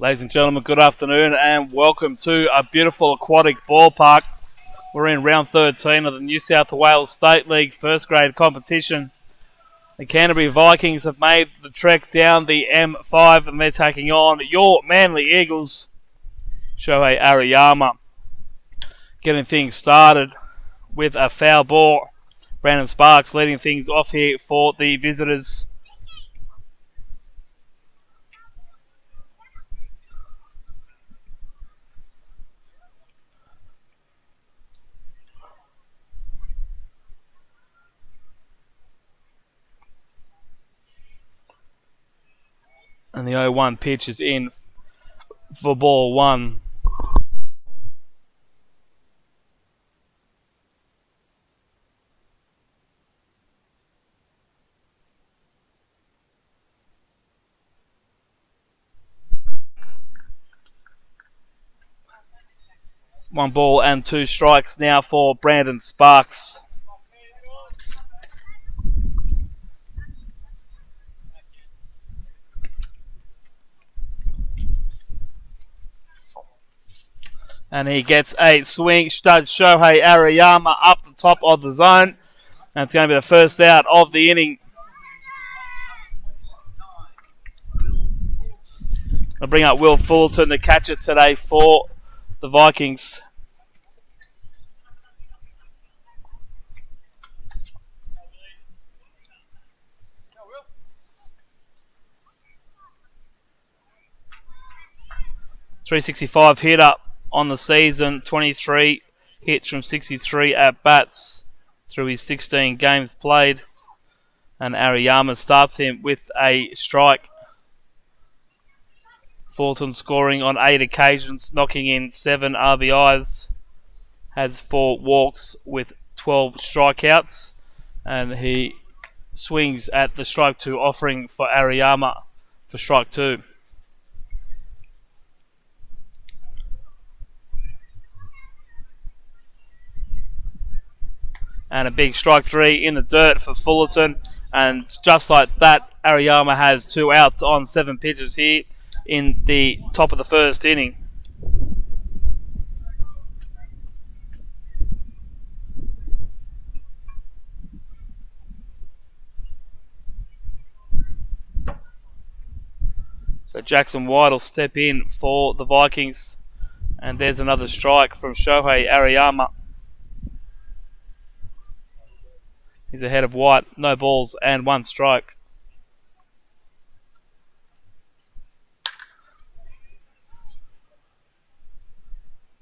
Ladies and gentlemen, good afternoon and welcome to a beautiful aquatic ballpark. We're in round 13 of the New South Wales State League first grade competition. The Canterbury Vikings have made the trek down the M5 and they're taking on your Manly Eagles. Shohei Ariyama getting things started with a foul ball. Brandon Sparks leading things off here for the visitors. And the 0-1 pitch is in for ball one. One ball and two strikes now for Brandon Sparks. And he gets a swing. Stud Shohei Ariyama up the top of the zone. And it's going to be the first out of the inning. I'll bring up Will Fullerton, the catcher today for the Vikings. .365 hit up on the season, 23 hits from 63 at bats through his 16 games played. And Ariyama starts him with a strike. Fulton scoring on 8 occasions, knocking in 7 RBIs. Has 4 walks with 12 strikeouts. And he swings at the strike 2 offering for Ariyama for strike 2. And a big strike 3 in the dirt for Fullerton. And just like that, Ariyama has 2 outs on 7 pitches here in the top of the first inning. So Jackson White will step in for the Vikings. And there's another strike from Shohei Ariyama. He's ahead of White, no balls and 1 strike.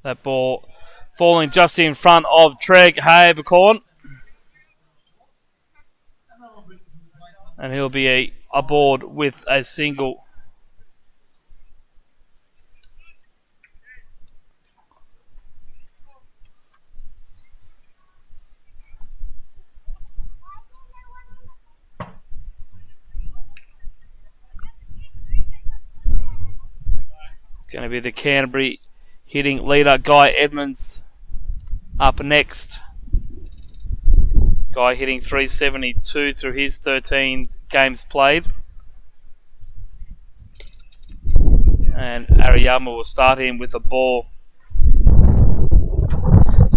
That ball falling just in front of Treg Habercorn. And he'll be aboard with a single. It's going to be the Canterbury hitting leader, Guy Edmonds, up next. Guy hitting .372 through his 13 games played. And Ariyama will start him with a ball.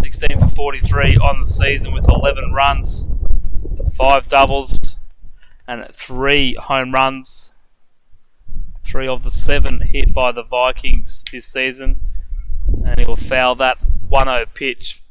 16 for 43 on the season with 11 runs, 5 doubles, and 3 home runs. 3 of the 7 hit by the Vikings this season. And he will foul that 1-0 pitch.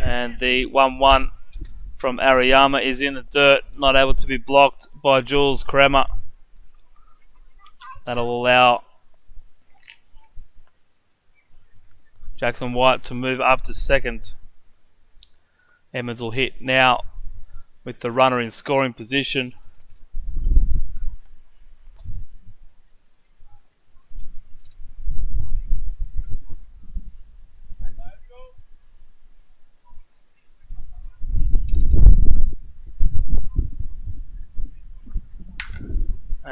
And the 1-1 from Ariyama is in the dirt, not able to be blocked by Jules Kremer. That'll allow Jackson White to move up to second. Edmonds will hit now with the runner in scoring position.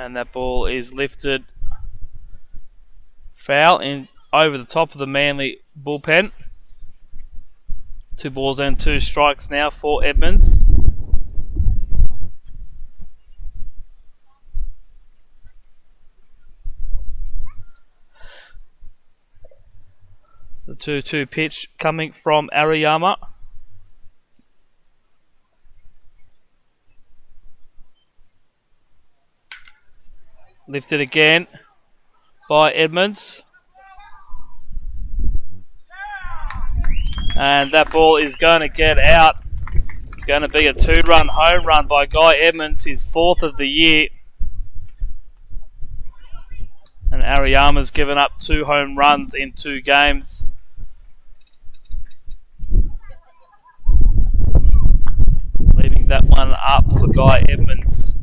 And that ball is lifted foul in over the top of the Manly bullpen. 2 balls and 2 strikes now for Edmonds. The 2-2 pitch coming from Ariyama. Lifted again by Edmonds. And that ball is going to get out. It's going to be a 2-run home run by Guy Edmonds, his 4th of the year. And Ariyama's given up 2 home runs in 2 games. Leaving that one up for Guy Edmonds.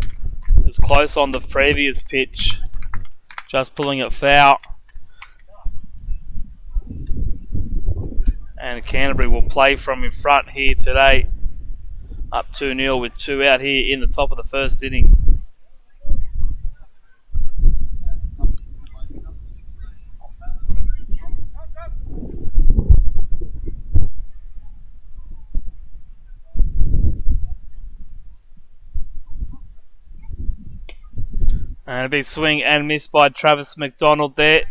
It was close on the previous pitch. Just pulling it foul. And Canterbury will play from in front here today. Up 2-0 with 2 out here in the top of the first inning. And a big swing and miss by Travis McDonald there.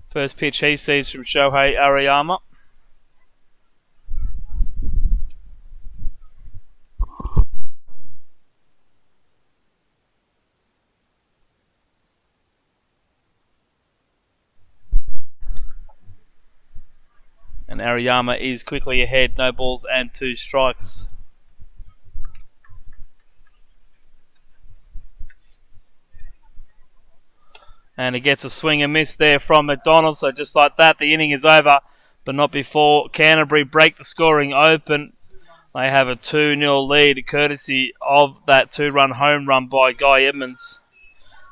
First pitch he sees from Shohei Ariyama. And Ariyama is quickly ahead. No balls and 2 strikes. And he gets a swing and miss there from McDonald. So just like that, the inning is over. But not before Canterbury break the scoring open. They have a 2-0 lead courtesy of that 2-run home run by Guy Edmonds.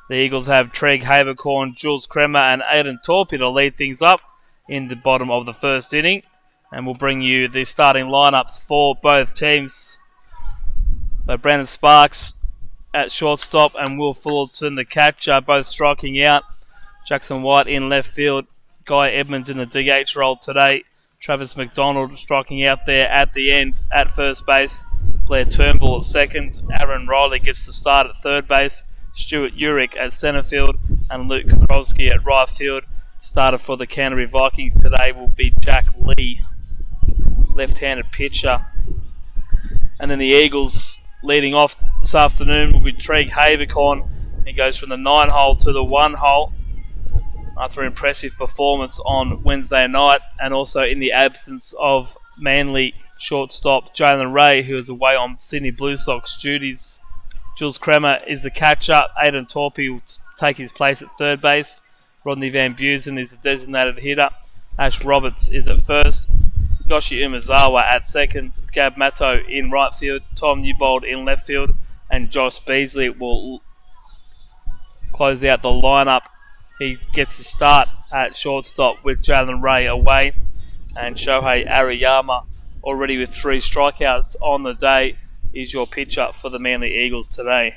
The Eagles have Treg Habercorn, Jules Kremer and Aidan Torpey to lead things up in the bottom of the first inning. And we'll bring you the starting lineups for both teams. So Brandon Sparks at shortstop and Will Fullerton the catcher, both striking out. Jackson White in left field. Guy Edmonds in the DH role today. Travis McDonald striking out there at the end at first base. Blair Turnbull at second. Aaron Riley gets the start at third base. Stuart Urick at centre field. And Luke Kokrowski at right field. Starter for the Canterbury Vikings today will be Jack Lee, left-handed pitcher. And then the Eagles leading off this afternoon will be Treg Habercorn. He goes from the 9-hole to the 1-hole after an impressive performance on Wednesday night, and also in the absence of Manly shortstop Jalen Ray, who is away on Sydney Blue Sox duties. Jules Kremer is the catcher. Aidan Torpey will take his place at third base. Rodney Van Busen is the designated hitter. Ash Roberts is at first. Yoshi Umezawa at second, Gab Matto in right field, Tom Newbold in left field, and Josh Beasley will close out the lineup. He gets the start at shortstop with Jalen Ray away, and Shohei Ariyama, already with 3 strikeouts on the day, is your pitcher for the Manly Eagles today.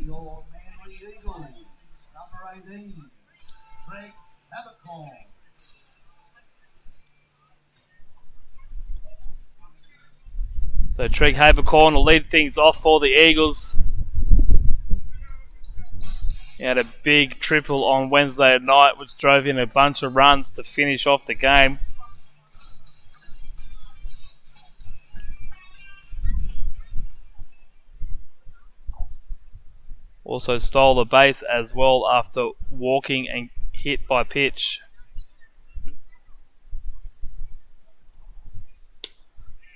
Your Manly Eagles, number 18, Treg Habercorn. So Treg Habercorn will lead things off for the Eagles. He had a big triple on Wednesday night, which drove in a bunch of runs to finish off the game. Also stole the base as well after walking and hit by pitch.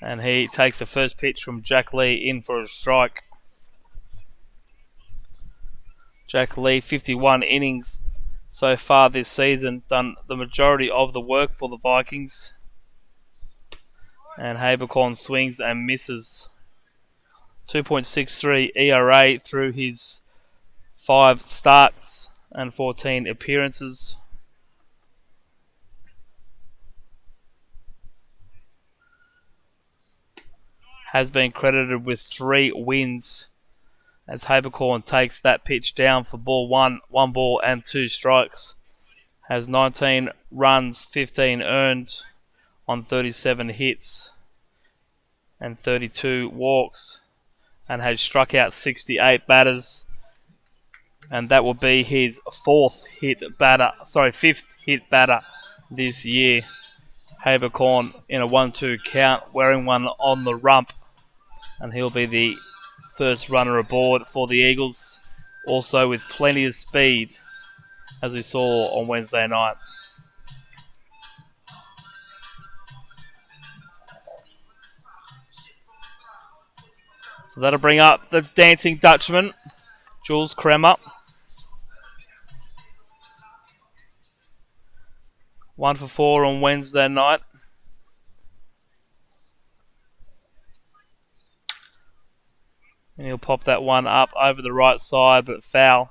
And he takes the first pitch from Jack Lee in for a strike. Jack Lee, 51 innings so far this season, done the majority of the work for the Vikings. And Habercorn swings and misses. 2.63 ERA through his 5 starts and 14 appearances. Has been credited with 3 wins as Habercorn takes that pitch down for ball 1 ball and 2 strikes. Has 19 runs, 15 earned on 37 hits and 32 walks, and has struck out 68 batters, and that will be his fifth hit batter this year. Habercorn in a 1-2 count, wearing one on the rump, and he'll be the first runner aboard for the Eagles, also with plenty of speed, as we saw on Wednesday night. So that'll bring up the Dancing Dutchman, Jules Kremer. 1 for 4 on Wednesday night. And he'll pop that one up over the right side, but foul.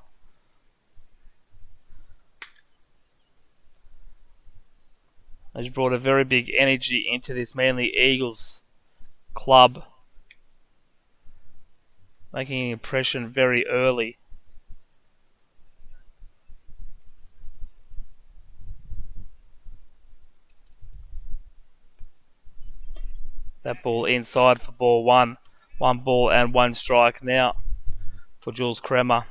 He's brought a very big energy into this Manly Eagles club, making an impression very early. That ball inside for ball 1. 1 ball and 1 strike now for Jules Kremer.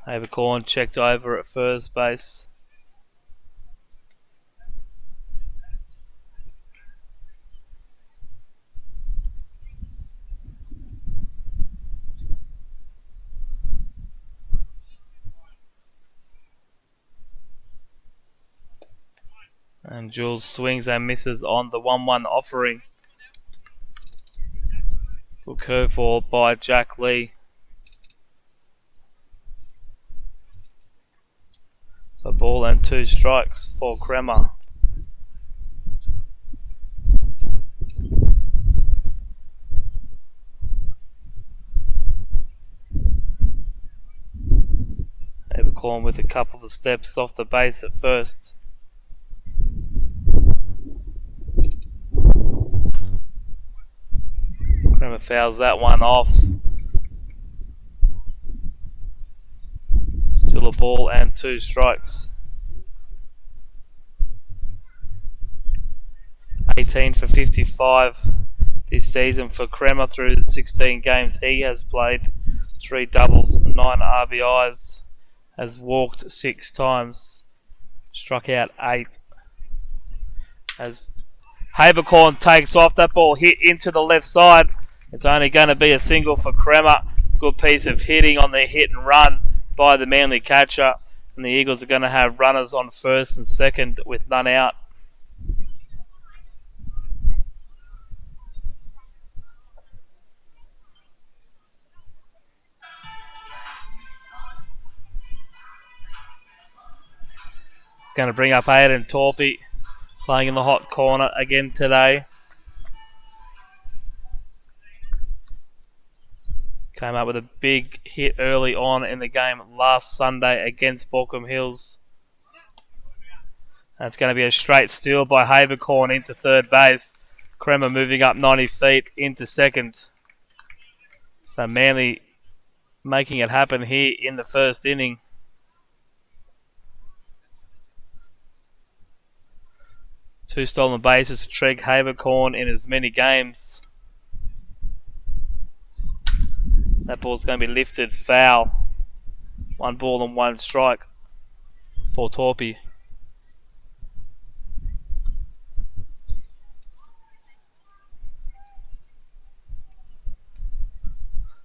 Habercorn checked over at first base. And Jules swings and misses on the 1-1 offering. Good curveball by Jack Lee. So ball and 2 strikes for Kremer. Habercorn with a couple of steps off the base at first. Kremer fouls that one off. Still a ball and 2 strikes. 18 for 55 this season for Kremer through the 16 games he has played. 3 doubles, 9 RBIs, has walked 6 times, struck out 8. As Habercorn takes off, that ball hit into the left side. It's only going to be a single for Kremer. Good piece of hitting on the hit and run by the Manly catcher. And the Eagles are going to have runners on first and second with none out. It's going to bring up Aidan Torpy, playing in the hot corner again today. Came up with a big hit early on in the game last Sunday against Balcombe Hills. That's going to be a straight steal by Habercorn into third base. Kremer moving up 90 feet into second. So Manly making it happen here in the first inning. Two stolen bases for Treg Habercorn in as many games. That ball's going to be lifted foul. 1 ball and 1 strike for Torpy.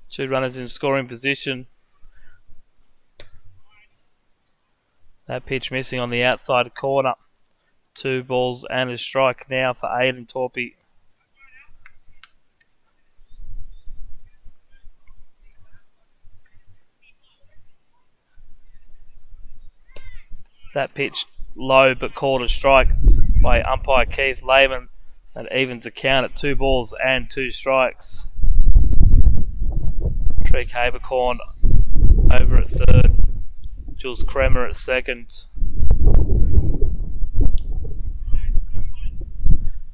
Two runners in scoring position. That pitch missing on the outside corner. 2 balls and a strike now for Aidan Torpy. That pitch low but called a strike by umpire Keith Lehman. That evens the count at 2 balls and 2 strikes. Treg Habercorn over at third. Jules Kremer at second.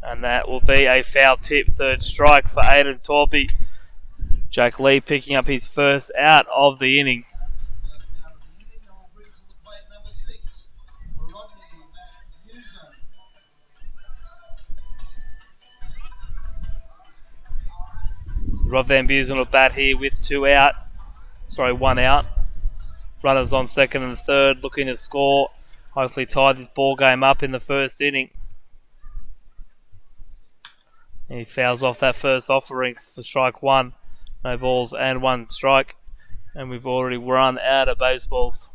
And that will be a foul tip. 3rd strike for Aidan Torpy. Jack Lee picking up his first out of the inning. Rob Van Busen will bat here with 1 out. Runners on second and third looking to score. Hopefully tie this ball game up in the first inning. And he fouls off that first offering for strike 1. No balls and 1 strike. And we've already run out of baseballs.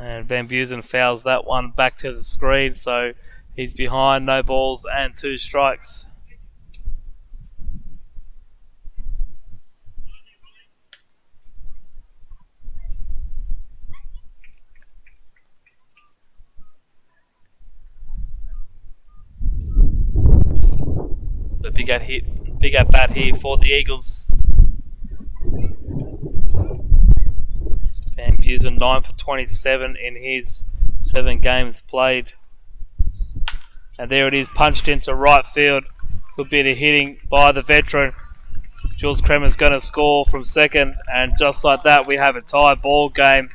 And Van Busen fouls that one back to the screen, so he's behind. No balls and 2 strikes. The big at bat here for the Eagles. Van Busen 9 for 27 in his 7 games played. And there it is, punched into right field. Good bit of hitting by the veteran. Jules Kremer's going to score from second, and just like that, we have a tie ball game.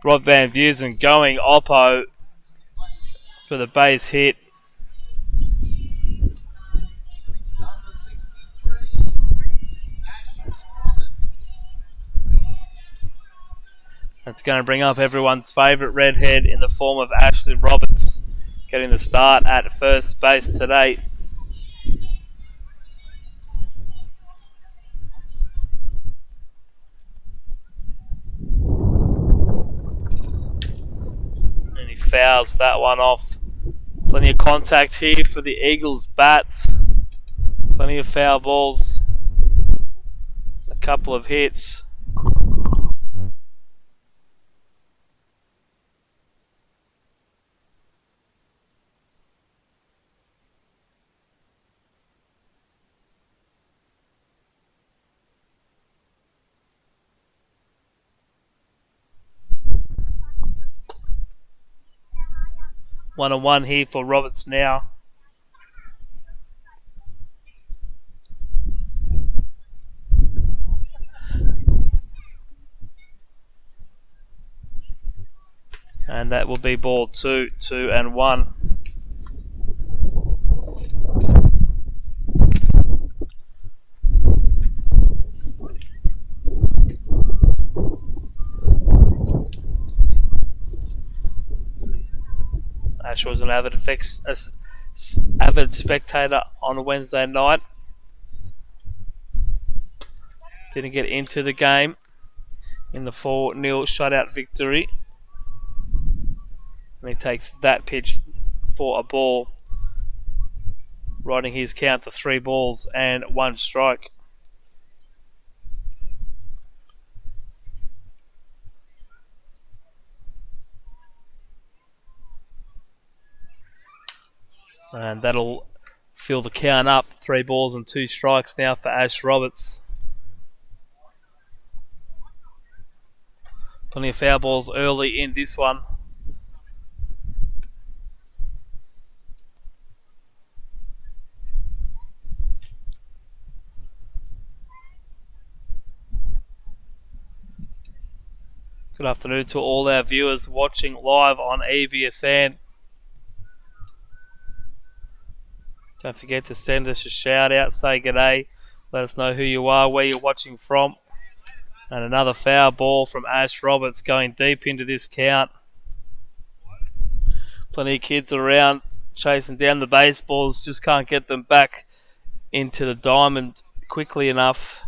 Rob Van Busen going oppo for the base hit. That's going to bring up everyone's favourite redhead in the form of Ashley Roberts, getting the start at first base today. And he fouls that one off. Plenty of contact here for the Eagles bats. Plenty of foul balls. A couple of hits. One on one here for Roberts now. And that will be ball 2, 2 and 1. Ash was an avid spectator on a Wednesday night. Didn't get into the game in the 4-0 shutout victory. And he takes that pitch for a ball, riding his count to 3 balls and 1 strike. And that'll fill the count up. 3 balls and 2 strikes now for Ash Roberts. Plenty of foul balls early in this one. Good afternoon to all our viewers watching live on EBSN. Don't forget to send us a shout out, say g'day, let us know who you are, where you're watching from. And another foul ball from Ash Roberts going deep into this count. Plenty of kids around chasing down the baseballs, just can't get them back into the diamond quickly enough.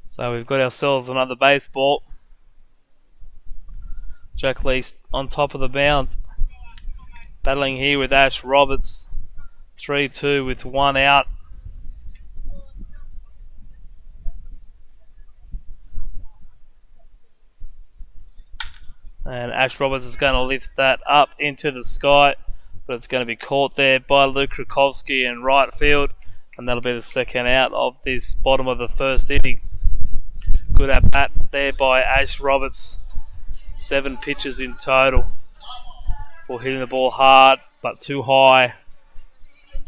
So we've got ourselves another baseball. Jack Lee on top of the mound. Battling here with Ash Roberts. 3-2 with one out. And Ash Roberts is going to lift that up into the sky. But it's going to be caught there by Luke Krakowski in right field. And that'll be the second out of this bottom of the first inning. Good at bat there by Ash Roberts. 7 pitches in total for hitting the ball hard but too high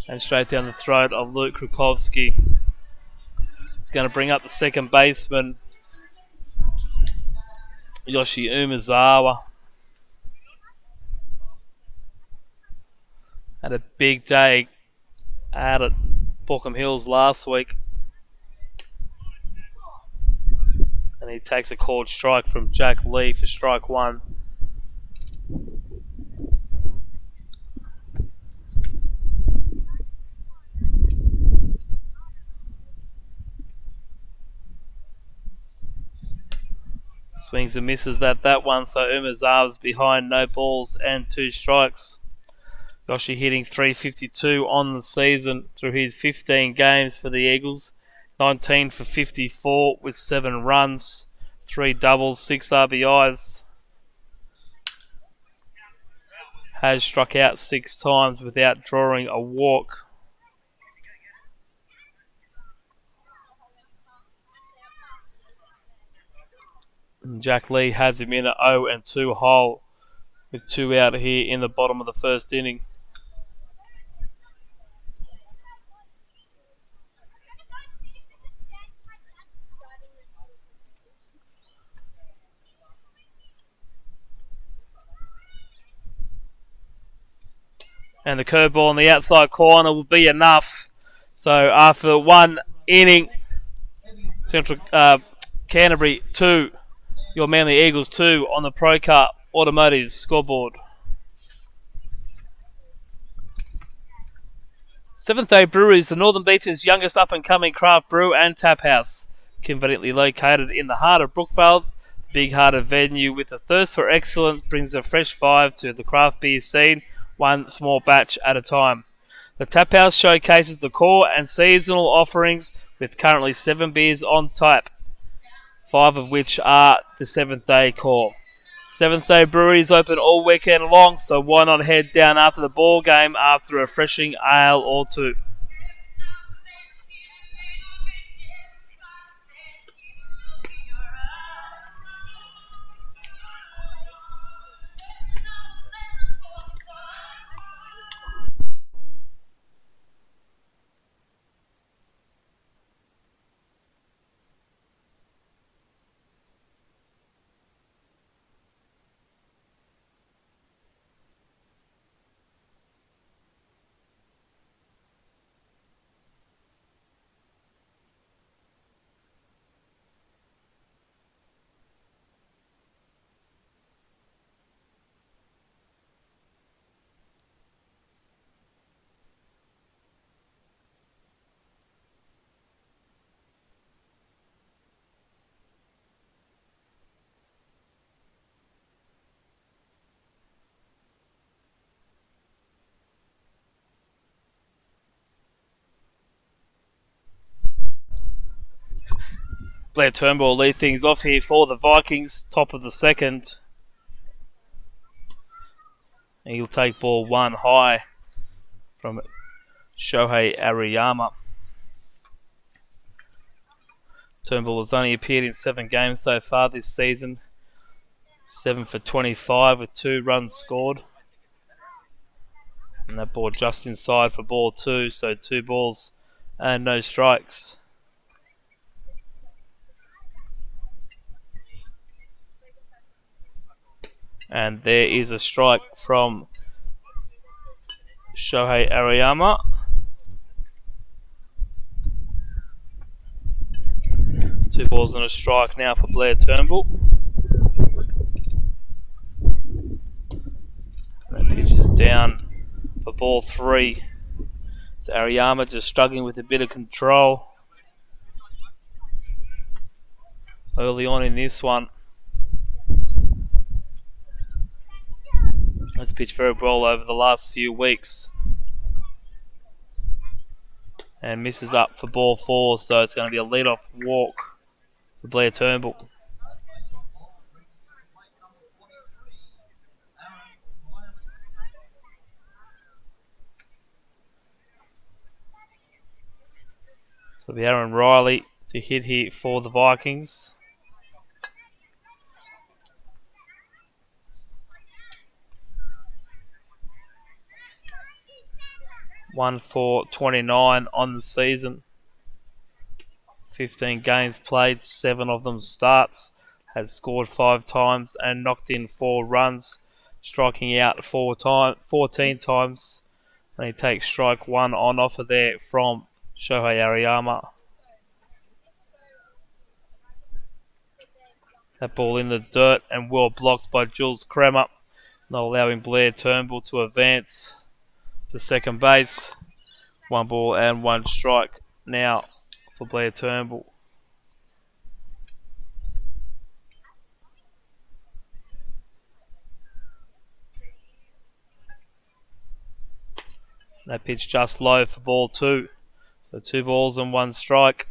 and straight down the throat of Luke Krakowski. It's going to bring up the second baseman, Yoshi Umezawa. Had a big day out at Bockham Hills last week. And he takes a called strike from Jack Lee for strike one. Swings and misses that one, so Umezawa's behind, no balls and 2 strikes. Yoshi hitting .352 on the season through his 15 games for the Eagles. 19 for 54 with 7 runs, 3 doubles, 6 RBIs. Has struck out 6 times without drawing a walk. And Jack Lee has him in an 0-2 hole with 2 out here in the bottom of the first inning. And the curveball on the outside corner will be enough. So after one inning, Central Canterbury 2, your Manly Eagles 2 on the Pro Cup Automotive scoreboard. Seventh Day Brewery is the Northern Beaches' youngest up-and-coming craft brew and tap house. Conveniently located in the heart of Brookvale, the big-hearted venue with a thirst for excellence brings a fresh vibe to the craft beer scene, one small batch at a time. The tap house showcases the core and seasonal offerings with currently 7 beers on tap, 5 of which are the Seventh Day core. Seventh Day Brewery is open all weekend long, so why not head down after the ball game after a refreshing ale or 2. Blair Turnbull will lead things off here for the Vikings, top of the second. And he'll take ball 1 high from Shohei Ariyama. Turnbull has only appeared in 7 games so far this season. 7 for 25 with 2 runs scored. And that ball just inside for ball 2, so 2 balls and no strikes. And there is a strike from Shohei Ariyama. Two balls and a strike now for Blair Turnbull. That pitch is down for ball 3. So Ariyama just struggling with a bit of control early on in this one. That's pitched very well over the last few weeks. And misses up for ball 4, so it's going to be a lead-off walk for Blair Turnbull. So it'll be Aaron Riley to hit here for the Vikings. One for 29 on the season. 15 games played, 7 of them starts. Has scored 5 times and knocked in 4 runs, striking out 14 times. And he takes strike 1 on offer there from Shohei Ariyama. That ball in the dirt and well blocked by Jules Kremer, not allowing Blair Turnbull to advance to second base. 1 ball and 1 strike now for Blair Turnbull. That pitch just low for ball 2. So 2 balls and 1 strike.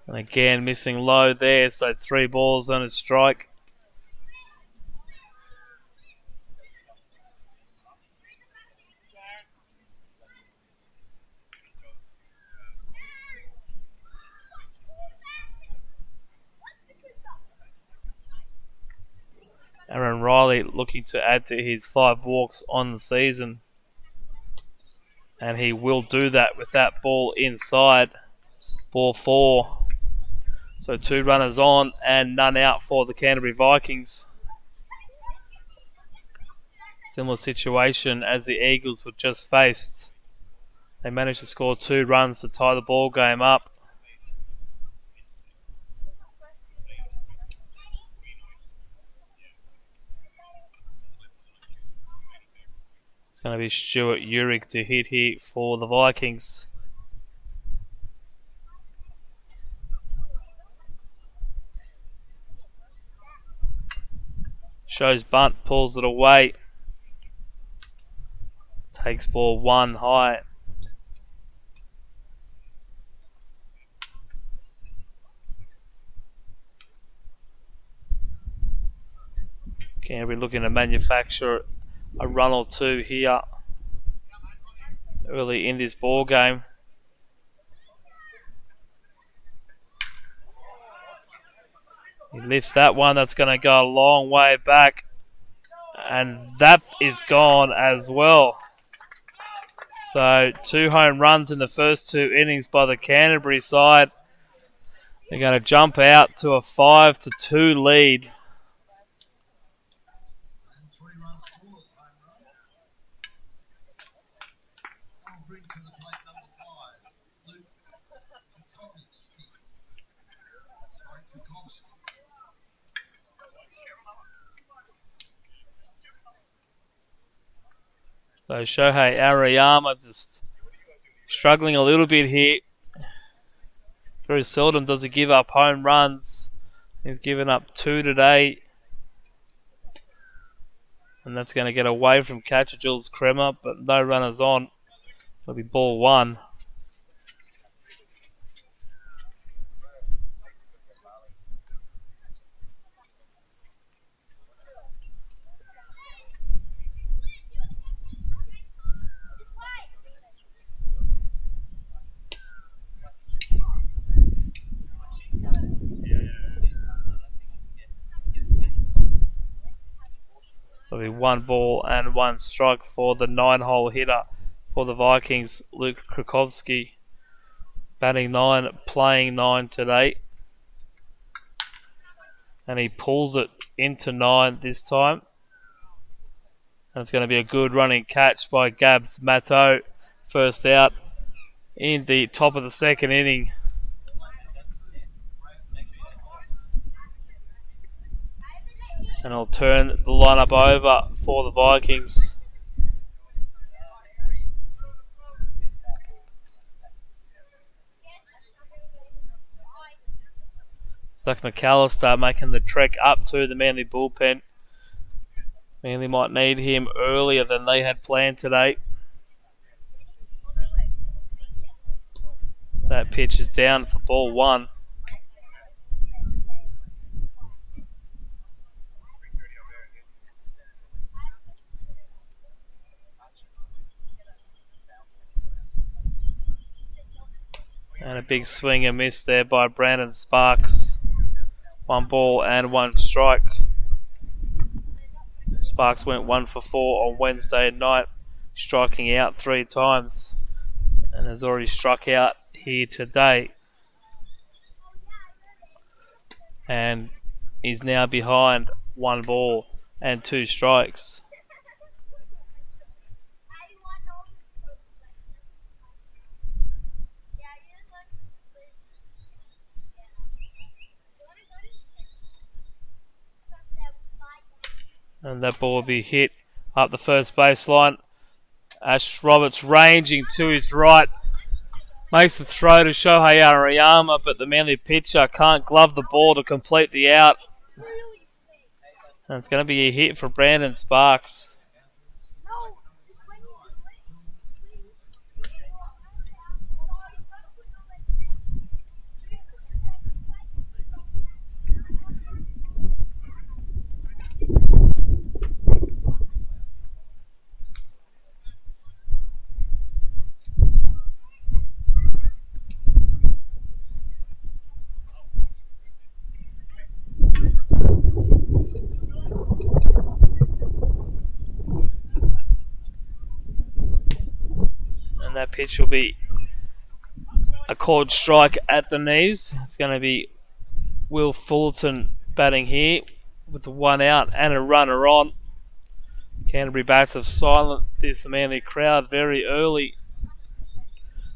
And again missing low there, so 3 balls and a strike. Aaron Riley looking to add to his 5 walks on the season. And he will do that with that ball inside. Ball 4. So 2 runners on and none out for the Canterbury Vikings. Similar situation as the Eagles were just faced. They managed to score 2 runs to tie the ball game up. It's going to be Stuart Urick to hit here for the Vikings. Shows bunt, pulls it away. Takes ball 1 high. Canterbury looking to manufacture a run or 2 here early in this ball game. He lifts that one. That's going to go a long way back. And that is gone as well. So 2 home runs in the first 2 innings by the Canterbury side. They're going to jump out to a 5-2 lead. So Shohei Ariyama just struggling a little bit here. Very seldom does he give up home runs. He's given up 2 today. And that's going to get away from catcher Jules Kremer, but no runners on. It'll be ball one. It'll be 1 ball and 1 strike for the 9-hole hitter for the Vikings, Luke Krakowski. Batting 9, playing 9 today. And he pulls it into 9 this time. And it's going to be a good running catch by Gabs Matto. First out in the top of the second inning. And I'll turn the lineup over for the Vikings. Zach McAllister making the trek up to the Manly bullpen. Manly might need him earlier than they had planned today. That pitch is down for ball one. And a big swing and miss there by Brandon Sparks. 1 ball and 1 strike. Sparks went 1 for 4 on Wednesday night, striking out 3 times. And has already struck out here today. And is now behind 1 ball and 2 strikes. And that ball will be hit up the first baseline. Ash Roberts ranging to his right. Makes the throw to Shohei Ariyama, but the Manly pitcher can't glove the ball to complete the out. And it's going to be a hit for Brandon Sparks. And that pitch will be a called strike at the knees. It's going to be Will Fullerton batting here with 1 out and a runner on. Canterbury bats have silenced this Manly crowd very early.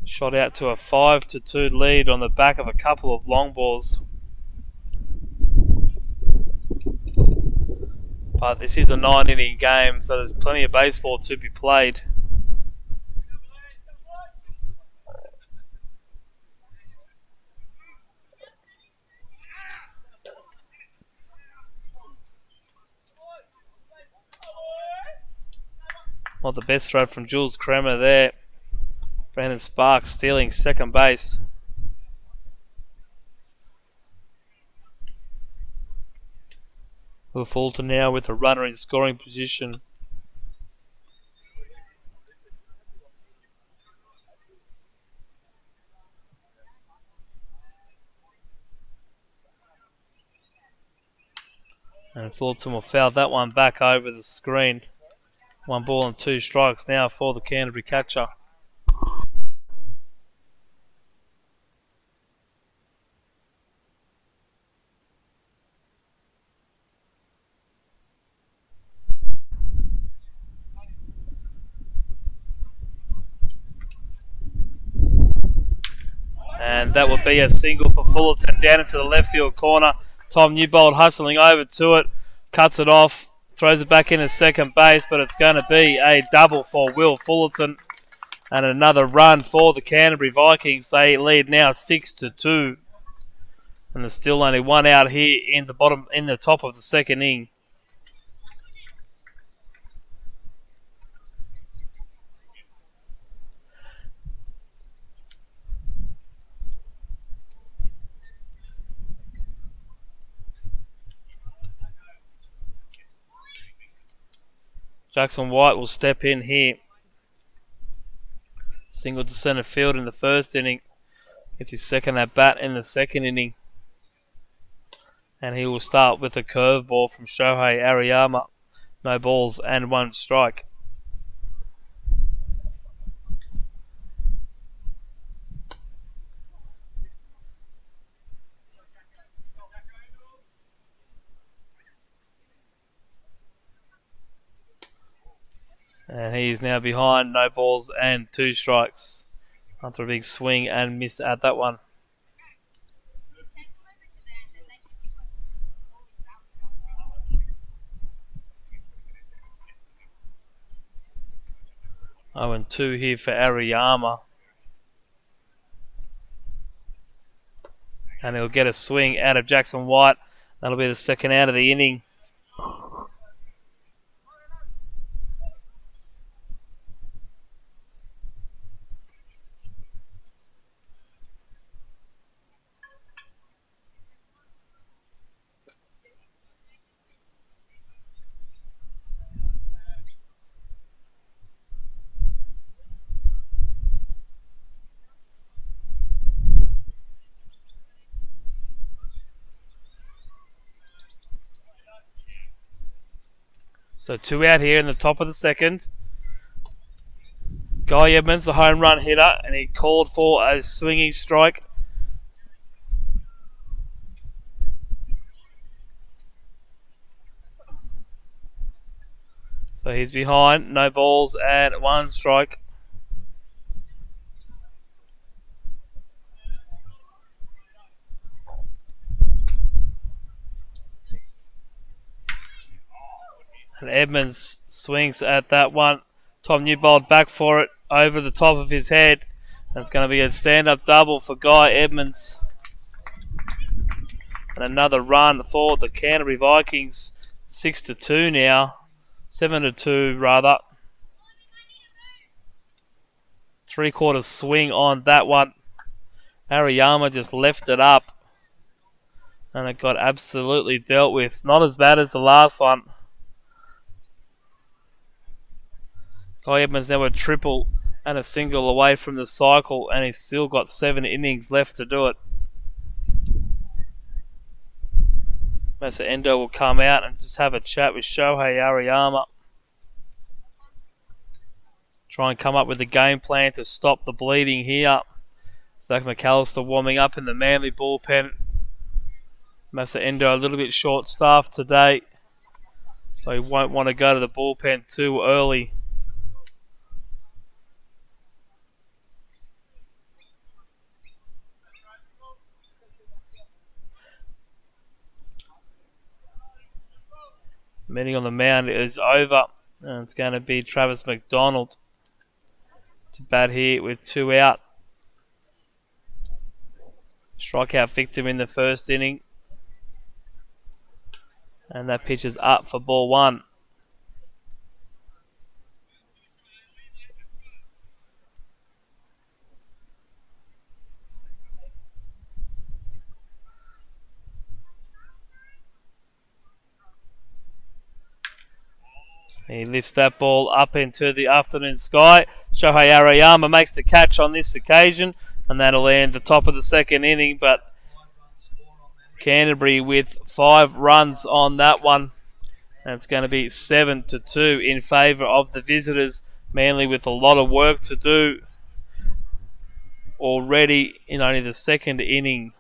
Shot out to a 5-2 lead on the back of a couple of long balls. But this is a 9-inning game, so there's plenty of baseball to be played. Not the best throw from Jules Kremer there. Brandon Sparks stealing second base. Will Fulton now with a runner in scoring position. And Fulton will foul that one back over the screen. 1 ball and 2 strikes now for the Canterbury catcher. And that would be a single for Fullerton down into the left field corner. Tom Newbold hustling over to it, cuts it off, throws it back into second base, but it's going to be a double for Will Fullerton. And another run for the Canterbury Vikings. They lead now 6-2. And there's still only 1 out here in the top of the second inning. Jackson White will step in here. Single to centre field in the first inning. Gets his second at bat in the second inning. And he will start with a curveball from Shohei Ariyama. No balls and 1 strike. And he is now behind, no balls and 2 strikes. After a big swing and miss at that one. Oh, and 2 here for Ariyama. And he'll get a swing out of Jackson White. That'll be the second out of the inning. So 2 out here in the top of the second. Guy Edmonds, the home run hitter, and he called for a swinging strike. So he's behind, no balls and 1 strike. And Edmonds swings at that one. Tom Newbold back for it over the top of his head. That's going to be a stand-up double for Guy Edmonds. And another run for the Canterbury Vikings. 6-2 now. 7-2 rather. 3/4 swing on that one. Ariyama just left it up. And it got absolutely dealt with. Not as bad as the last one. Guy Edmonds now a triple and a single away from the cycle, and he's still got 7 innings left to do it. Masa Endo will come out and just have a chat with Shohei Ariyama. Try and come up with a game plan to stop the bleeding here. Zach McAllister warming up in the Manly bullpen. Masa Endo a little bit short-staffed today, so he won't want to go to the bullpen too early. Meeting on the mound is over, and it's going to be Travis McDonald to bat here with 2 out. Strikeout victim in the first inning, and that pitch is up for ball 1. He lifts that ball up into the afternoon sky. Shohei Ariyama makes the catch on this occasion, and that'll end the top of the second inning. But Canterbury with 5 runs on that one. And it's going to be 7-2 in favour of the visitors. Manly with a lot of work to do already in only the second inning.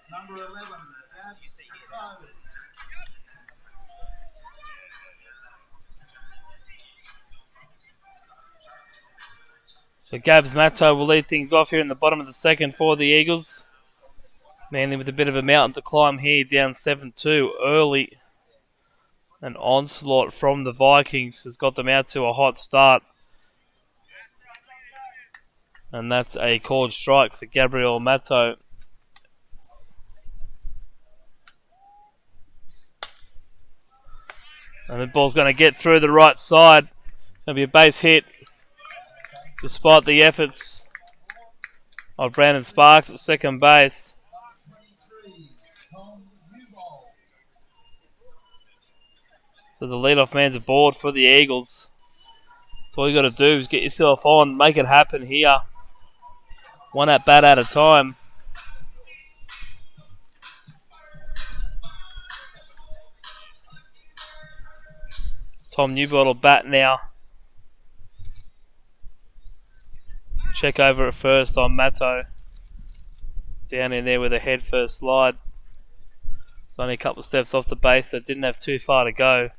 Number 11, Gabs Matto. So Gabs Matto will lead things off here in the bottom of the second for the Eagles. Manly with a bit of a mountain to climb here, down 7-2 early. An onslaught from the Vikings has got them out to a hot start. And that's a called strike for Gabriel Matto. And the ball's going to get through the right side. It's going to be a base hit, despite the efforts of Brandon Sparks at second base. So the leadoff man's aboard for the Eagles. So all you got to do is get yourself on, make it happen here. One at bat at a time. Tom Newbottle bat now. Check over at first on Matto. Down in there with a head first slide. It's only a couple of steps off the base, so it didn't have too far to go.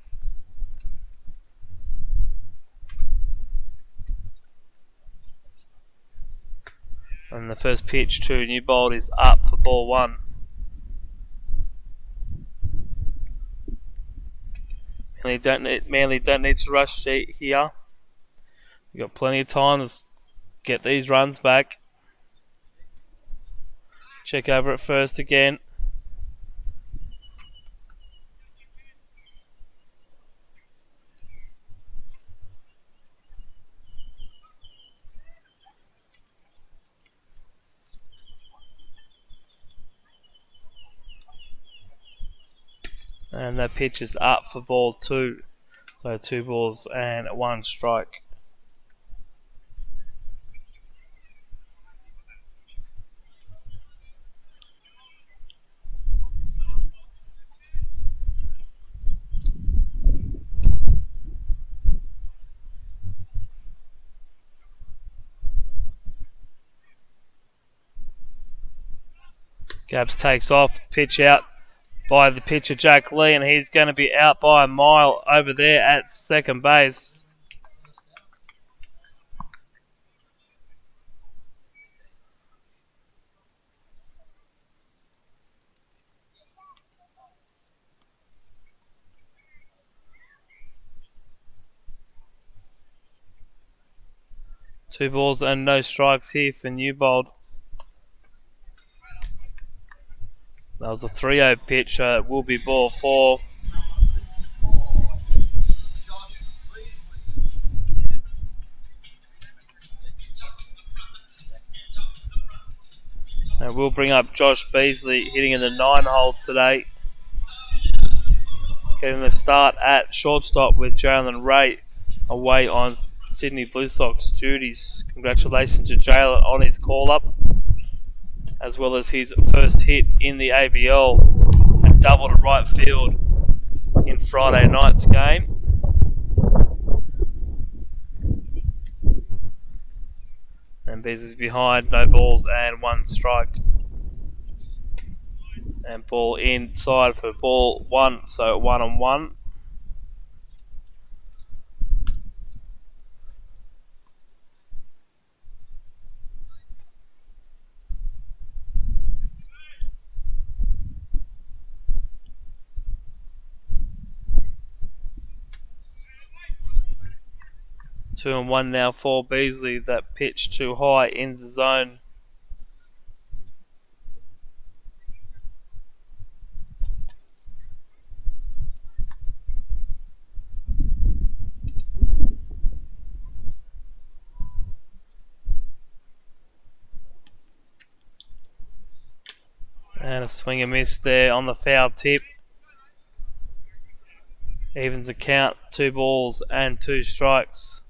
And the first pitch to Newbold is up for ball one. Manly don't need to rush here. You've got plenty of time to get these runs back. Check over at first again. And that pitch is up for ball two. So 2 balls and 1 strike. Gabs takes off, pitch out by the pitcher Jack Lee, and he's going to be out by a mile over there at second base. Two balls and no strikes here for Newbold. That was a 3-0 pitch. It will be ball 4. And we'll bring up Josh Beasley hitting in the 9-hole today. Getting the start at shortstop with Jalen Ray away on Sydney Blue Sox duties. Congratulations to Jalen on his call-up, as well as his first hit in the ABL and double to right field in Friday night's game. And Beasley's behind, no balls and 1 strike. And ball inside for ball 1, so 1-1. Two and 1 now for Beasley. That pitch too high in the zone. And a swing and miss there on the foul tip. Evens the count, 2 balls and 2 strikes.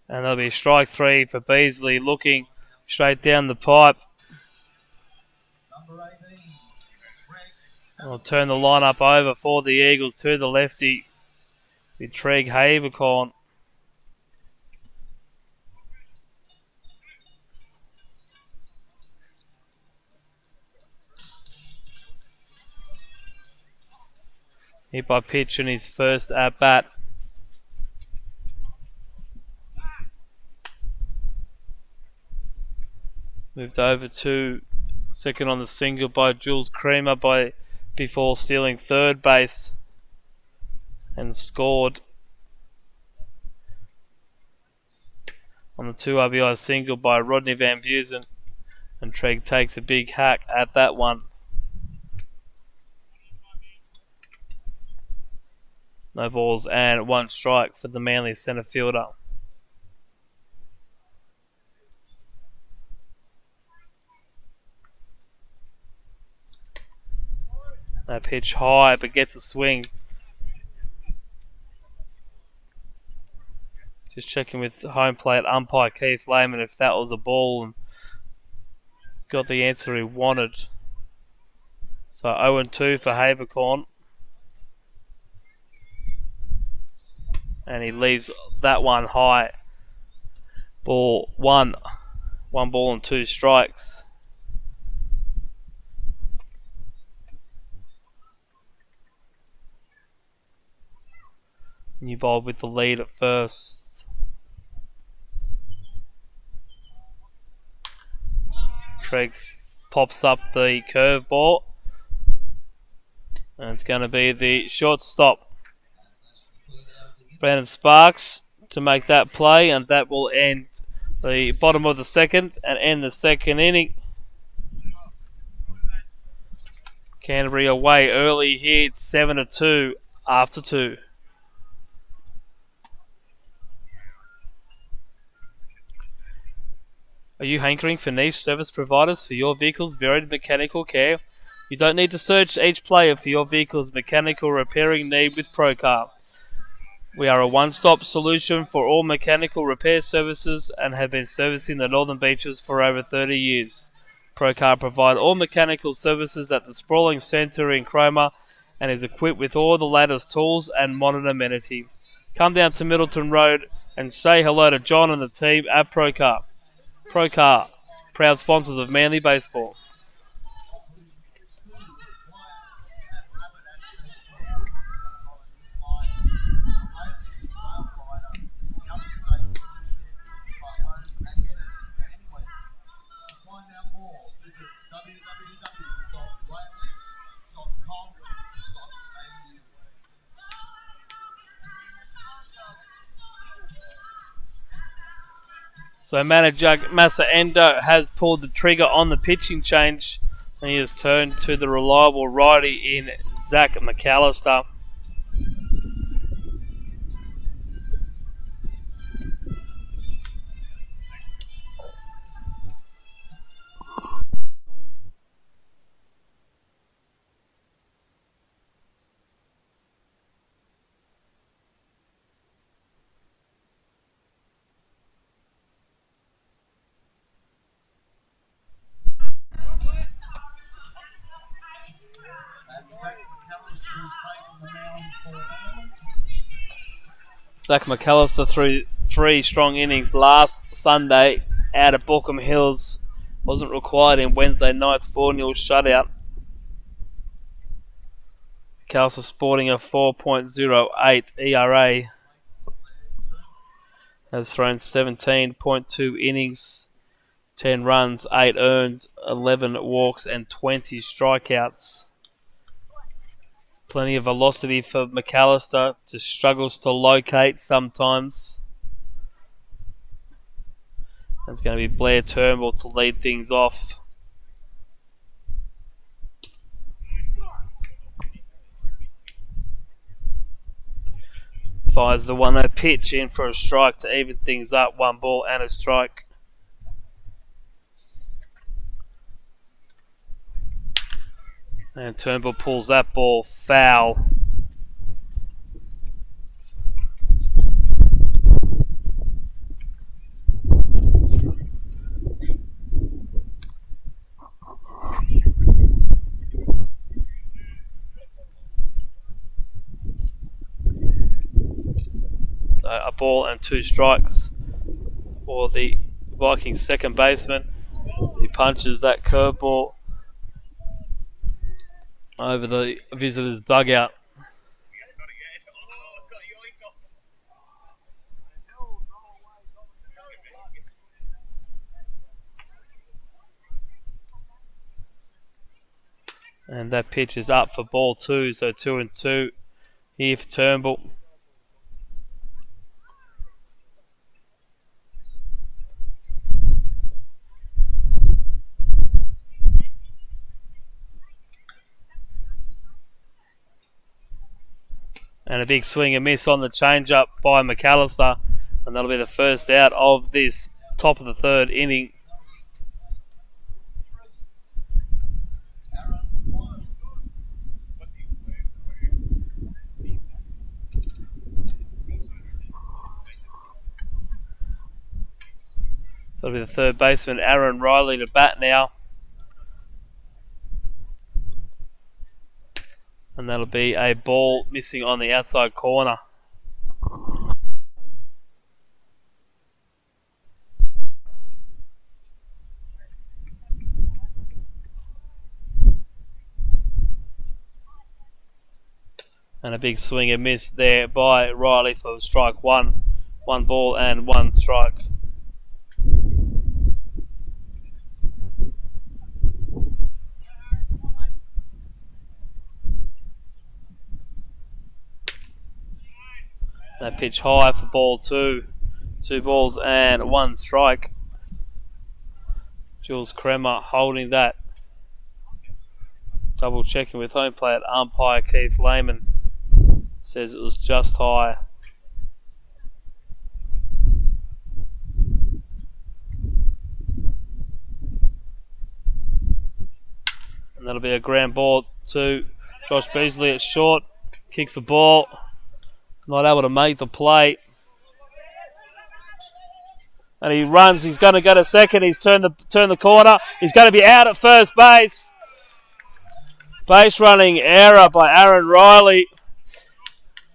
And there'll be strike 3 for Beasley, looking straight down the pipe. Number 18, I'll turn the lineup over for the Eagles to the lefty, with Treg Habercorn. Hit by pitch in his first at bat. Moved over to second on the single by Jules Creamer before stealing third base and scored on the 2 RBI single by Rodney Van Busen, and Treg takes a big hack at that one. No balls and 1 strike for the Manly centre fielder. That pitch high, but gets a swing. Just checking with home plate umpire Keith Lehman if that was a ball, and got the answer he wanted. So 0-2 for Habercorn. And he leaves that one high. Ball 1. 1 ball and 2 strikes. New ball with the lead at first. Treg pops up the curveball. And it's going to be the shortstop, Brandon Sparks, to make that play. And that will end the bottom of the second and end the second inning. Canterbury away early here. It's 7-2 after 2. Are you hankering for niche service providers for your vehicle's varied mechanical care? You don't need to search each player for your vehicle's mechanical repairing need with Procar. We are a one-stop solution for all mechanical repair services and have been servicing the Northern Beaches for over 30 years. Procar provide all mechanical services at the sprawling centre in Cromer and is equipped with all the latest tools and modern amenity. Come down to Middleton Road and say hello to John and the team at Procar. Procar, proud sponsors of Manly Baseball. So manager Masa Endo has pulled the trigger on the pitching change, and he has turned to the reliable righty in Zach McAllister. Zach McAllister threw 3 strong innings last Sunday out at Bookham Hills. Wasn't required in Wednesday night's 4-0 shutout. McAllister sporting a 4.08 ERA. Has thrown 17.2 innings, 10 runs, 8 earned, 11 walks and 20 strikeouts. Plenty of velocity for McAllister, just struggles to locate sometimes. It's going to be Blair Turnbull to lead things off. Fires the 1-0 pitch in for a strike to even things up. 1 ball and a strike. And Turnbull pulls that ball foul. So a ball and 2 strikes for the Vikings second baseman. He punches that curveball over the visitors' dugout. And that pitch is up for ball 2, so 2-2 here for Turnbull. And a big swing and miss on the change-up by McAllister. And that'll be the first out of this top of the third inning. So it'll be the third baseman, Aaron Riley, to bat now. And that'll be a ball missing on the outside corner. And a big swing and miss there by Riley for strike 1. 1 ball and 1 strike. That pitch high for ball 2. 2 balls and 1 strike. Jules Kremer holding that. Double checking with home plate umpire Keith Lehman. Says it was just high. And that'll be a ground ball to Josh Beasley at short. Kicks the ball. Not able to make the play. And he runs. He's going to go to second. He's turned the corner. He's going to be out at first base. Base running error by Aaron Riley.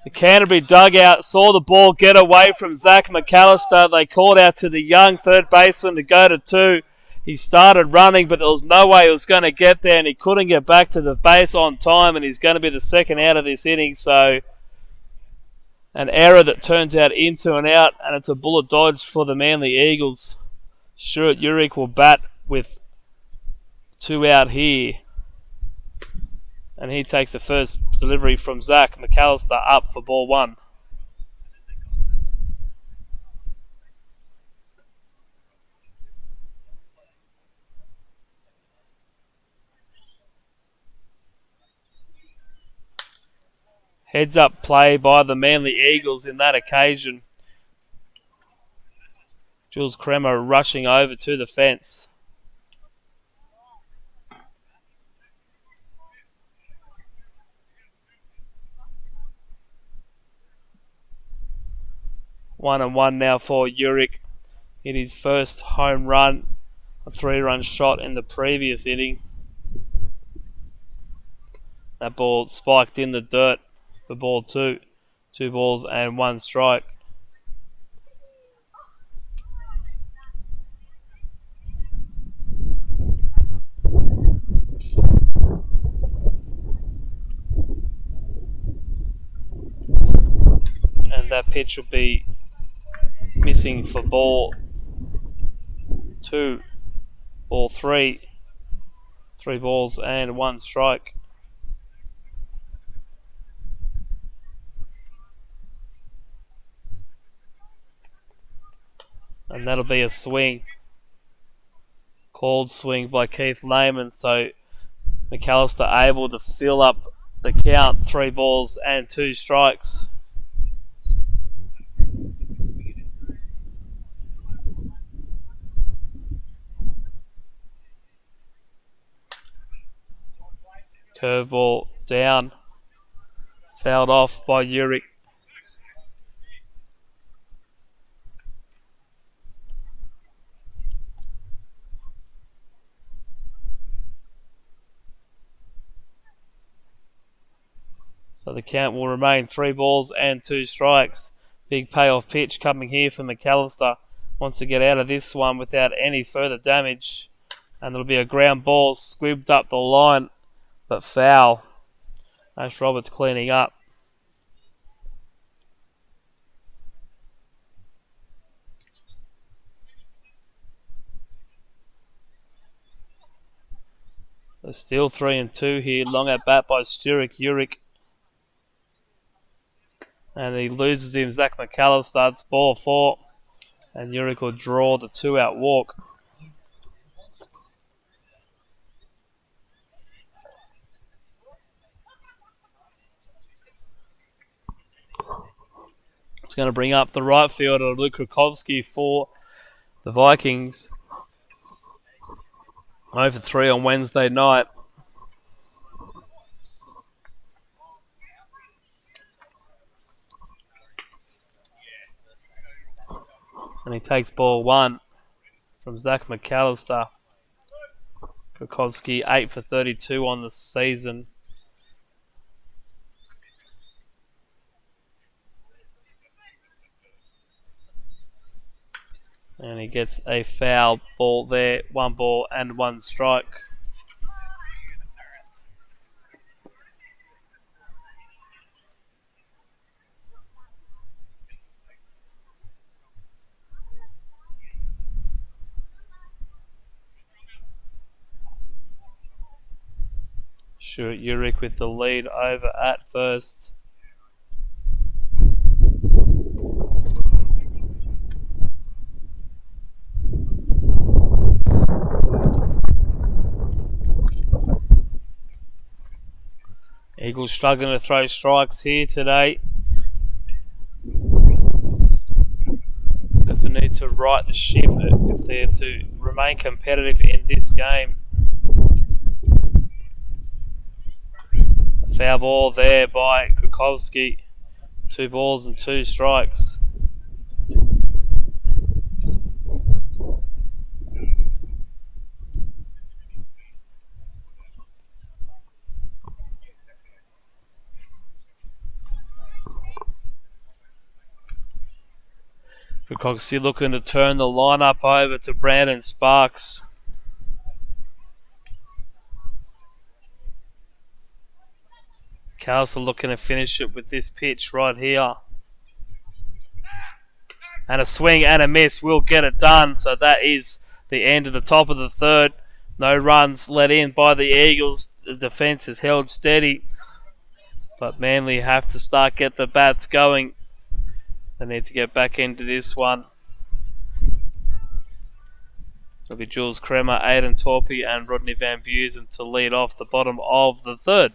The Canterbury dugout saw the ball get away from Zach McAllister. They called out to the young third baseman to go to 2. He started running, but there was no way he was going to get there, and he couldn't get back to the base on time, and he's going to be the second out of this inning. So an error that turns out into an out, and it's a bullet dodge for the Manly Eagles. Stuart Urick will bat with 2 out here. And he takes the first delivery from Zach McAllister up for ball 1. Heads up play by the Manly Eagles in that occasion. Jules Kremer rushing over to the fence. One and one now for Urick. Hit his first home run, a 3-run shot in the previous inning. That ball spiked in the dirt for ball 2. 2 balls and 1 strike. And that pitch will be missing for ball 2. Ball 3. 3 balls and 1 strike. And that'll be a swing. Called swing by Keith Lehman. So McAllister able to fill up the count. 3 balls and 2 strikes. Curveball down. Fouled off by Urick. So the count will remain 3 balls and 2 strikes. Big payoff pitch coming here for McAllister. Wants to get out of this one without any further damage. And it'll be a ground ball squibbed up the line, but foul. Ash Roberts cleaning up. There's still 3-2 here. Long at bat by Stuart Urick. And he loses him. Zach McAllister. It's ball 4. And Urick will draw the 2-out walk. It's going to bring up the right fielder, Luke Krakowski, for the Vikings. 0 for 3 on Wednesday night. And he takes ball 1 from Zach McAllister. Krakowski 8 for 32 on the season. And he gets a foul ball there. 1 ball and 1 strike. Stuart Urick with the lead over at first. Eagles struggling to throw strikes here today. If they need to right the ship, if they're to remain competitive in this game. A foul ball there by Krakowski. 2 balls and 2 strikes. Krakowski looking to turn the lineup over to Brandon Sparks. McAllister looking to finish it with this pitch right here. And a swing and a miss will get it done. So that is the end of the top of the third. No runs let in by the Eagles. The defence is held steady. But Manly have to start get the bats going. They need to get back into this one. It'll be Jules Kremer, Aidan Torpy and Rodney Van Busen to lead off the bottom of the third.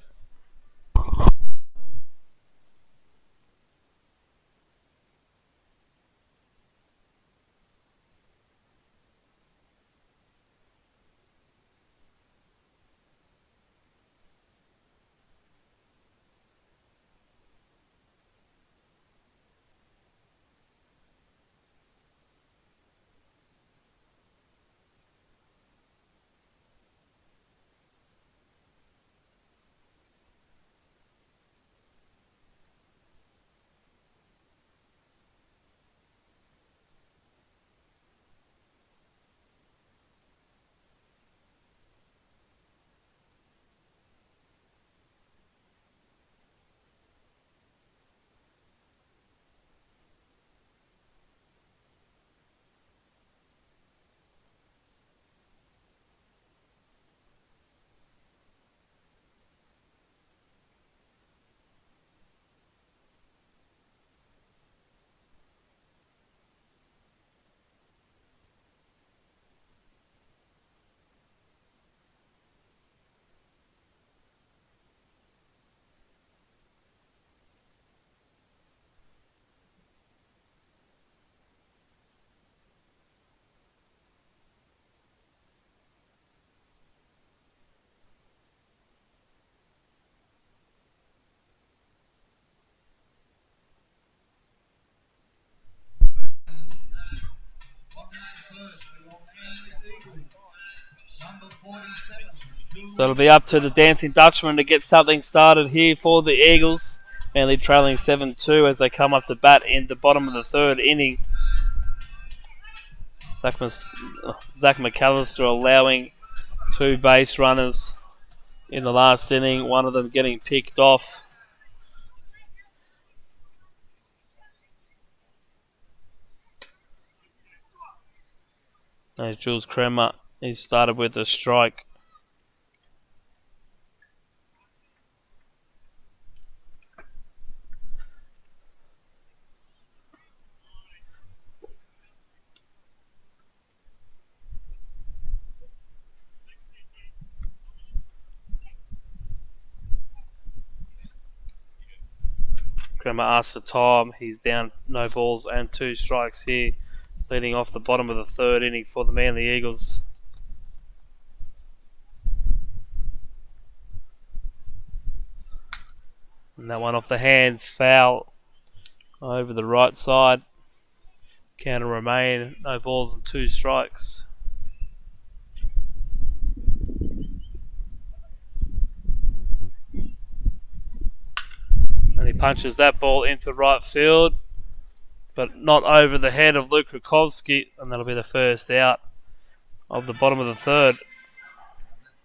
So it'll be up to the Dancing Dutchman to get something started here for the Eagles. Manly trailing 7-2 as they come up to bat in the bottom of the third inning. Zach McAllister allowing 2 base runners in the last inning, one of them getting picked off. There's Jules Kremer. He started with a strike. Kremer asks for time. He's down no balls and 2 strikes here, leading off the bottom of the third inning for the Manly Eagles. And that one off the hands, foul over the right side. Counter remain, no balls and 2 strikes. And he punches that ball into right field, but not over the head of Luke Rakowski, and that'll be the first out of the bottom of the third. That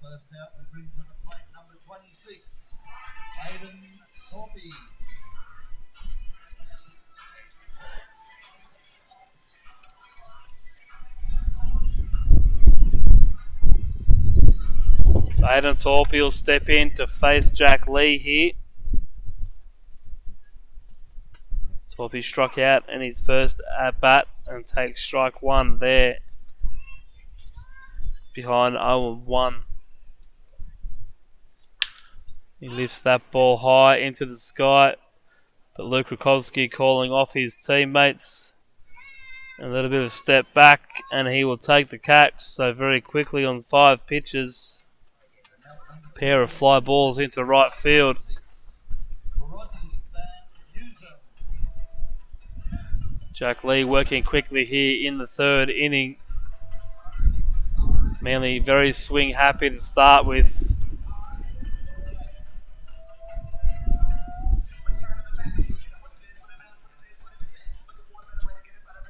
first out we bring to the plate number 26, Aidan Torpy. So Aidan Torpy will step in to face Jack Lee here. Torpy struck out in his first at bat and takes strike 1 there behind 0-1. He lifts that ball high into the sky, but Luke Rakowski calling off his teammates. A little bit of a step back, and he will take the catch. So very quickly on 5 pitches, a pair of fly balls into right field. Jack Lee working quickly here in the third inning. Manly very swing happy to start with.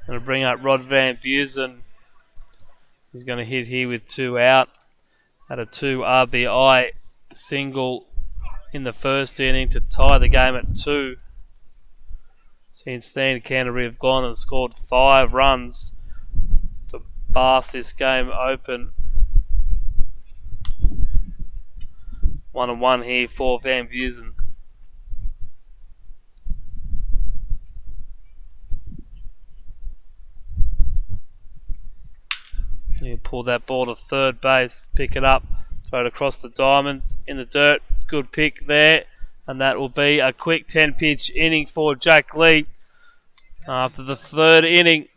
Going to bring up Rod Van Busen. He's going to hit here with 2 out. Had a 2 RBI single in the first inning to tie the game at 2. Since then, Canterbury have gone and scored 5 runs to blast this game open. 1-1 here for Van Busen. He'll pull that ball to third base, pick it up, throw it across the diamond in the dirt. Good pick there. And that will be a quick 10-pitch inning for Jack Lee. After the third inning,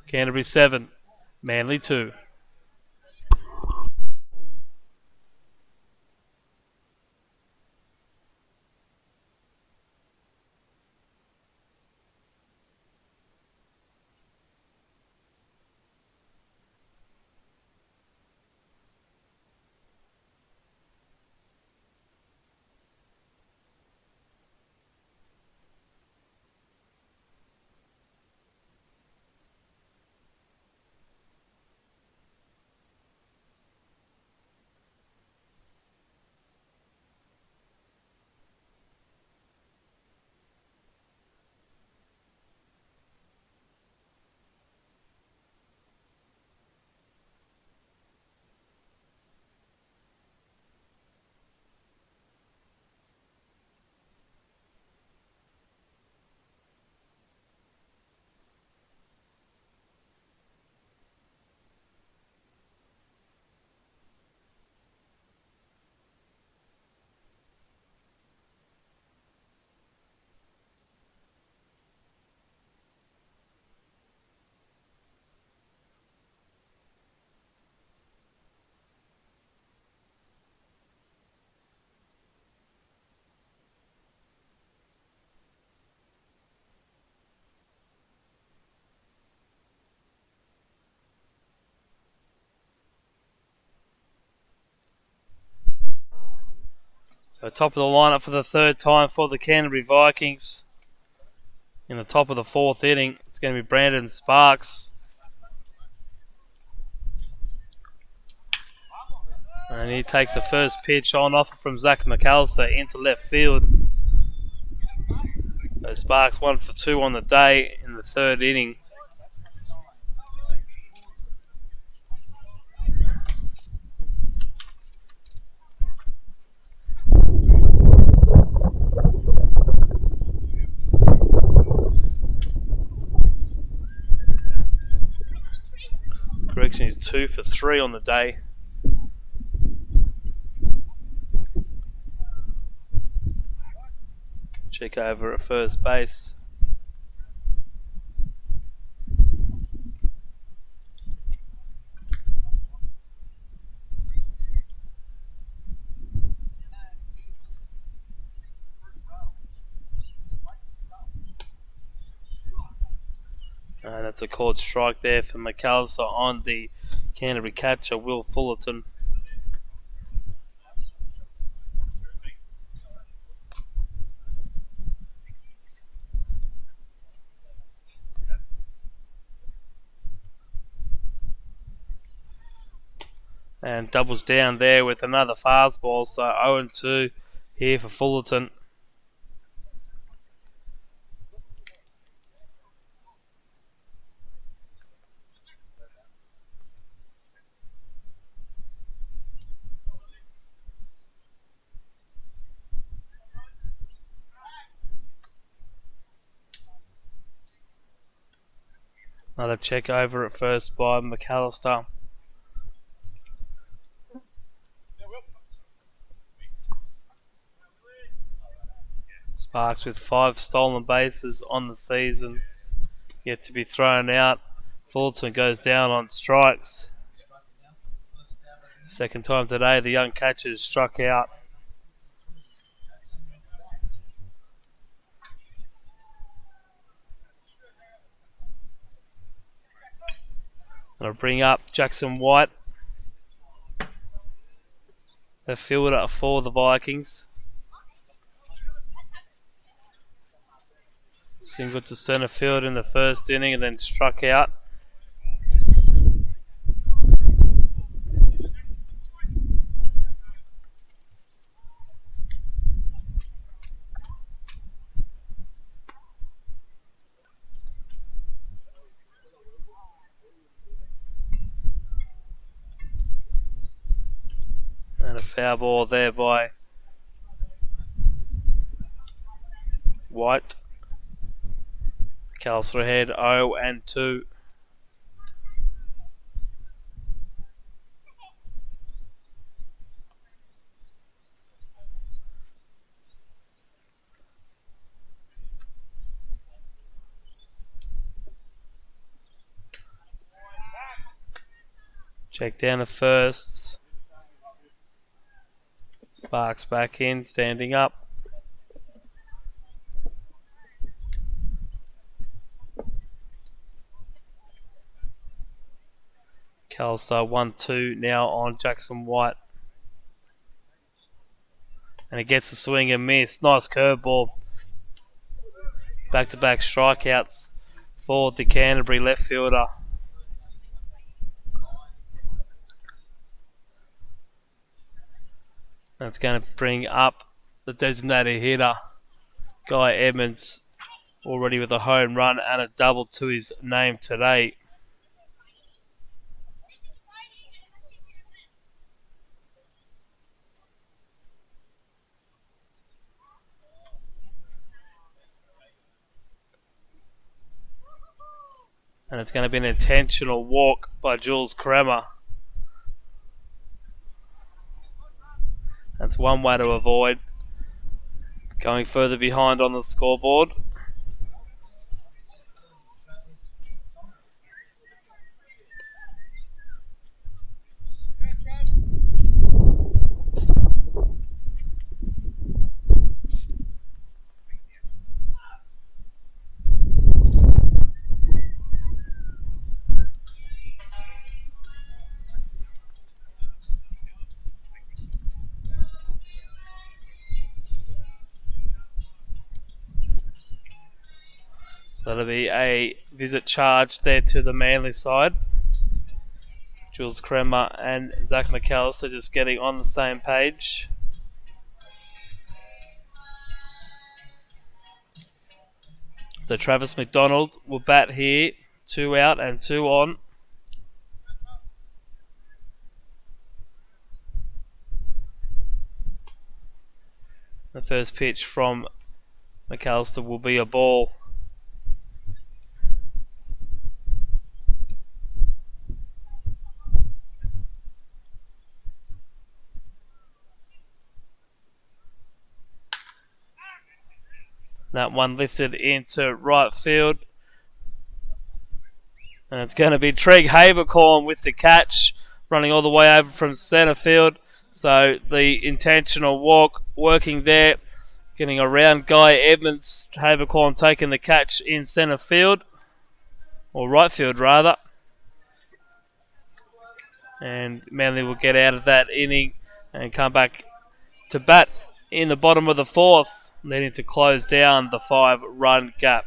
Canterbury 7, Manly 2. So top of the lineup for the third time for the Canterbury Vikings. In the top of the fourth inning, it's going to be Brandon Sparks. And he takes the first pitch on offer from Zach McAllister into left field. So Sparks 1 for 2 on the day in the third inning. Correction, he's 2 for 3 on the day. Check over at first base. And that's a called strike there for McAllister on the Canterbury catcher, Will Fullerton. And doubles down there with another fastball, so 0-2 here for Fullerton. Another check over at first by McAllister. Sparks with 5 stolen bases on the season, yet to be thrown out. Fullerton goes down on strikes. Second time today the young catcher's struck out. Going to bring up Jackson White, the fielder for the Vikings. Single to centre field in the first inning and then struck out. And a foul ball there by White. McAllister ahead 0-2. Check down to first. Sparks back in, standing up. McAllister 1-2 now on Jackson White. And he gets a swing and miss. Nice curveball. Back-to-back strikeouts for the Canterbury left fielder. That's going to bring up the designated hitter, Guy Edmonds, already with a home run and a double to his name today. And it's going to be an intentional walk by Jules Kremer. That's one way to avoid going further behind on the scoreboard. So that'll be a visit charge there to the Manly side. Jules Kremer and Zach McAllister just getting on the same page. So Travis McDonald will bat here. 2 out and 2 on. The first pitch from McAllister will be a ball. That one lifted into right field. And it's going to be Treg Habercorn with the catch, running all the way over from centre field. So the intentional walk working there, getting around Guy Edmonds. Habercorn taking the catch in centre field, or right field rather. And Manly will get out of that inning and come back to bat in the bottom of the fourth, needing to close down the 5-run gap.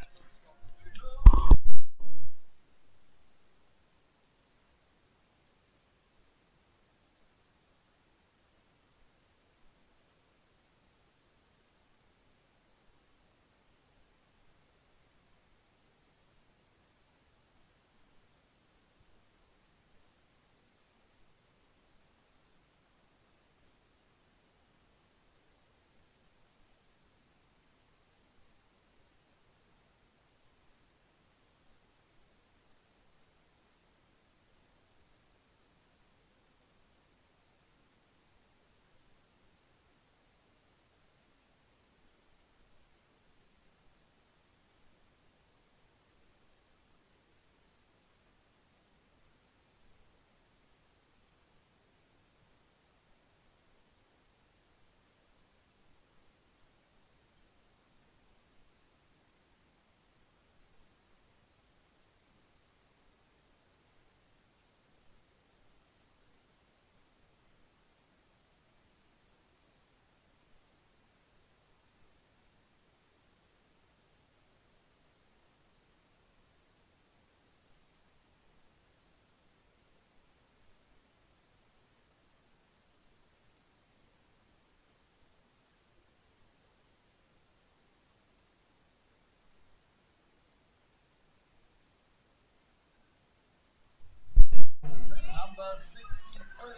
Number 63,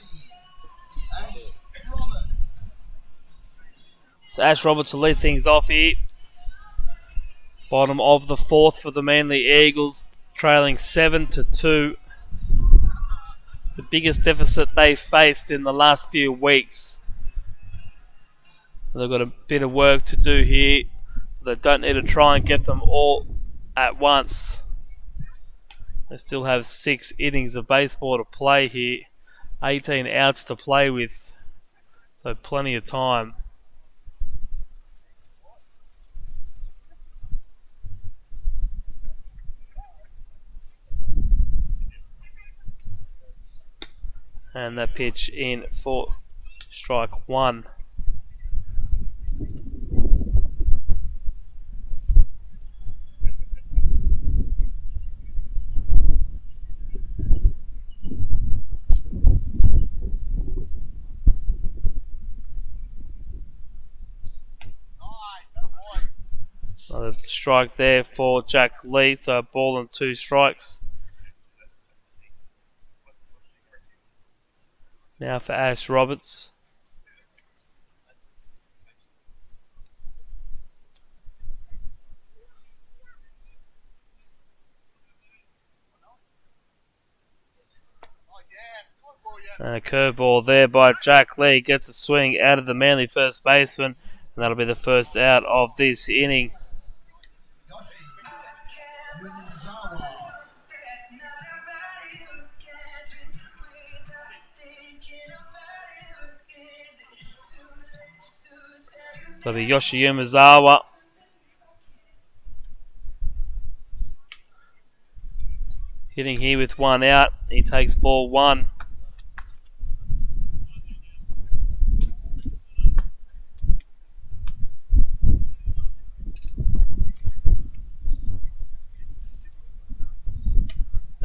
Ash Roberts. So Ash Roberts will lead things off here. Bottom of the fourth for the Manly Eagles, trailing 7-2. The biggest deficit they faced in the last few weeks. They've got a bit of work to do here. They don't need to try and get them all at once. They still have 6 innings of baseball to play here. 18 outs to play with. So plenty of time. And that pitch in for strike 1. Another strike there for Jack Lee, so a ball and 2 strikes. Now for Ash Roberts. And a curveball there by Jack Lee. Gets a swing out of the Manly first baseman. And that'll be the first out of this inning. So the Yoshi Umezawa hitting here with 1 out. He takes ball 1.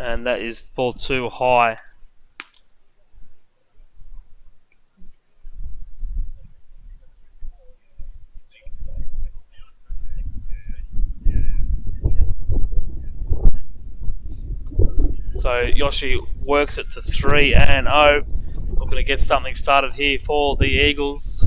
And that is ball too high. So Yoshi works it to 3-0. Looking to get something started here for the Eagles.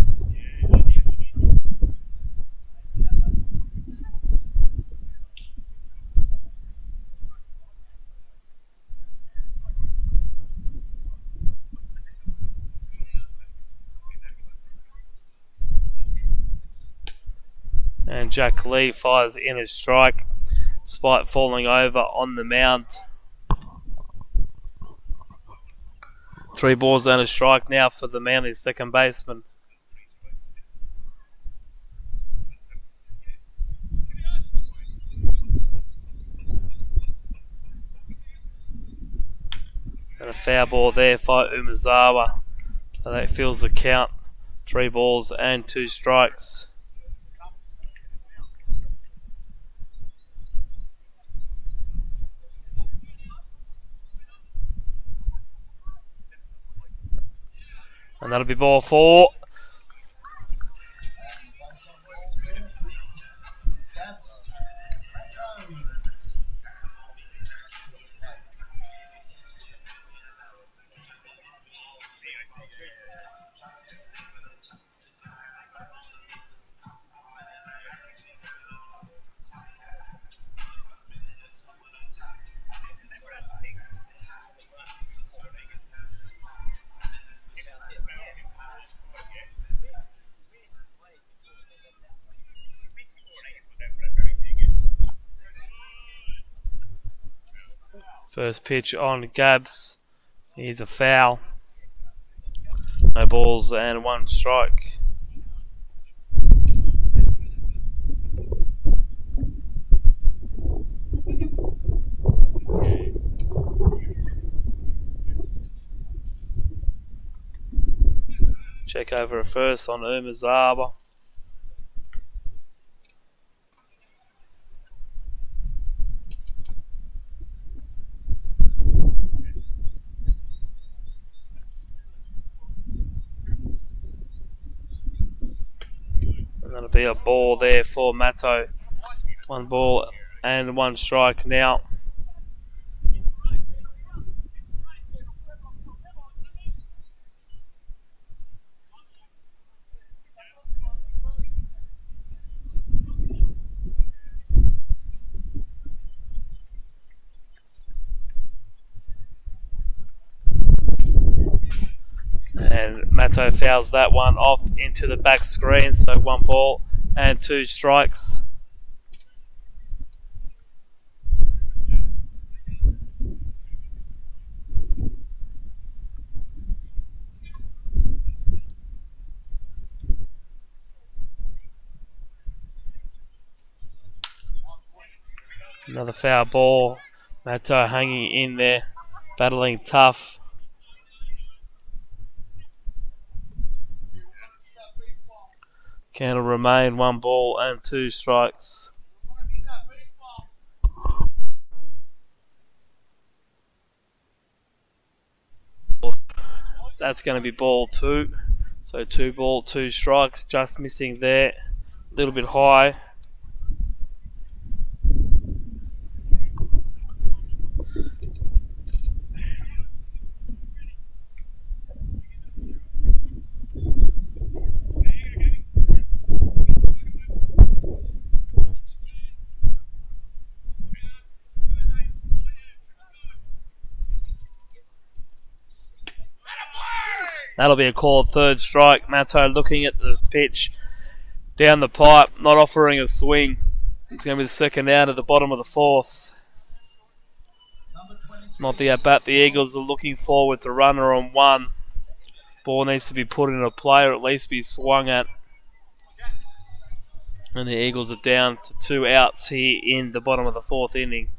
And Jack Lee fires in a strike despite falling over on the mound. 3 balls and a strike now for the Manly second baseman. And a foul ball there for Umezawa. So that fills the count. 3 balls and 2 strikes. And that'll be ball 4. First pitch on Gabs. Here's a foul. No balls and 1 strike. Check over a first on Umezawa. And that'll be a ball there for Matto. 1 ball and 1 strike now. And Matto fouls that one off into the back screen. So 1 ball and 2 strikes. Another foul ball. Matto hanging in there, battling tough. Count will remain 1 ball and 2 strikes. That's going to be ball 2. So 2 ball, 2 strikes, just missing there. A little bit high. That'll be a called 3rd strike. Matto looking at the pitch down the pipe, not offering a swing. It's going to be the second out at the bottom of the 4th. Not the at bat the Eagles are looking for with the runner on 1. Ball needs to be put in a play or at least be swung at. And the Eagles are down to 2 outs here in the bottom of the 4th inning.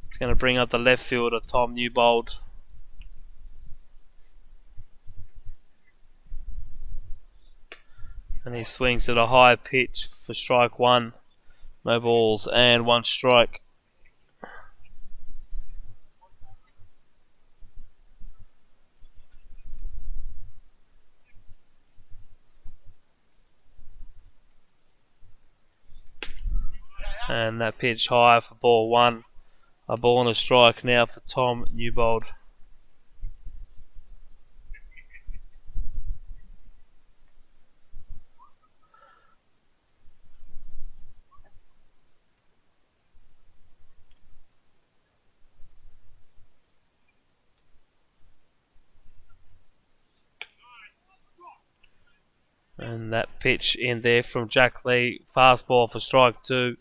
It's going to bring up the left fielder, Tom Newbold. And he swings at a high pitch for strike 1. No balls and 1 strike. And that pitch high for ball 1. A ball and a strike now for Tom Newbold. And that pitch in there from Jack Lee. Fastball for strike 2.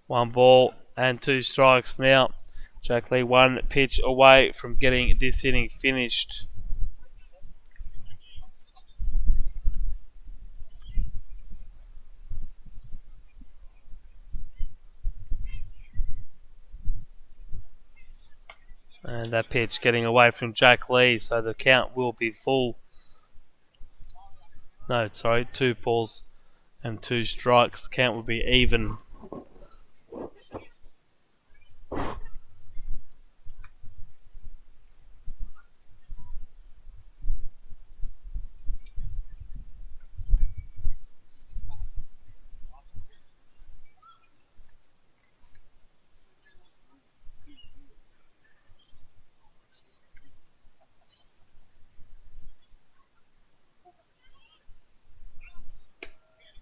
1 ball and 2 strikes now. Jack Lee 1 pitch away from getting this inning finished. And that pitch getting away from Jack Lee, so the count will be full. No, sorry, 2 balls and 2 strikes. The count will be even.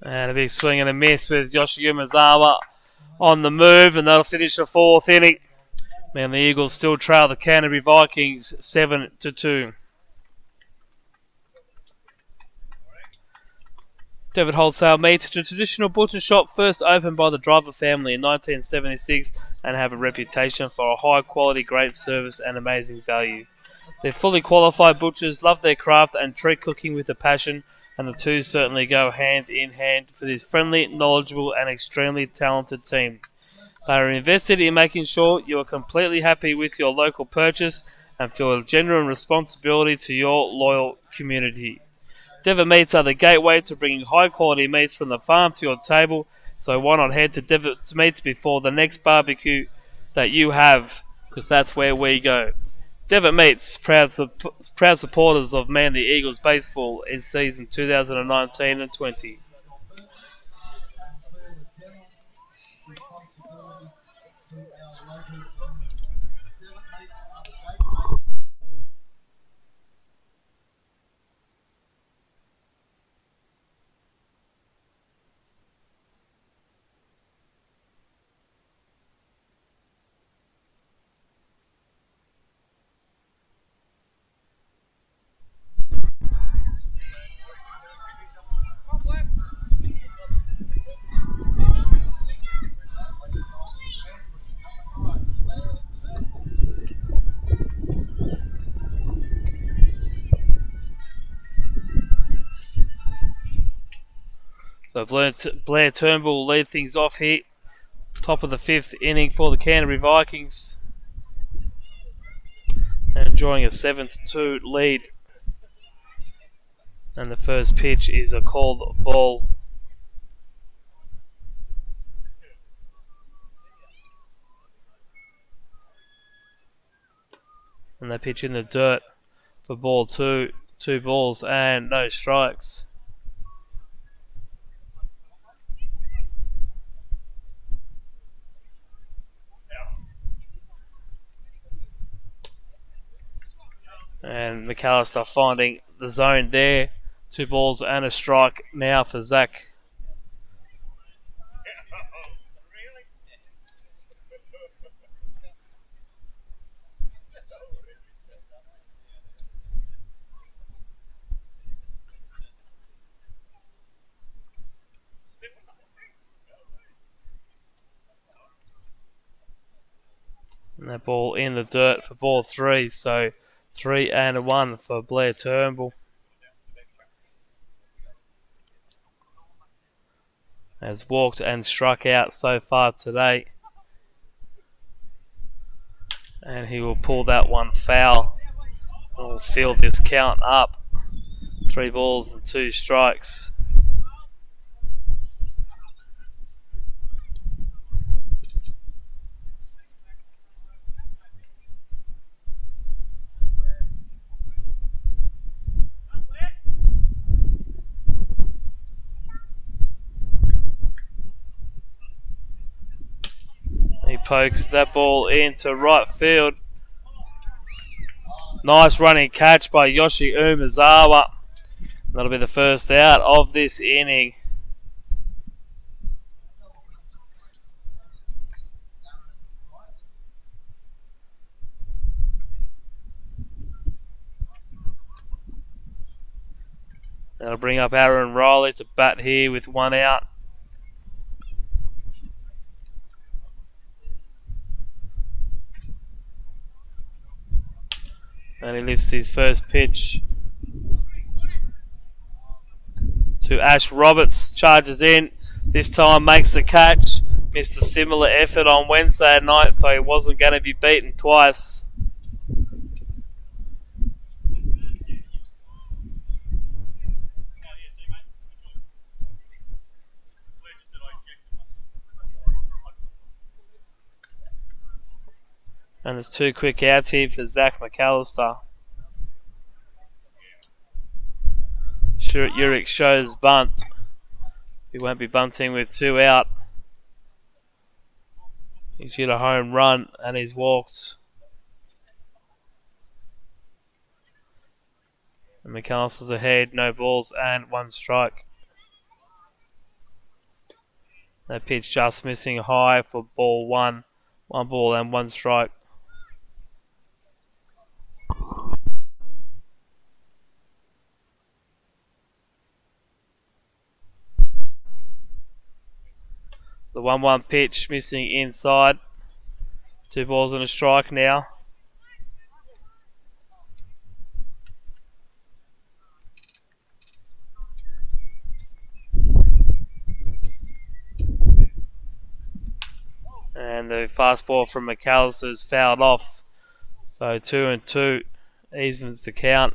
And a big swing and a miss with Yoshi Umezawa on the move, and that'll finish the 4th inning. And the Eagles still trail the Canterbury Vikings 7-2. David Wholesale Meat, the traditional butcher shop first opened by the Driver family in 1976 and have a reputation for a high quality, great service and amazing value. Their fully qualified butchers love their craft and treat cooking with a passion, and the two certainly go hand in hand for this friendly, knowledgeable and extremely talented team. They are invested in making sure you are completely happy with your local purchase and feel a genuine responsibility to your loyal community. Devitt Meats are the gateway to bringing high-quality meats from the farm to your table, so why not head to Devitt's Meats before the next barbecue that you have, because that's where we go. Devitt Meats, proud supporters of Manly Eagles baseball in season 2019 and 20. So Blair Turnbull will lead things off here. Top of the 5th inning for the Canterbury Vikings. And enjoying a 7-2 lead. And the first pitch is a called ball. And they pitch in the dirt for ball 2. 2 balls and no strikes. And McAllister finding the zone there. 2 balls and a strike now for Zach. And that ball in the dirt for ball 3. So 3-1 for Blair Turnbull. Has walked and struck out so far today. And he will pull that one foul. And will fill this count up. 3 balls and 2 strikes. pokes that ball into right field. Nice running catch by Yoshi Umezawa. That'll be the first out of this inning. That'll bring up Aaron Riley to bat here with one out. And he lifts his first pitch to Ash Roberts. Charges in. This time makes the catch. Missed a similar effort on Wednesday night, so he wasn't going to be beaten twice. And there's two quick outs here for Zach McAllister. Uric shows bunt. He won't be bunting with two out. He's hit a home run and he's walked. And McAllister's ahead, no balls and one strike. That pitch just missing high for ball one. One ball and one strike. The 1-1 pitch missing inside. Two balls and a strike now. And the fastball from McAllister's fouled off. So 2-2 evens the count.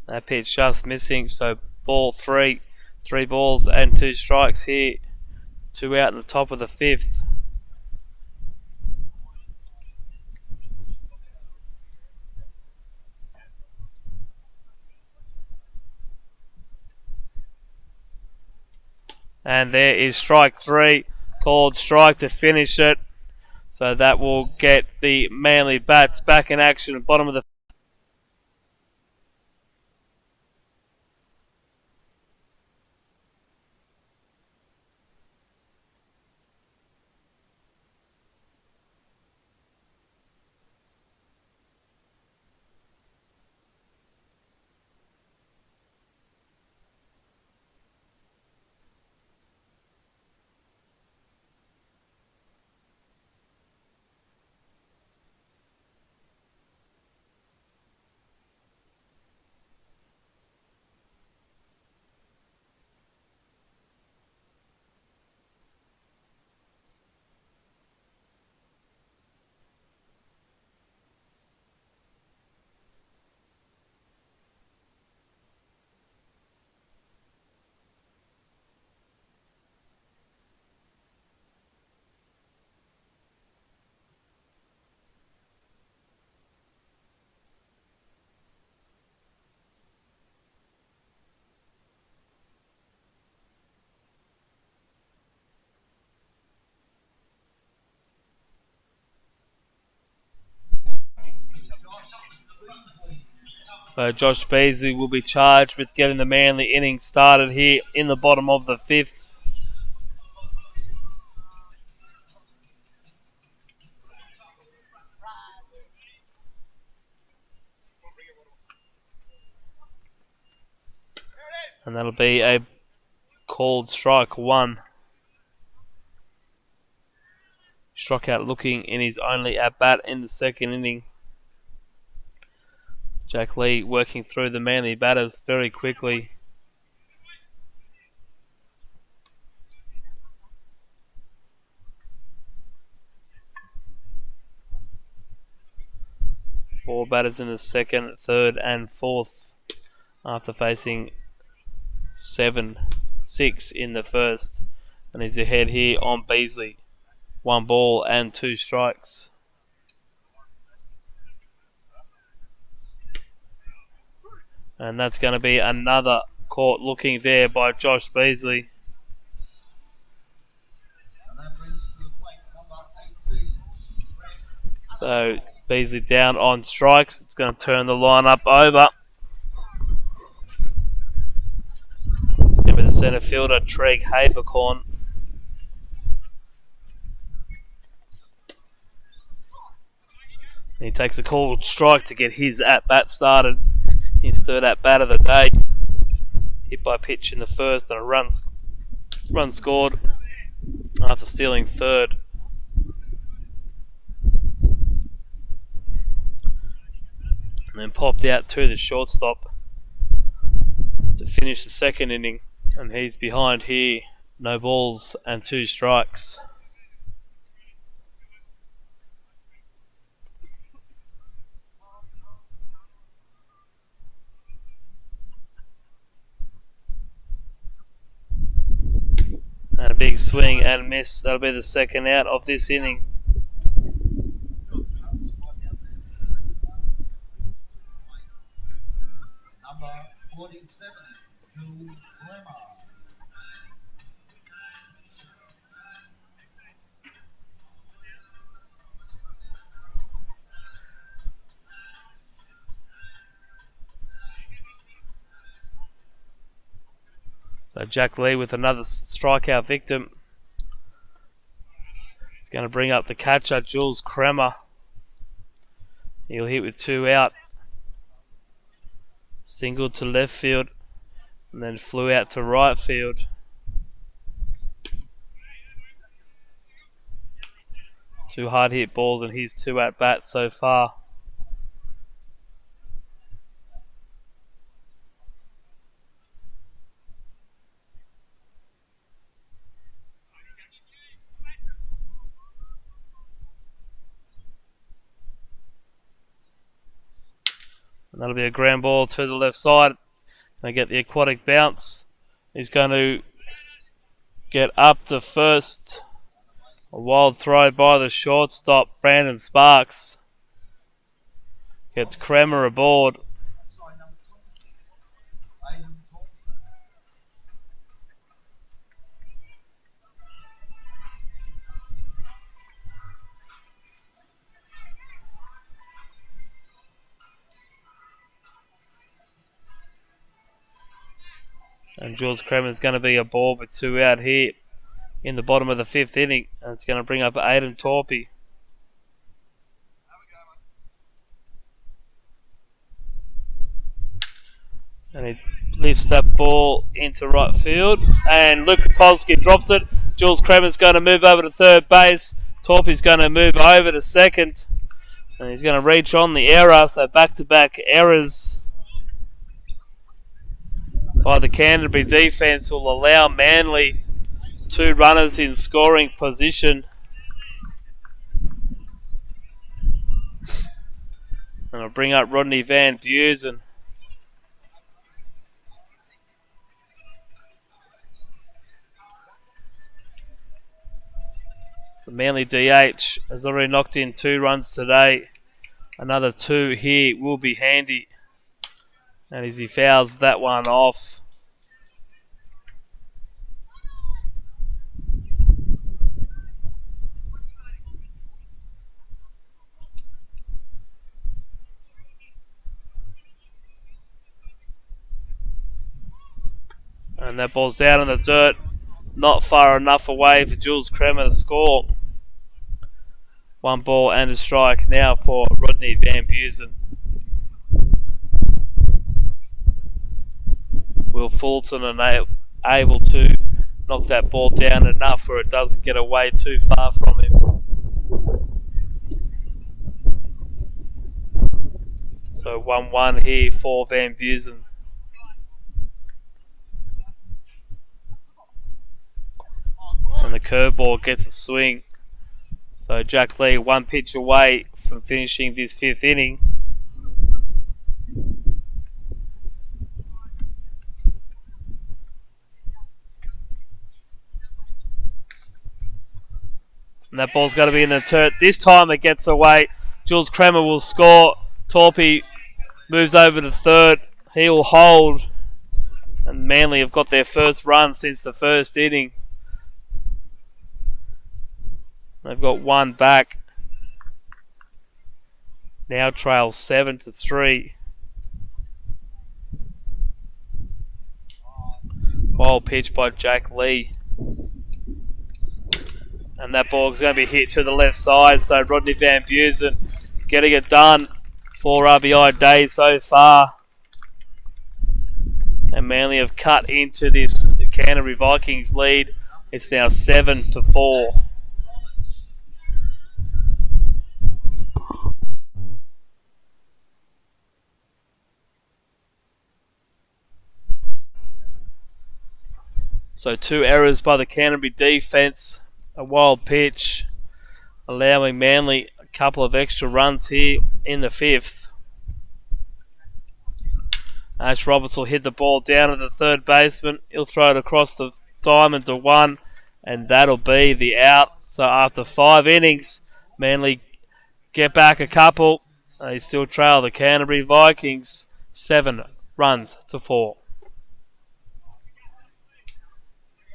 That pitch just missing, so ball three. 3 balls and 2 strikes here. 2 out in the top of the 5th. And there is strike 3. Called strike to finish it. So that will get the Manly bats back in action at bottom of the So Josh Beasley will be charged with getting the Manly innings started here in the bottom of the 5th. And that'll be a called strike 1. Struck out looking in his only at-bat in the second inning. Jack Lee working through the Manly batters very quickly. Four batters in the second, third and fourth after facing 6 in the first. And he's ahead here on Beasley. 1 ball and 2 strikes. And that's going to be another caught looking there by Josh Beasley. And that brings to the plate number 18. So Beasley down on strikes. It's going to turn the lineup over. It's going to be the centre fielder, Treg Habercorn. He takes a called strike to get his at-bat started. His third at-bat of the day. Hit by pitch in the first and a run scored after stealing third. And then popped out to the shortstop to finish the second inning. And he's behind here. No balls and 2 strikes. And a big swing and miss. That'll be the second out of this inning. Number 47, Jules Clemmer. So Jack Lee with another strikeout victim. He's going to bring up the catcher, Jules Kremer. He'll hit with 2 out. Single to left field and then flew out to right field. Two hard hit balls and his 2 at bats so far. And that'll be a ground ball to the left side. They get the aquatic bounce. He's going to get up to first. A wild throw by the shortstop, Brandon Sparks. Gets Kremer aboard. And Jules Kremer is going to be aboard with 2 out here in the bottom of the 5th inning. And it's going to bring up Aidan Torpey. And he lifts that ball into right field. And Luke Kolsky drops it. Jules Kremer's going to move over to third base. Torpey's going to move over to second. And he's going to reach on the error. So back-to-back errors by the Canterbury defence will allow Manly 2 runners in scoring position. And I'll bring up Rodney Van Busen. The Manly DH has already knocked in 2 runs today. Another 2 here will be handy. And as he fouls that one off. And that ball's down in the dirt. Not far enough away for Jules Kremer to score. 1 ball and a strike now for Rodney Van Busen. Will Fulton and able to knock that ball down enough where it doesn't get away too far from him. So 1-1 here for Van Busen. And the curveball gets a swing. So Jack Lee 1 pitch away from finishing this 5th inning. And that ball's going to be in the turret. This time it gets away. Jules Kremer will score. Torpy moves over to third. He will hold. And Manly have got their first run since the first inning. They've got one back. Now trail 7-3. Wild pitch by Jack Lee. And that ball's going to be hit to the left side. So Rodney Van Busen getting it done. 4 RBI days so far. And Manly have cut into this Canterbury Vikings lead. It's now 7-4. So 2 errors by the Canterbury defence. A wild pitch, allowing Manly a couple of extra runs here in the 5th. Ash Roberts will hit the ball down to the third baseman. He'll throw it across the diamond to 1, and that'll be the out. So after 5 innings, Manly get back a couple. They still trail the Canterbury Vikings 7-4.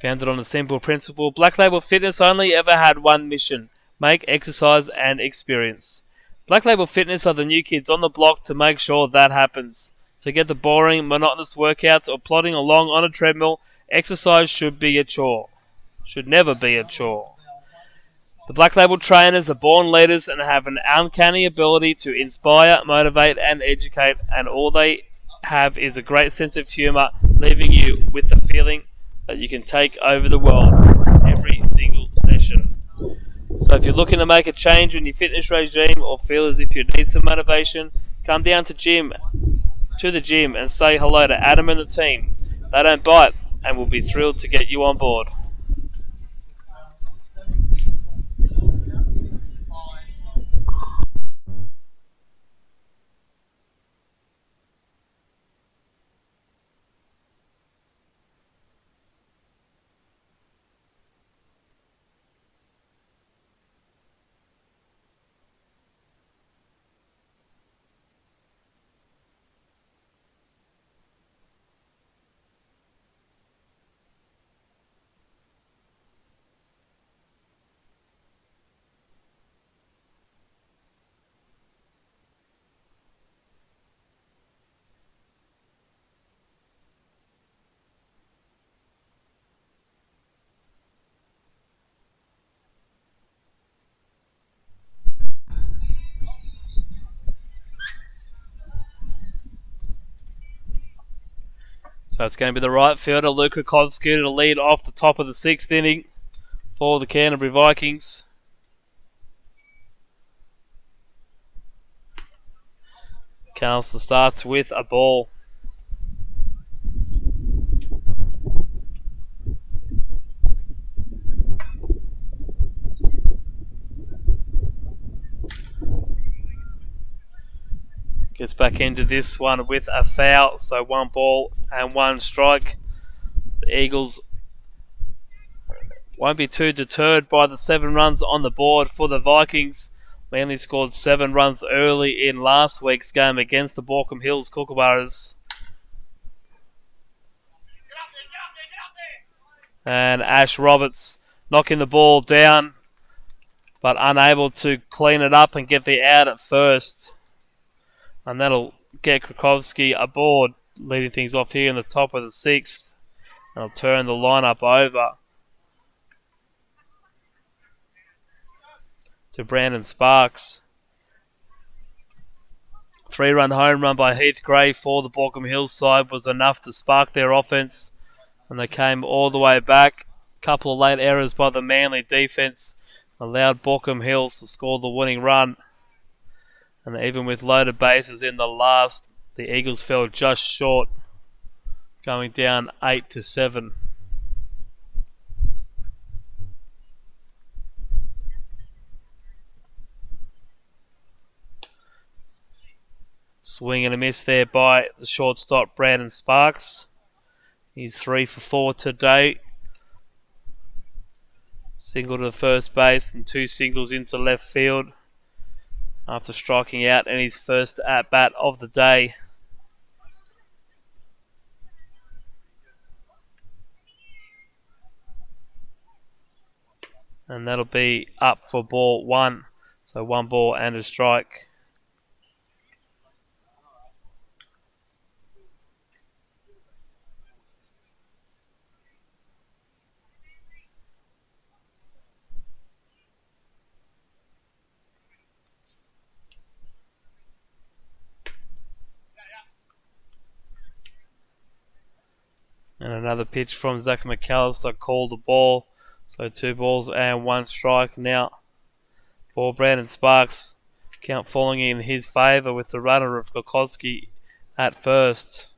Founded on a simple principle, Black Label Fitness only ever had one mission: make exercise an experience. Black Label Fitness are the new kids on the block to make sure that happens. Forget the boring, monotonous workouts or plodding along on a treadmill. Exercise should be a chore. Should never be a chore. The Black Label trainers are born leaders and have an uncanny ability to inspire, motivate and educate, and all they have is a great sense of humour, leaving you with the feeling that you can take over the world every single session. So if you're looking to make a change in your fitness regime or feel as if you need some motivation, come down to the gym and say hello to Adam and the team. They don't bite and will be thrilled to get you on board. So it's going to be the right fielder, Luke Rakovsky, to lead off the top of the 6th inning for the Canterbury Vikings. Carlson starts with a ball. Gets back into this one with a foul, so 1 ball and 1 strike. The Eagles won't be too deterred by the 7 runs on the board for the Vikings. Manly scored 7 runs early in last week's game against the Borkham Hills Kookaburras. And Ash Roberts knocking the ball down, but unable to clean it up and get the out at first. And that'll get Krakowski aboard, leading things off here in the top of the 6th. And I'll turn the lineup over to Brandon Sparks. 3-run home run by Heath Gray for the Borkham Hills side was enough to spark their offense, and they came all the way back. A couple of late errors by the Manly defense allowed Borkham Hills to score the winning run. And even with loaded bases in the last, the Eagles fell just short, going down 8-7. Swing and a miss there by the shortstop Brandon Sparks. He's 3 for 4 today. Single to first base and 2 singles into left field after striking out in his first at-bat of the day. And that'll be up for ball 1. So 1 ball and a strike. And another pitch from Zach McAllister called the ball. So 2 balls and 1 strike now for Brandon Sparks. Count falling in his favour with the runner of Kokoski at first.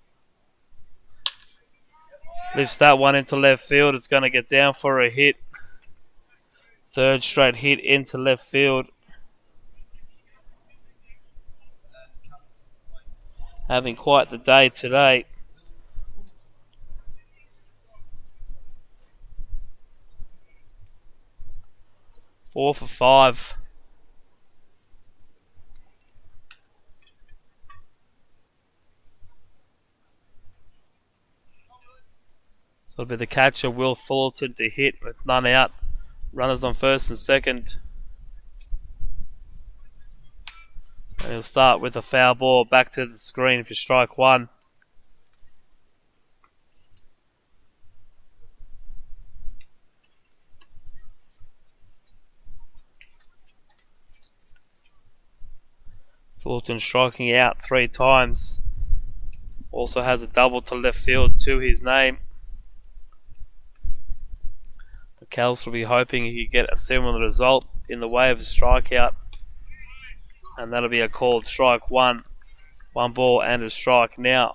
Lifts that one into left field. It's going to get down for a hit. 3rd straight hit into left field. Having quite the day today. Four for 5. So it'll be the catcher, Will Fullerton, to hit with none out. Runners on first and second. And he'll start with a foul ball back to the screen for strike 1. Fullerton striking out 3 times. Also has a double to left field to his name. McAllister will be hoping he could get a similar result in the way of a strikeout. And that'll be a called strike 1. 1 ball and a strike now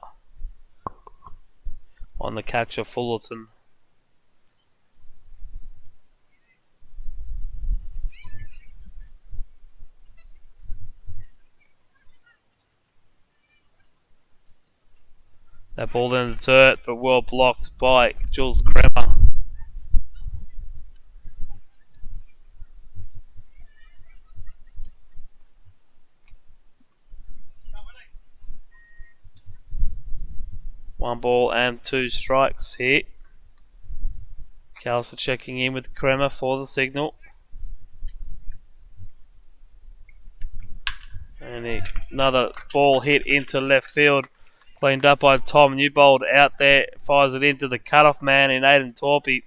on the catcher, Fullerton. That ball in the dirt, but well blocked by Jules Kremer. One ball and 2 strikes here. McAllister checking in with Kremer for the signal. And another ball hit into left field. Cleaned up by Tom Newbold out there. Fires it into the cutoff man in Aidan Torpey.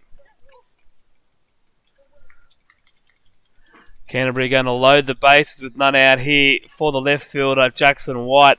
Canterbury going to load the bases with none out here for the left fielder, Jackson White.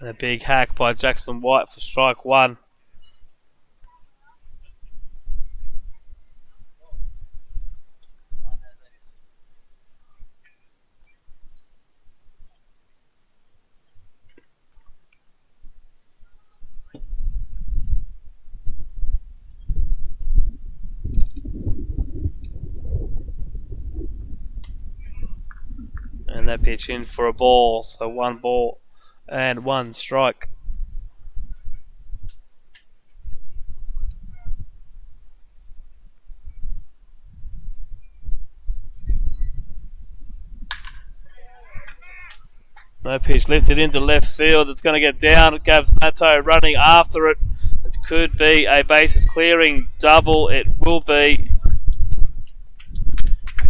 And a big hack by Jackson White for strike 1. And that pitch in for a ball, so 1 ball and 1 strike. No pitch lifted into left field. It's going to get down. Gabs Nato running after it. It could be a bases clearing double. It will be.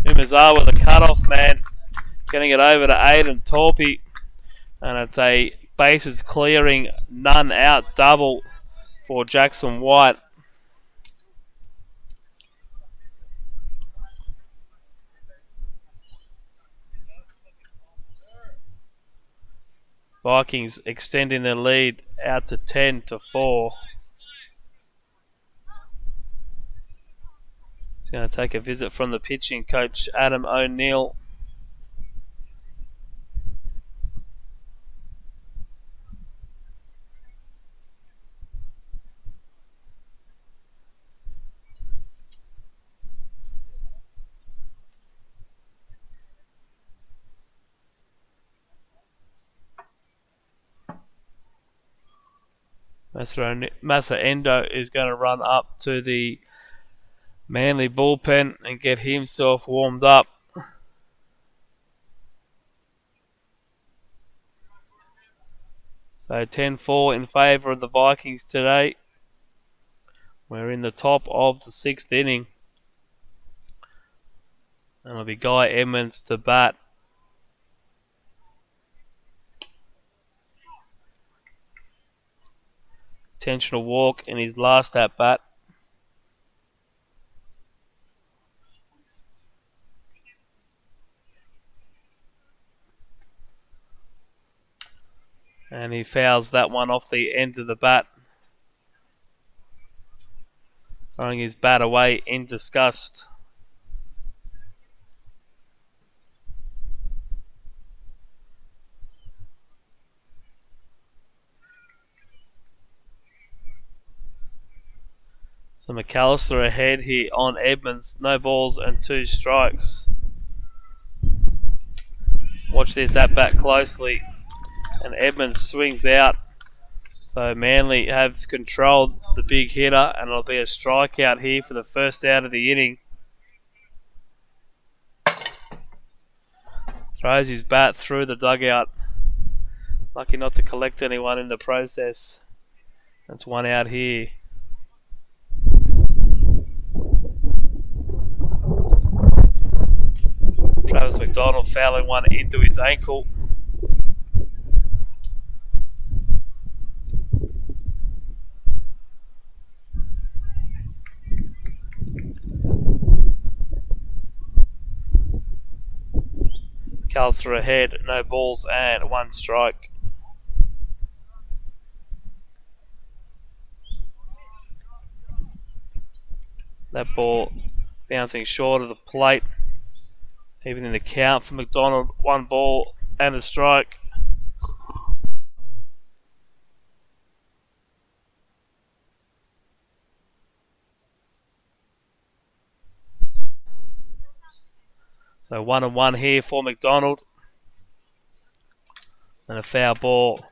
Umazawa, the cutoff man, getting it over to Aidan Torpey. And it's a bases clearing, none out double for Jackson White. Vikings extending their lead out to 10-4. going to take a visit from the pitching coach, Adam O'Neill. Massa Endo is going to run up to the Manly bullpen and get himself warmed up. So 10-4 in favour of the Vikings today. We're in the top of the 6th inning. And it'll be Guy Edmonds to bat. Intentional walk in his last at bat. And he fouls that one off the end of the bat. Throwing his bat away in disgust. So McAllister ahead here on Edmonds. No balls and 2 strikes. Watch this at bat closely. And Edmonds swings out. So Manly have controlled the big hitter, and it'll be a strikeout here for the first out of the inning. Throws his bat through the dugout. Lucky not to collect anyone in the process. That's 1 out here. Travis McDonald fouling one into his ankle. McAllister ahead, no balls and 1 strike. That ball bouncing short of the plate. Even in the count for McDonald, 1 ball and a strike. So 1-1 here for McDonald. And a foul ball.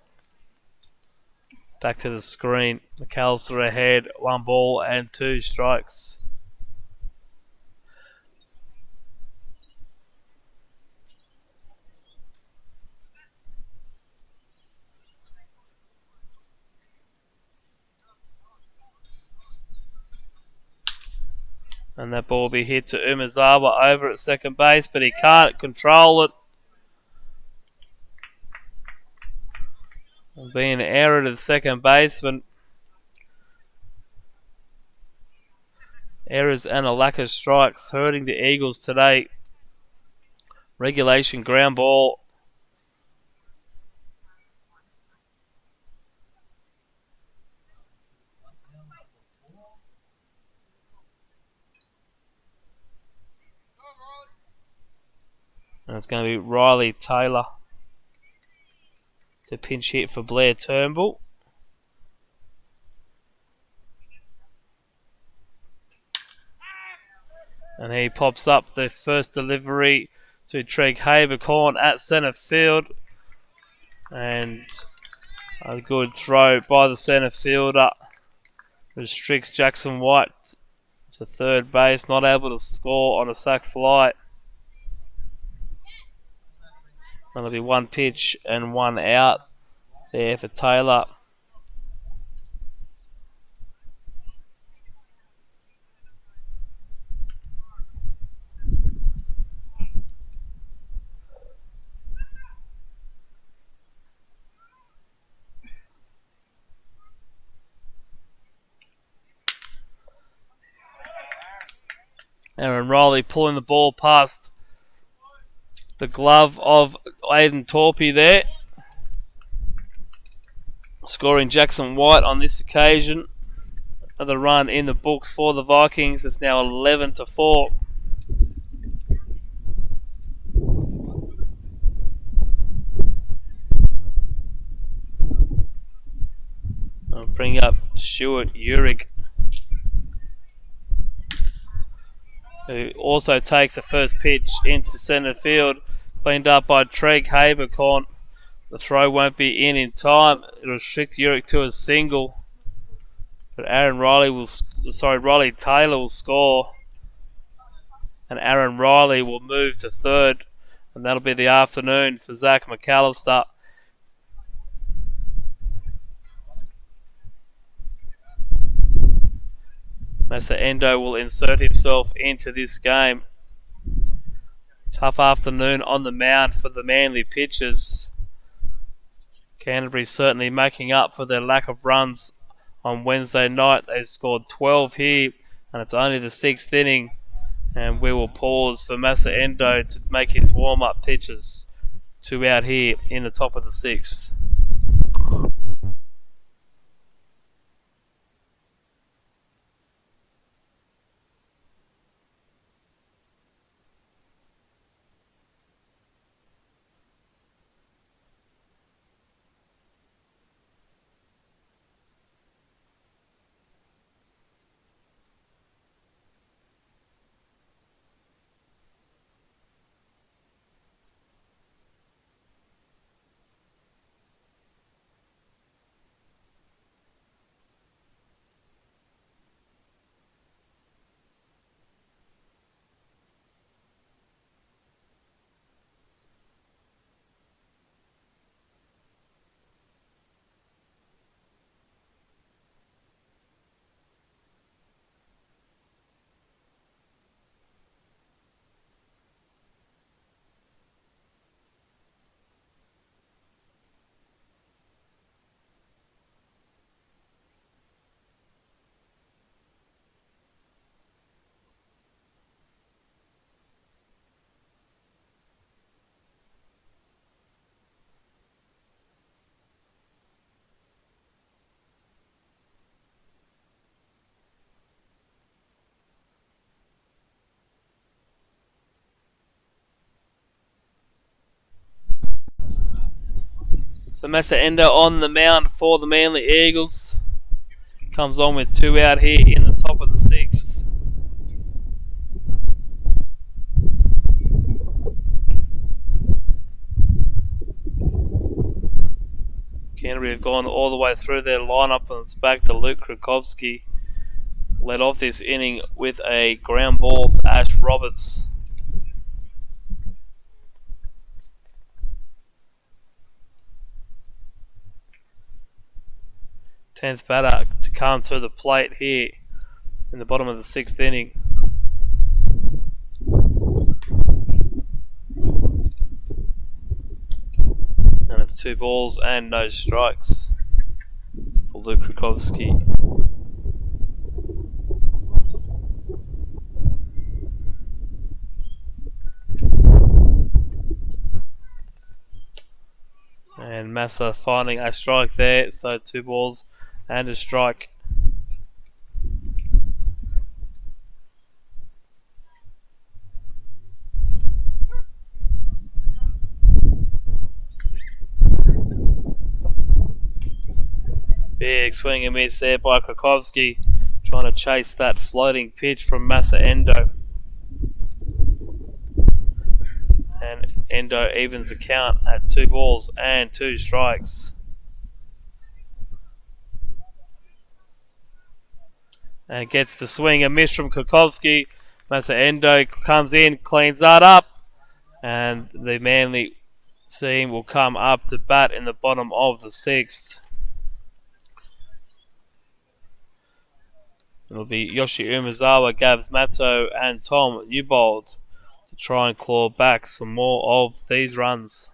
Back to the screen. McAllister ahead, 1 ball and 2 strikes. And that ball will be hit to Umezawa over at second base, but he can't control it. It'll be an error to the second baseman. Errors and a lack of strikes hurting the Eagles today. Regulation ground ball. And it's going to be Riley Taylor to pinch hit for Blair Turnbull. And he pops up the first delivery to Treg Habercorn at centre field. And a good throw by the centre fielder. Restricts Jackson White to third base, not able to score on a sac fly. That'll be 1 pitch and 1 out there for Taylor. Aaron Riley pulling the ball past the glove of Aidan Torpey there. Scoring Jackson White on this occasion. another run in the books for the Vikings. It's now 11-4. I'll bring up Stuart Urick, who also takes the first pitch into centre field, cleaned up by Treg Habercorn. The throw won't be in time. It'll restrict Urick to a single, but Riley Taylor will score, and Aaron Riley will move to third, and that'll be the afternoon for Zach McAllister. Massa Endo will insert himself into this game. Tough afternoon on the mound for the Manly pitchers. Canterbury certainly making up for their lack of runs on Wednesday night. They scored 12 here, and it's only the 6th inning. And we will pause for Massa Endo to make his warm-up pitches. 2 out here in the top of the 6th. So Massa Endo on the mound for the Manly Eagles. Comes on with 2 out here in the top of the 6th. Canterbury have gone all the way through their lineup, and it's back to Luke Krakowski. Led off this inning with a ground ball to Ash Roberts. Tenth batter to come to the plate here in the bottom of the 6th inning. And it's 2 balls and no strikes for Luke Krakowski. And Massa finding a strike there, so 2 balls and a strike. Big swing and miss there by Krakowski, trying to chase that floating pitch from Massa Endo. And Endo evens the count at 2 balls and 2 strikes. And gets the swing and miss from Krakowski. Massa Endo comes in, cleans that up, and the Manly team will come up to bat in the bottom of the 6th. It'll be Yoshi Umezawa, Gabs Matto, and Tom Newbold to try and claw back some more of these runs.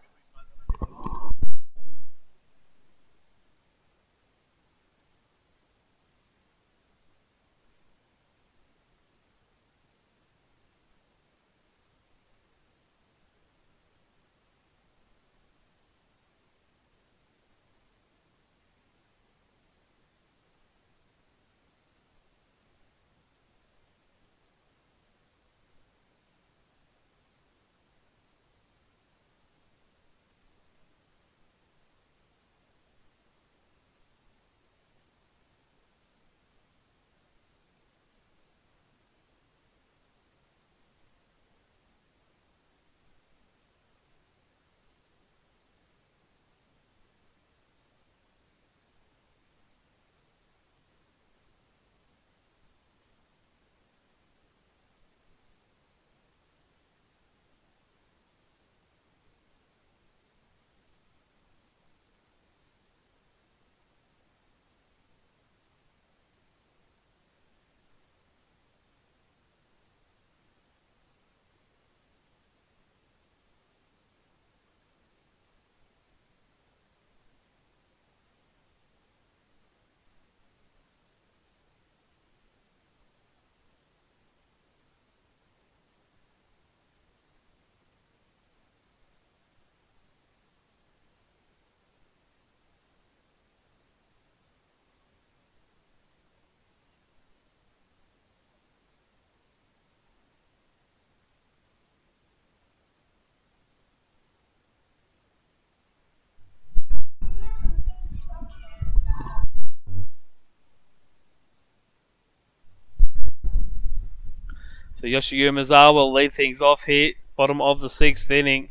So Yoshi Umezawa will lead things off here. Bottom of the 6th inning.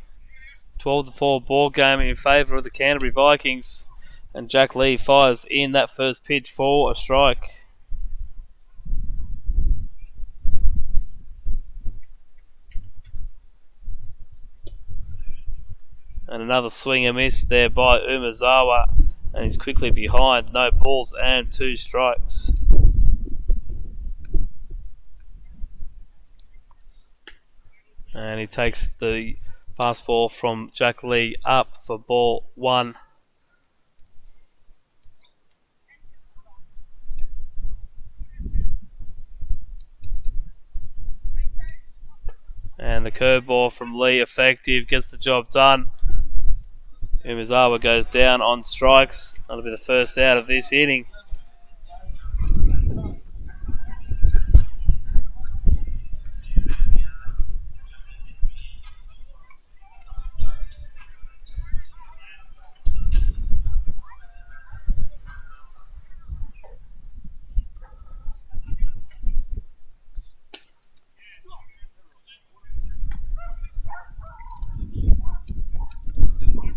12-4 ball game in favour of the Canterbury Vikings. And Jack Lee fires in that first pitch for a strike. And another swing and miss there by Umezawa. And he's quickly behind. No balls and 2 strikes. And he takes the fastball from Jack Lee up for ball 1. And the curveball from Lee effective, gets the job done. Umezawa goes down on strikes. That'll be the first out of this inning.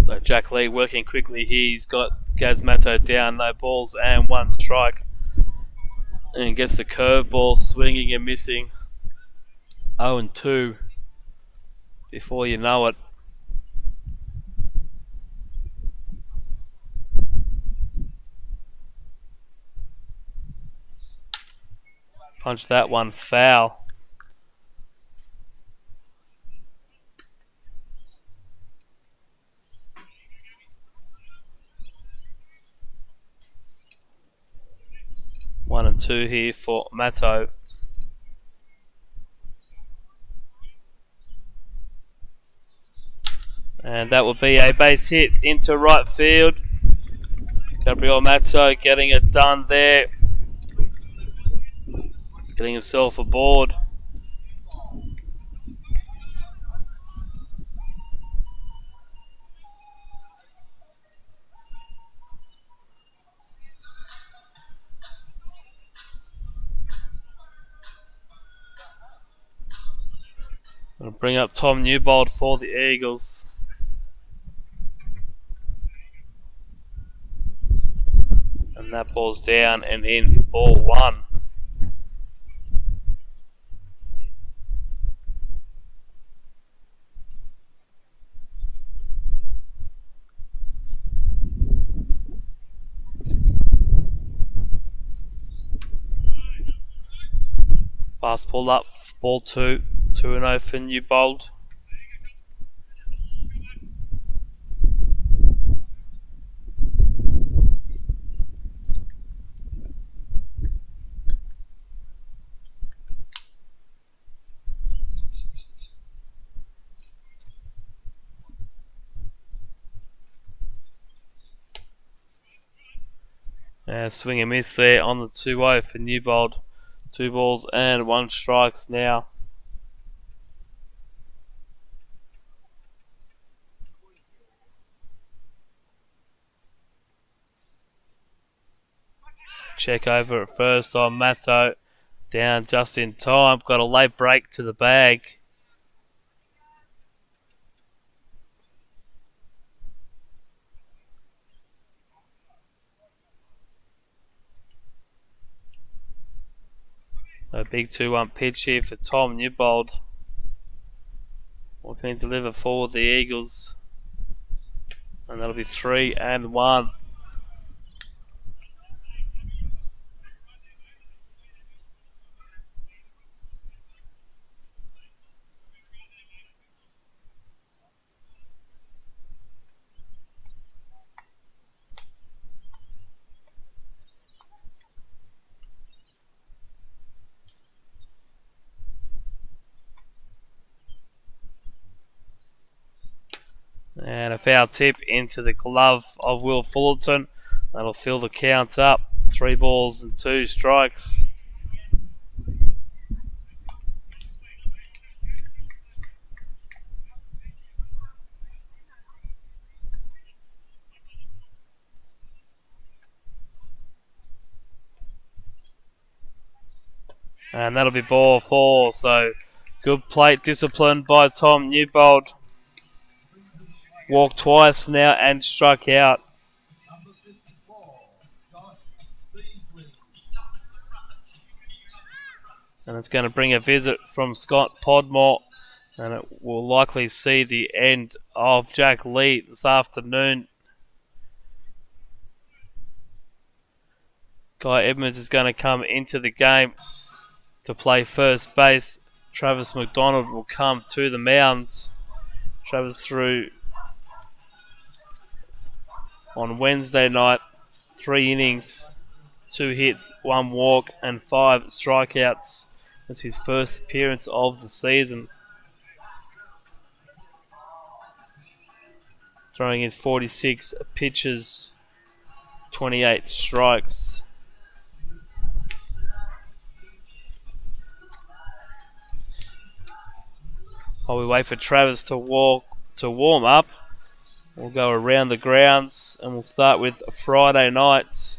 So Jack Lee working quickly here. He's got Gazmato down, no balls and 1 strike. And gets the curveball swinging and missing. 0-2 before you know it. Punch that one foul. One and 2 here for Matto. And that will be a base hit into right field. Gabriel Matto getting it done there. Getting himself aboard. Going to bring up Tom Newbold for the Eagles. And that ball's down and in for ball 1. Fast pull up, ball 2. 2-0 for Newbold. Swing and miss there on the 2-0 for Newbold. 2 balls and 1 strikes now. Check over at first on Matto. Down just in time. Got a late break to the bag. A big 2-1 pitch here for Tom Newbold. What can he deliver for the Eagles? And that'll be 3-1. And a foul tip into the glove of Will Fullerton. That'll fill the count up. 3 balls and 2 strikes. And that'll be ball 4. So Good plate discipline by Tom Newbold. Walked twice now and struck out. Number 54, Josh Beasley. And it's going to bring a visit from Scott Podmore. And it will likely see the end of Jack Lee this afternoon. Guy Edmonds is going to come into the game to play first base. Travis McDonald will come to the mound. Travis threw on Wednesday night 3 innings, 2 hits, 1 walk and 5 strikeouts. That's his first appearance of the season. Throwing his 46 pitches, 28 strikes. While we wait for Travis to warm up, we'll go around the grounds and we'll start with Friday night.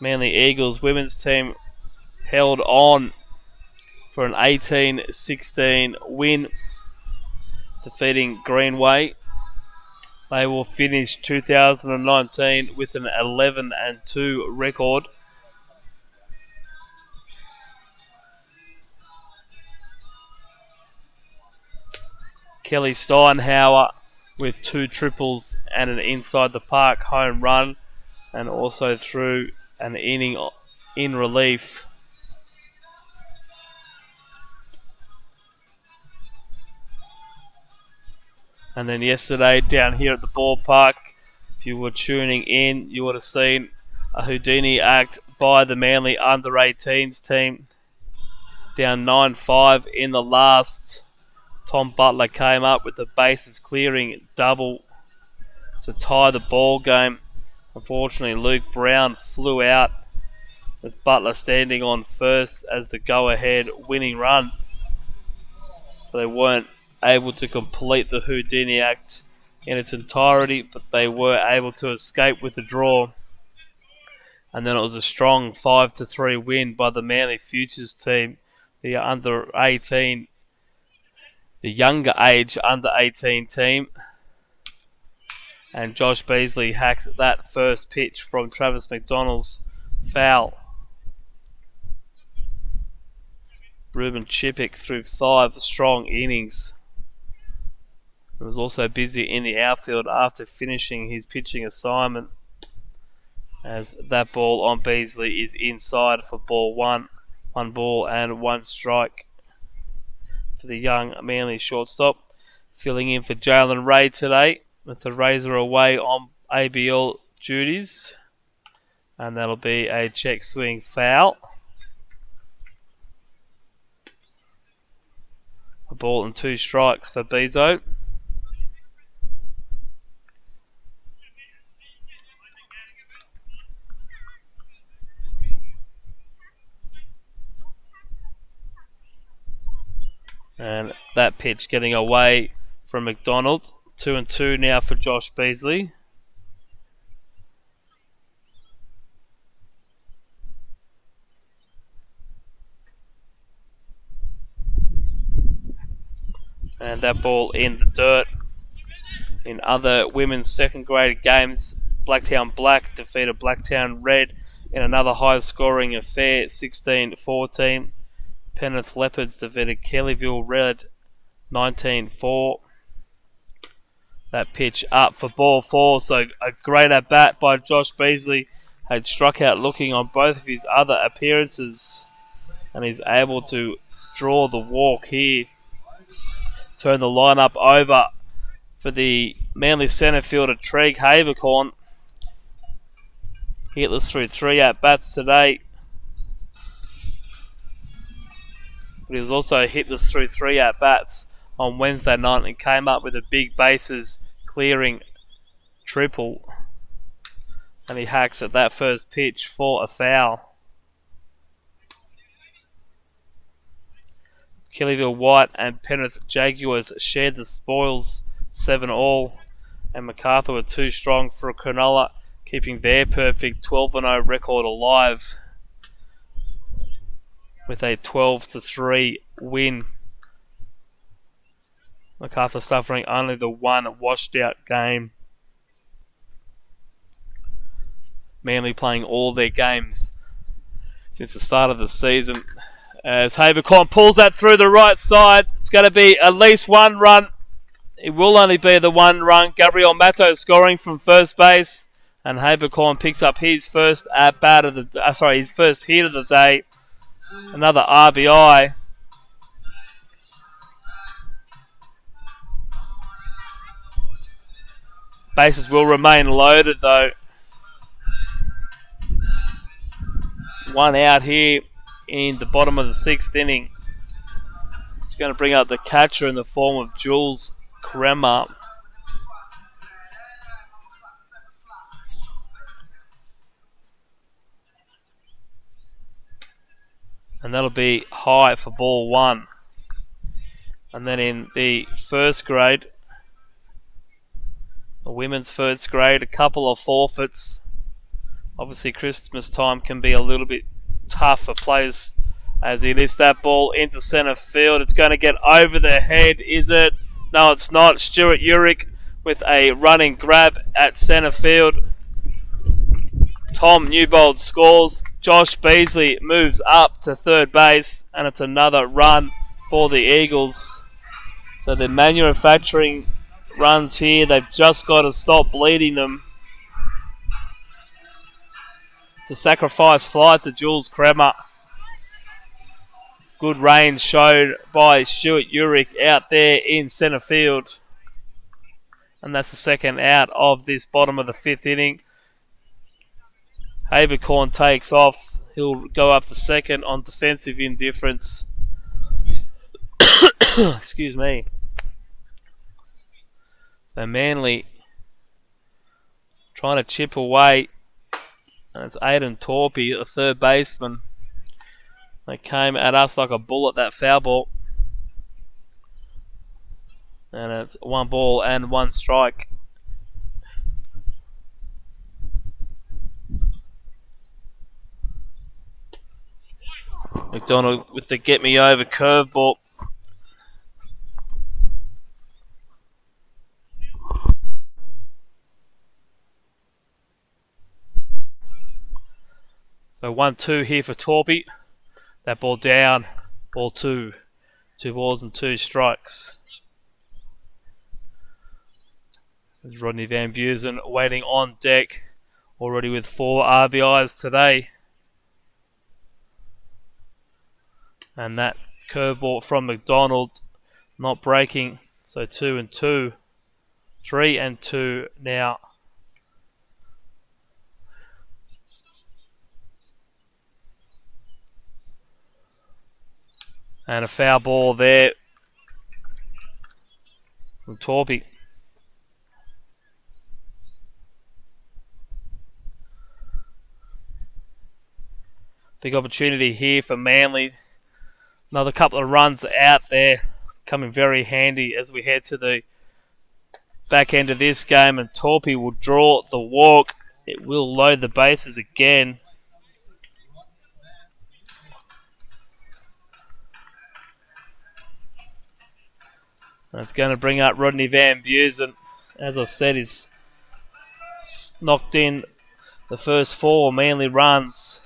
Manly Eagles women's team held on for an 18-16 win, defeating Greenway. They will finish 2019 with an 11-2 record. Kelly Steinhauer with 2 triples and an inside the park home run, and also threw an inning in relief. And then yesterday down here at the ballpark, if you were tuning in, you would have seen a Houdini act by the Manly under-18s team. Down 9-5 in the last. Tom Butler came up with the bases clearing double to tie the ball game. Unfortunately, Luke Brown flew out with Butler standing on first as the go-ahead winning run. So they weren't able to complete the Houdini act in its entirety, but they were able to escape with the draw. And then it was a strong 5-3 win by the Manly Futures team, the under-18, the younger age under-18 team. And Josh Beasley hacks that first pitch from Travis McDonald's foul. Ruben Chippick threw 5 strong innings. He was also busy in the outfield after finishing his pitching assignment, as that ball on Beasley is inside for ball 1. 1 ball and 1 strike for the young Manly shortstop. Filling in for Jalen Ray today, with the Razor away on ABL duties. And that'll be a check swing foul. A ball and 2 strikes for Bezo. And that pitch getting away from McDonald. 2-2 now for Josh Beasley. And that ball in the dirt. In other women's second grade games, Blacktown Black defeated Blacktown Red in another high scoring affair, 16-14. Penrith Leopards defeated Kellyville Red 19-4. That pitch up for ball 4, so a great at bat by Josh Beasley. Had struck out looking on both of his other appearances, and he's able to draw the walk here. Turn the lineup over for the Manly centre fielder Treg Habercorn. Hitless through 3 at bats today. But he was also hitless through 3 at bats on Wednesday night and came up with a big bases clearing triple. And he hacks at that first pitch for a foul. Kellyville White and Penrith Jaguars shared the spoils 7-all. And MacArthur were too strong for Cronulla, keeping their perfect 12-0 record alive. with a 12-3 win. MacArthur suffering only the one washed out game. Manly playing all their games since the start of the season. As Habercorn pulls that through the right side, it's going to be at least one run. It will only be the one run. Gabriel Mato scoring from first base, and Habercorn picks up his first at bat of the his first hit of the day. Another RBI. Bases will remain loaded though. One out here in the bottom of the sixth inning. It's going to bring out the catcher in the form of Jules Kremer. And that'll be high for ball one. And then in the first grade, the women's first grade, a couple of forfeits. Obviously Christmas time can be a little bit tough for players as he lifts that ball into centre field. It's going to get over the head, is it? No, it's not. Stuart Urick with a running grab at centre field. Tom Newbold scores. Josh Beasley moves up to third base, and it's another run for the Eagles. So they're manufacturing runs here. They've just got to stop bleeding them. It's a sacrifice fly to Jules Kremer. Good range showed by Stuart Urick out there in centre field. And that's the second out of this bottom of the fifth inning. Habercorn takes off. He'll go up to second on defensive indifference. Excuse me. So Manly trying to chip away. And it's Aidan Torpey, a third baseman. They came at us like a bullet, that foul ball. And it's 1 ball and 1 strike. McDonald with the get me over curveball. So 1-2 here for Torpey. That ball down. Ball 2. 2 balls and 2 strikes. There's Rodney Van Busen waiting on deck. Already with 4 RBIs today. And that curveball from McDonald not breaking. So 2-2. 3-2 now. And a foul ball there from Torpey. Big opportunity here for Manly. Another couple of runs out there coming very handy as we head to the back end of this game, and Torpey will draw the walk. It will load the bases again. That's going to bring up Rodney Van Busen. As I said, he's knocked in the first 4 Manly runs.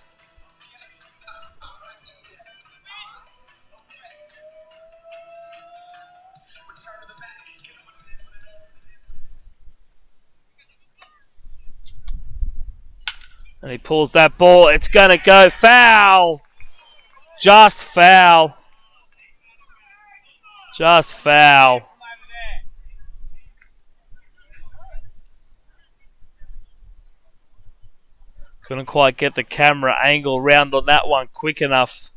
And he pulls that ball. It's going to go foul. Just foul. Just foul. Couldn't quite get the camera angle round on that one quick enough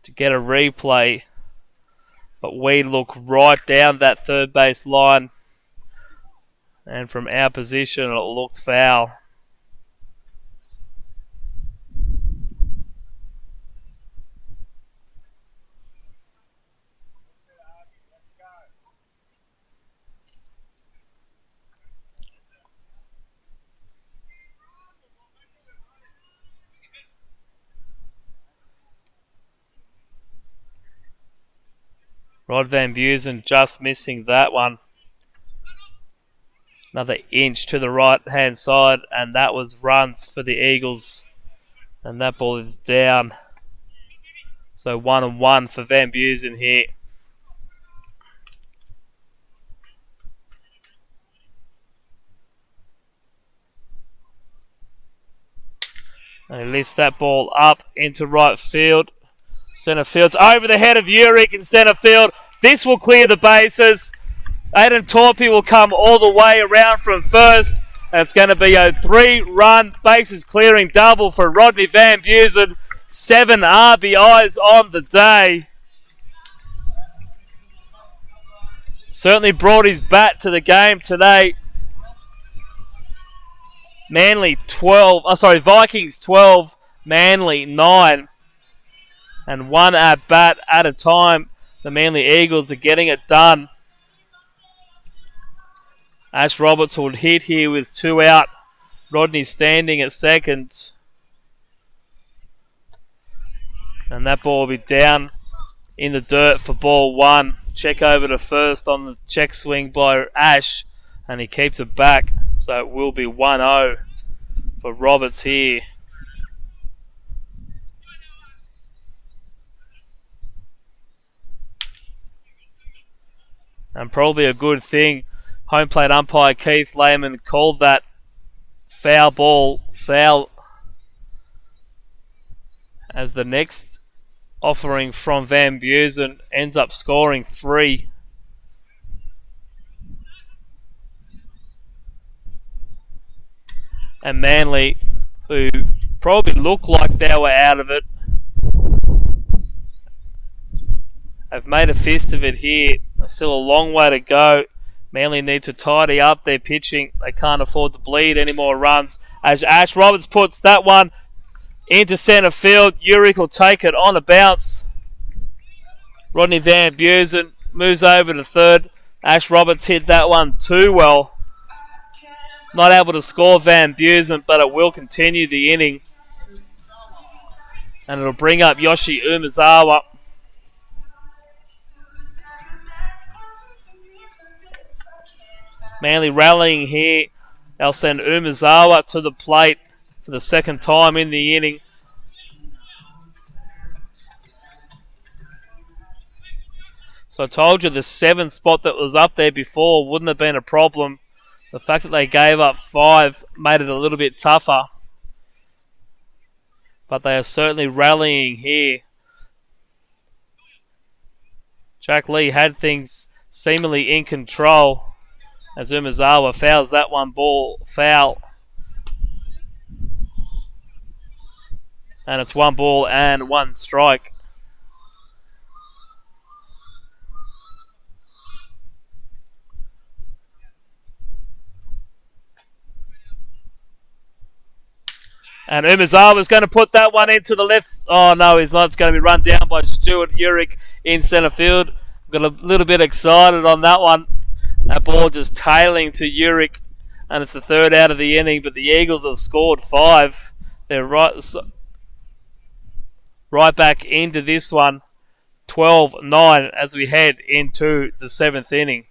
to get a replay. But we look right down that third base line. And from our position, it looked foul. Rod Van Buren just missing that one. Another inch to the right-hand side, and that was runs for the Eagles. And that ball is down. So 1-1 for Van Buren here. And he lifts that ball up into right field. Centre field's over the head of Urick in centre field. This will clear the bases. Aiden Torpy will come all the way around from first. And it's going to be a 3-run bases clearing double for Rodney Van Buren. 7 RBIs on the day. Certainly brought his bat to the game today. Vikings 12, Manly 9. And 1 at bat at a time. The Manly Eagles are getting it done. Ash Roberts will hit here with 2 out. Rodney standing at second. And that ball will be down in the dirt for ball 1. Check over to first on the check swing by Ash. And he keeps it back. So it will be 1-0 for Roberts here. And probably a good thing. Home plate umpire Keith Lehman called that foul, as the next offering from Van Buren ends up scoring 3. And Manly, who probably looked like they were out of it, have made a fist of it here. There's still a long way to go. Manly need to tidy up their pitching. They can't afford to bleed any more runs. As Ash Roberts puts that one into centre field, Urick will take it on a bounce. Rodney Van Buren moves over to third. Ash Roberts hit that one too well. Not able to score Van Buren, but it will continue the inning. And it'll bring up Yoshi Umezawa. Manly rallying here. They'll send Umezawa to the plate for the second time in the inning. So I told you the 7 spot that was up there before wouldn't have been a problem. The fact that they gave up 5 made it a little bit tougher. But they are certainly rallying here. Jack Lee had things seemingly in control. As Umezawa fouls that one ball foul. And it's 1 ball and 1 strike. And Umezawa's going to put that one into the left. Oh no, he's not. It's going to be run down by Stuart Urick in centre field. Got a little bit excited on that one. That ball just tailing to Urick, and it's the 3rd out of the inning, but the Eagles have scored 5. They're right back into this one, 12-9 as we head into the 7th inning.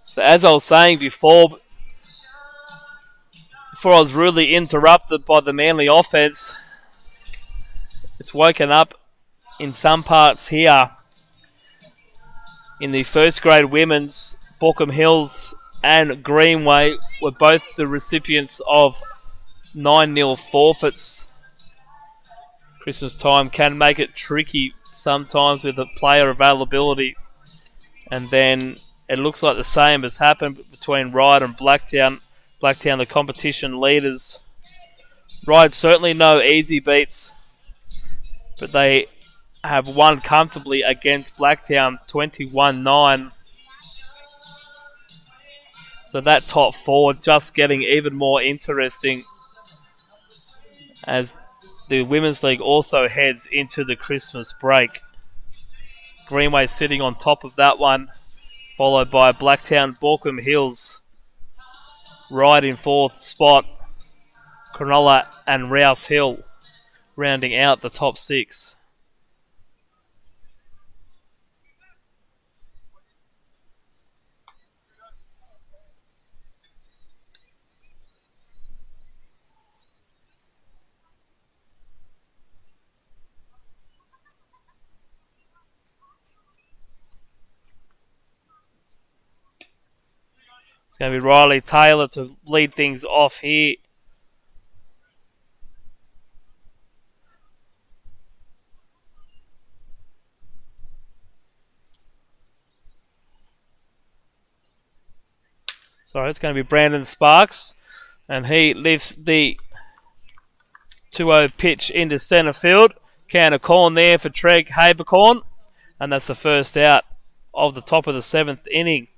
So as I was saying before I was really interrupted by the Manly offense, it's woken up in some parts here. In the first grade women's, Bookham Hills and Greenway were both the recipients of 9-0 forfeits. Christmas time can make it tricky sometimes with the player availability. And then it looks like the same has happened between Ryde and Blacktown. Blacktown, the competition leaders. Ryde certainly no easy beats but they have won comfortably against Blacktown 21-9. So that top four just getting even more interesting as the Women's League also heads into the Christmas break. Greenway sitting on top of that one, followed by Blacktown, Borkham Hills right in fourth spot. Cronulla and Rouse Hill rounding out the top six. It's going to be Riley Taylor to lead things off here. Sorry, it's going to be Brandon Sparks. And he lifts the 2-0 pitch into centre field. Counter corn there for Treg Habercorn. And that's the first out of the top of the 7th inning.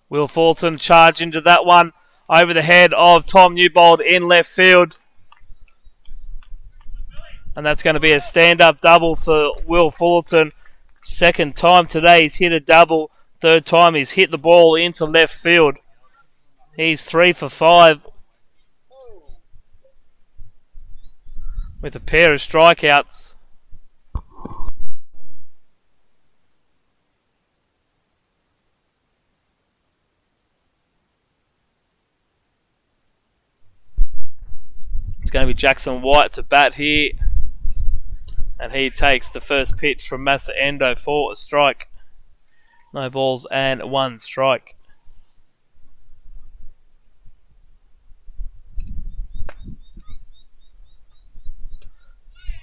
Will Fulton charge into that one over the head of Tom Newbold in left field. And that's going to be a stand-up double for Will Fulton. Second time today he's hit a double. Third time he's hit the ball into left field. He's 3 for 5 with a pair of strikeouts. It's going to be Jackson White to bat here. And he takes the first pitch from Massa Endo for a strike. No balls and 1 strike.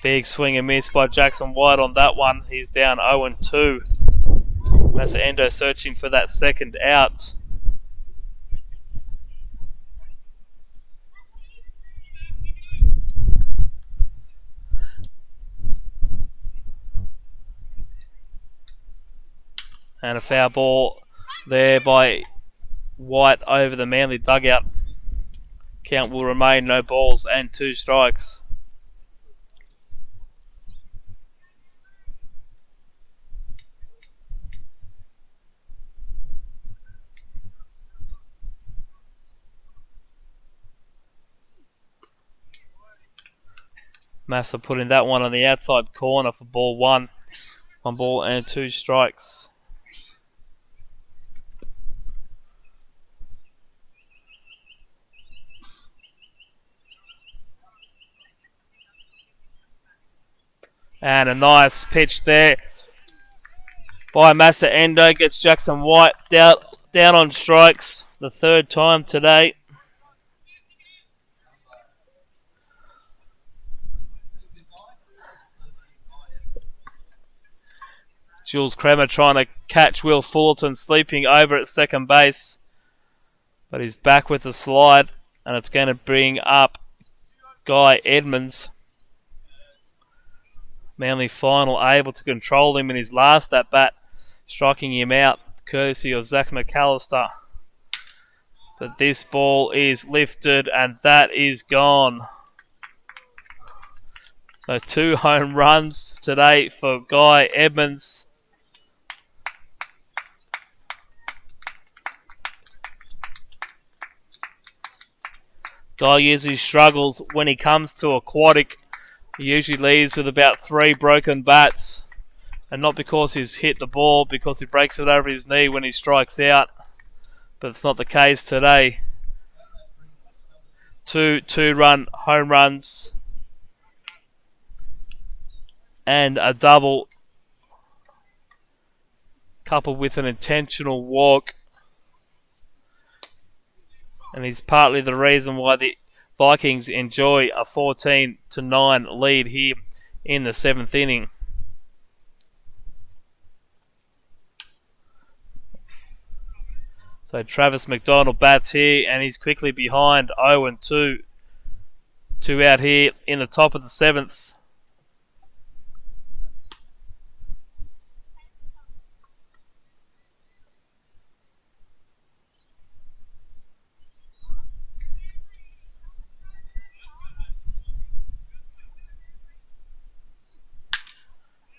Big swing and miss by Jackson White on that one. He's down 0-2. Massa Endo searching for that second out. And a foul ball there by White over the Manly dugout. Count will remain no balls and 2 strikes. Massa putting that one on the outside corner for ball 1. 1 ball and 2 strikes. And a nice pitch there by Massa Endo. Gets Jackson White down on strikes the 3rd time today. Jules Kremer trying to catch Will Fullerton sleeping over at second base. But he's back with the slide. And it's going to bring up Guy Edmonds. Manly final able to control him in his last at bat, striking him out courtesy of Zach McAllister. But this ball is lifted and that is gone. So 2 home runs today for Guy Edmonds. Guy usually struggles when he comes to aquatic. He usually leaves with about 3 broken bats. And not because he's hit the ball, because he breaks it over his knee when he strikes out. But it's not the case today. 2 2-run home runs. and a double, coupled with an intentional walk. And he's partly the reason why the Vikings enjoy a 14-9 lead here in the 7th inning. So Travis McDonald bats here, and he's quickly behind 0-2. 2 out here in the top of the 7th.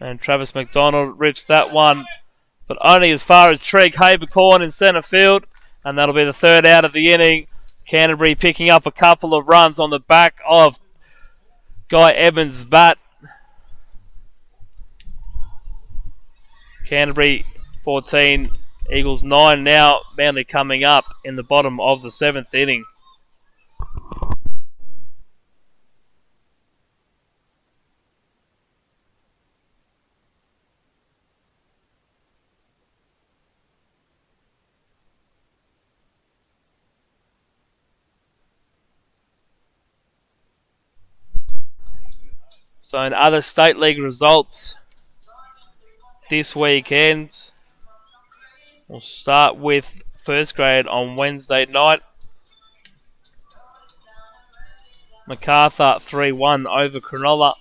And Travis McDonald rips that one, but only as far as Treg Habercorn in centre field. And that'll be the 3rd out of the inning. Canterbury picking up a couple of runs on the back of Guy Evans' bat. Canterbury 14, Eagles 9 now. Manly coming up in the bottom of the 7th inning. So in other State League results this weekend, we'll start with first grade on Wednesday night. MacArthur 3-1 over Cronulla.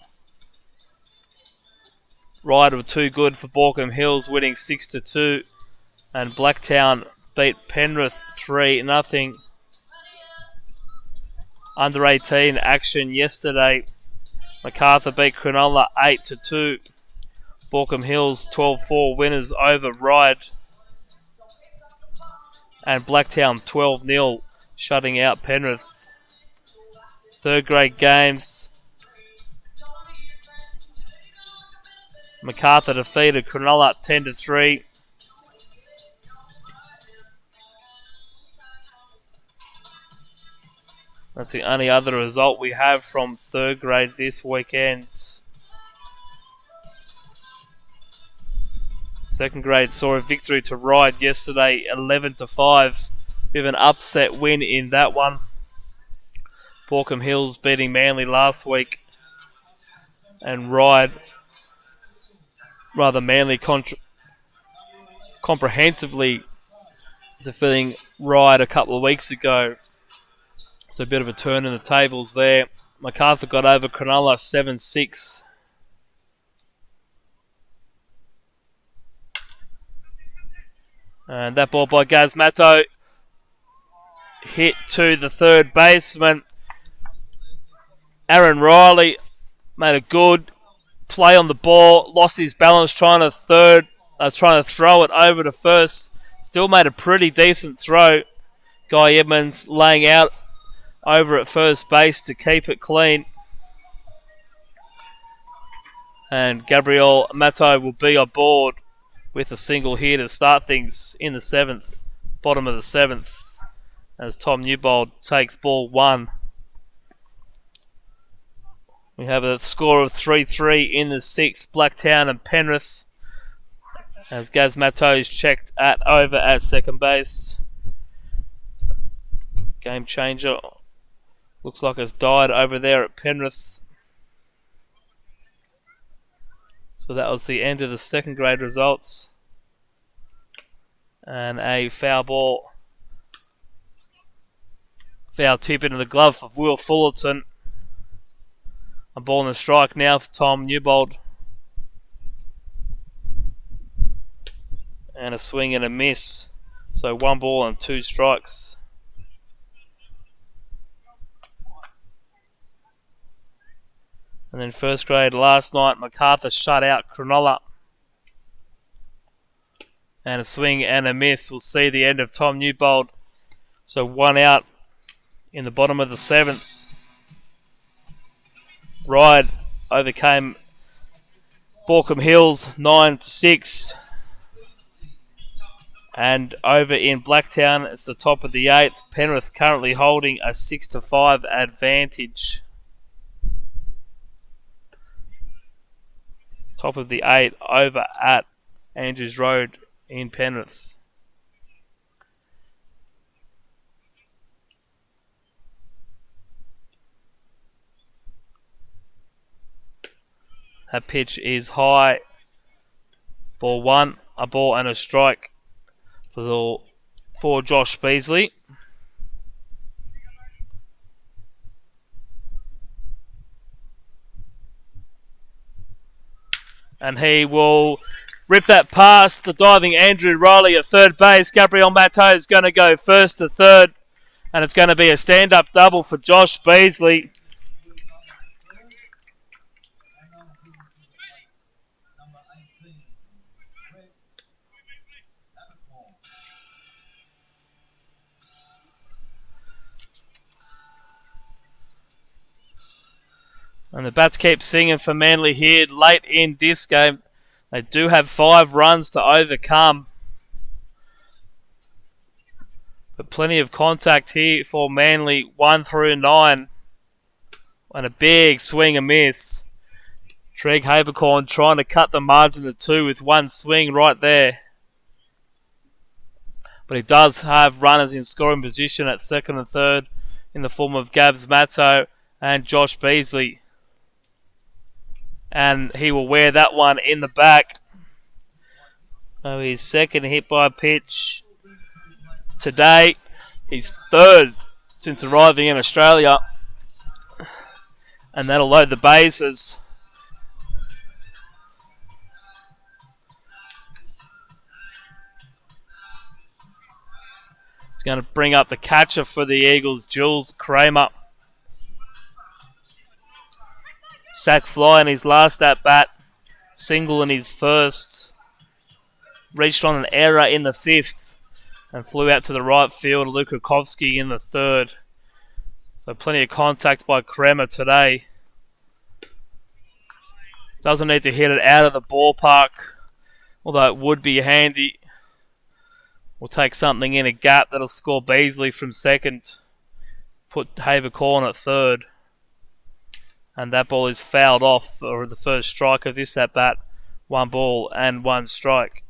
Ride were too good for Borkham Hills, winning 6-2. And Blacktown beat Penrith 3-0. Under 18 action yesterday. MacArthur beat Cronulla 8-2. Borkham Hills 12-4 winners over Ryde. And Blacktown 12-0 shutting out Penrith. Third grade games. MacArthur defeated Cronulla 10-3. That's the only other result we have from third grade this weekend. Second grade saw a victory to Ryde yesterday, 11-5. Bit of an upset win in that one. Borkham Hills beating Manly last week. And Ryde, rather Manly comprehensively defeating Ryde a couple of weeks ago. So a bit of a turn in the tables there. MacArthur got over Cronulla 7-6. And that ball by Gaz Matto hit to the third baseman. Aaron Riley made a good play on the ball. Lost his balance trying to throw it over to first. Still made a pretty decent throw. Guy Edmonds laying out over at first base to keep it clean. And Gabriel Matto will be aboard with a single here to start things in the 7th, bottom of the 7th, as Tom Newbold takes ball 1. We have a score of 3-3 in the 6th, Blacktown and Penrith, as Gaz Matto is checked over at second base. Game changer looks like it's died over there at Penrith. So that was the end of the second grade results. And a foul tip into the glove of Will Fullerton. A ball and a strike now for Tom Newbold. And a swing and a miss. So 1 ball and 2 strikes. And then first grade last night, MacArthur shut out Cronulla. And a swing and a miss will see the end of Tom Newbold. So 1 out in the bottom of the 7th. Ryde overcame Borkham Hills 9-6. And over in Blacktown, it's the top of the 8th. Penrith currently holding a 6-5 advantage. top of the 8 over at Andrews Road in Penrith. That pitch is high. Ball 1, a ball and a strike for Josh Beasley. And he will rip that past the diving Andrew Riley at third base. Gabriel Matto is going to go first to third. And it's going to be a stand-up double for Josh Beasley. And the bats keep singing for Manly here late in this game. They do have 5 runs to overcome. But plenty of contact here for Manly, 1 through 9. And a big swing and miss. Treg Habercorn trying to cut the margin to 2 with one swing right there. But he does have runners in scoring position at second and third in the form of Gabs Matto and Josh Beasley. And he will wear that one in the back. So his second hit by pitch today. His third since arriving in Australia. And that'll load the bases. It's going to bring up the catcher for the Eagles, Jules Kramer. Sack fly in his last at bat. Single in his first. Reached on an error in the 5th. And flew out to the right field. Lukakovsky in the 3rd. So plenty of contact by Kramer today. Doesn't need to hit it out of the ballpark. Although it would be handy. We'll take something in a gap that'll score Beasley from second. Put Habercorn at third. And that ball is fouled off for the first strike of this at bat. 1 ball and 1 strike.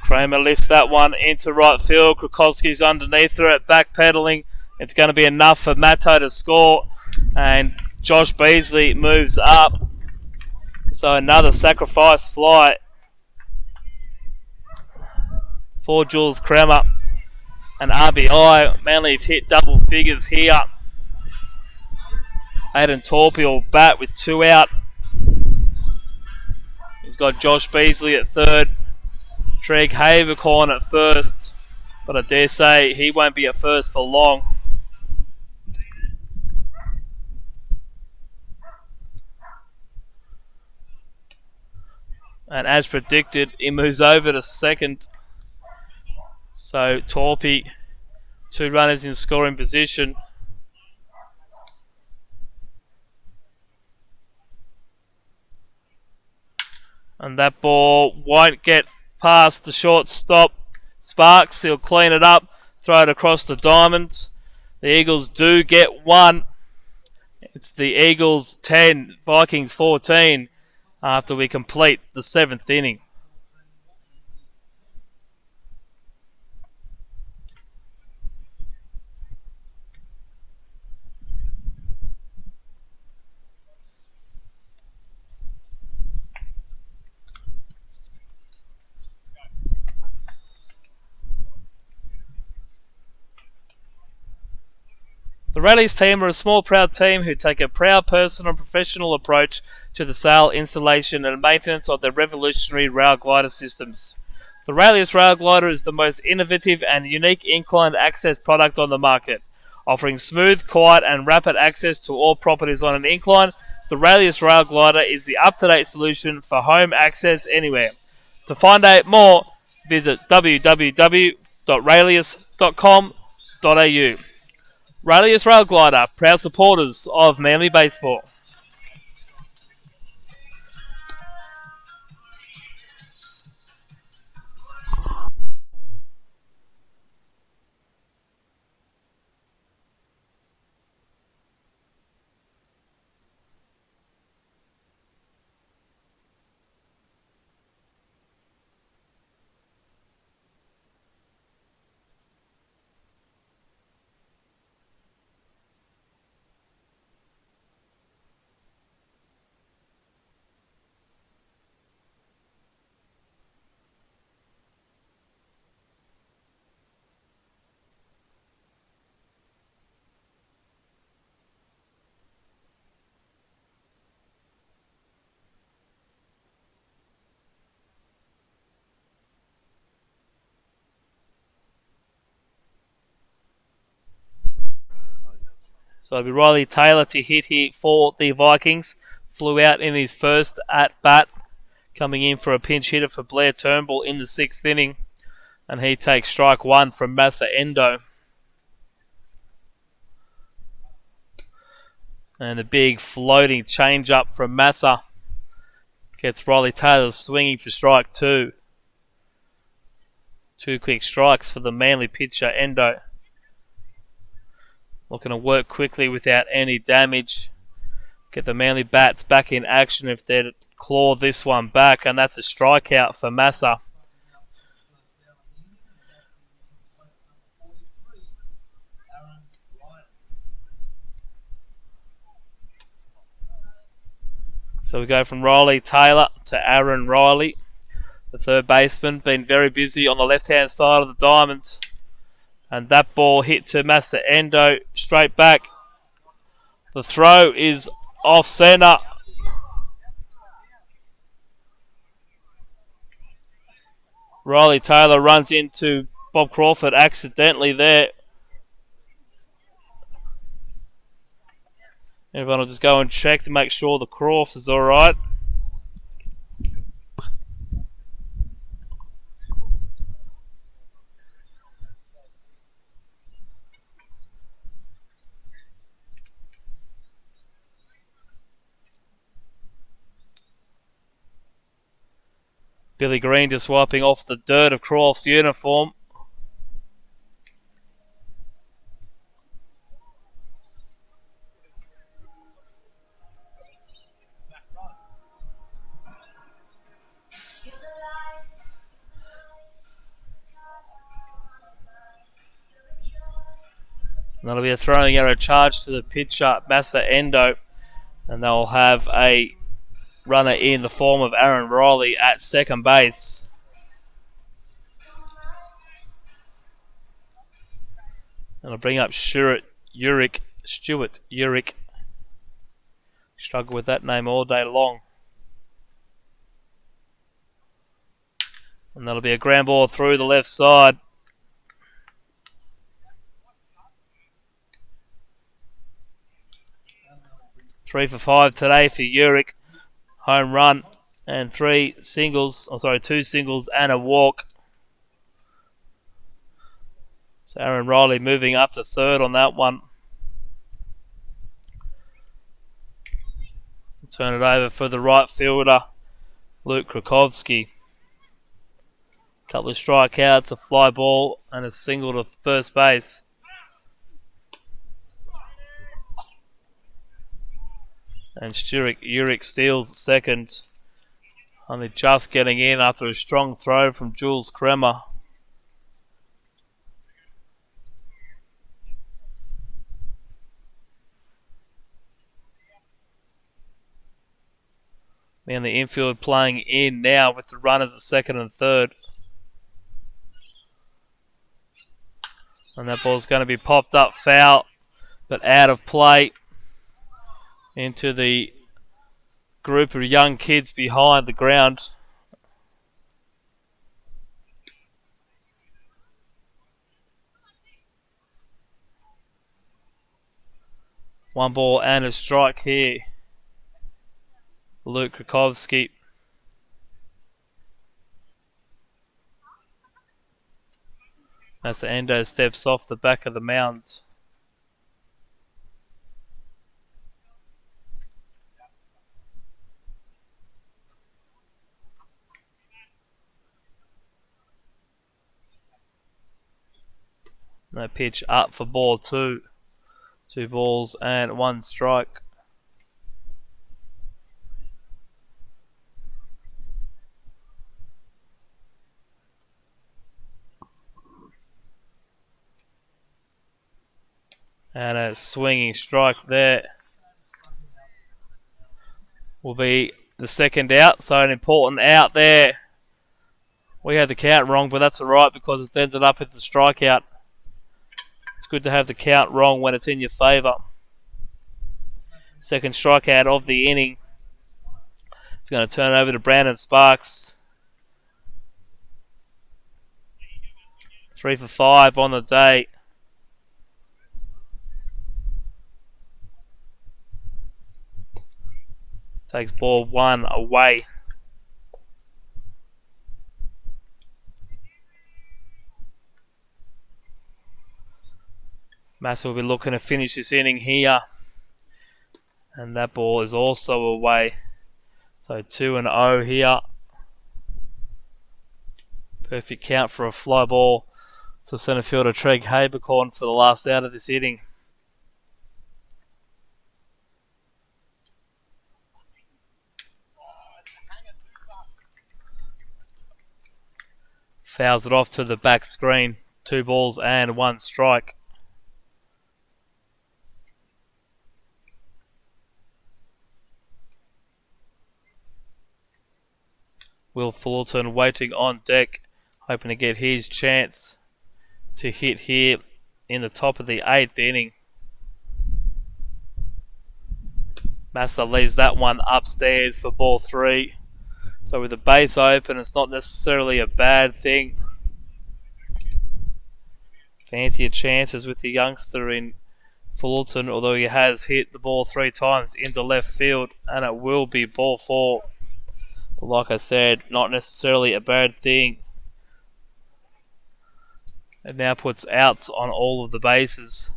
Kramer lifts that one into right field. Krakowski's underneath her at backpedaling. It's going to be enough for Matto to score. And Josh Beasley moves up. So another sacrifice fly for Jules Kramer. An RBI. Manly have hit double figures here. Aidan Torpey will bat with 2 out. He's got Josh Beasley at third. Treg Habercorn at first. But I dare say he won't be at first for long. And as predicted, he moves over to second. So Torpey, 2 runners in scoring position. And that ball won't get past the shortstop. Sparks, he'll clean it up, throw it across the diamond. The Eagles do get 1. It's the Eagles 10, Vikings 14 after we complete the 7th inning. The Rallies team are a small, proud team who take a proud, personal and professional approach to the sale, installation and maintenance of their revolutionary rail glider systems. The Rallies Rail Glider is the most innovative and unique inclined access product on the market. Offering smooth, quiet and rapid access to all properties on an incline, the Rallies Rail Glider is the up-to-date solution for home access anywhere. To find out more, visit www.railius.com.au. Railius Rail Glider, proud supporters of Manly Baseball. So it'll be Riley Taylor to hit here for the Vikings. Flew out in his first at bat, coming in for a pinch hitter for Blair Turnbull in the 6th inning. And he takes strike one from Massa Endo. And a big floating change up from Massa gets Riley Taylor swinging for strike two. 2 quick strikes for the Manly pitcher Endo. Looking to work quickly without any damage. Get the Manly bats back in action if they'd claw this one back, and that's a strikeout for Massa. So we go from Riley Taylor to Aaron Riley. The third baseman been very busy on the left-hand side of the diamonds. And that ball hit to Massa Endo straight back. The throw is off centre. Riley Taylor runs into Bob Crawford accidentally there. Everyone will just go and check to make sure the Crawford is alright. Billy Green just wiping off the dirt of Crawford's uniform. And that'll be a throwing arrow charge to the pitcher, Massa Endo. And they'll have a runner in the form of Aaron Riley at second base. And I'll bring up Stuart Urick. Struggle with that name all day long. And that'll be a ground ball through the left side. Three for 5 today for Urick. Home run and two singles and a walk. So Aaron Riley moving up to third on that one. Turn it over for the right fielder, Luke Krakowski. Couple of strikeouts, a fly ball, and a single to first base. And Stuart Urick steals second. Only just getting in after a strong throw from Jules Kremer. And the infield playing in now with the runners at second and third. And that ball's going to be popped up foul, but out of play into the group of young kids behind the ground. One ball and a strike here. Luke Krakowski. As the Endo steps off the back of the mound. No pitch up for ball two. 2 balls and 1 strike. And a swinging strike there will be the second out. So an important out there. We had the count wrong, but that's alright because it's ended up with the strikeout. It's good to have the count wrong when it's in your favour. Second strikeout of the inning. It's going to turn over to Brandon Sparks. 3 for 5 on the day. Takes ball 1 away. Massa will be looking to finish this inning here. And that ball is also away. So 2-0 here. Perfect count for a fly ball to centre fielder Treg Habercorn for the last out of this inning. Fouls it off to the back screen. 2 balls and 1 strike. Will Fullerton waiting on deck, hoping to get his chance to hit here in the top of the 8th inning. Massa leaves that one upstairs for ball 3. So with the base open, it's not necessarily a bad thing. Fancier chances with the youngster in Fullerton, although he has hit the ball 3 times into left field, and it will be ball 4. But like I said, not necessarily a bad thing. It now puts outs on all of the bases.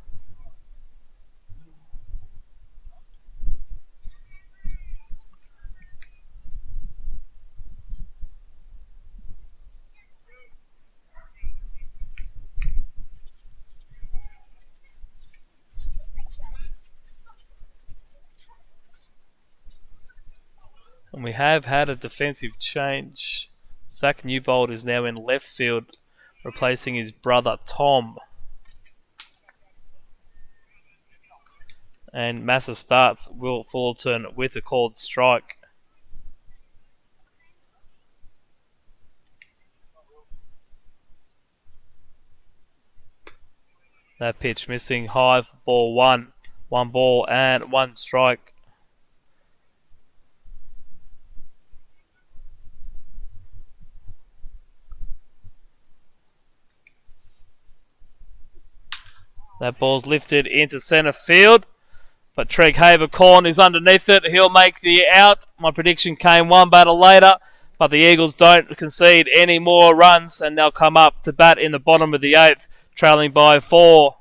And we have had a defensive change. Zach Newbold is now in left field, replacing his brother Tom. And Massa starts Will Fullerton with a called strike. That pitch missing high for ball 1. 1 ball and 1 strike. That ball's lifted into centre field, but Treg Habercorn is underneath it. He'll make the out. My prediction came 1 batter later, but the Eagles don't concede any more runs, and they'll come up to bat in the bottom of the 8th, trailing by 4.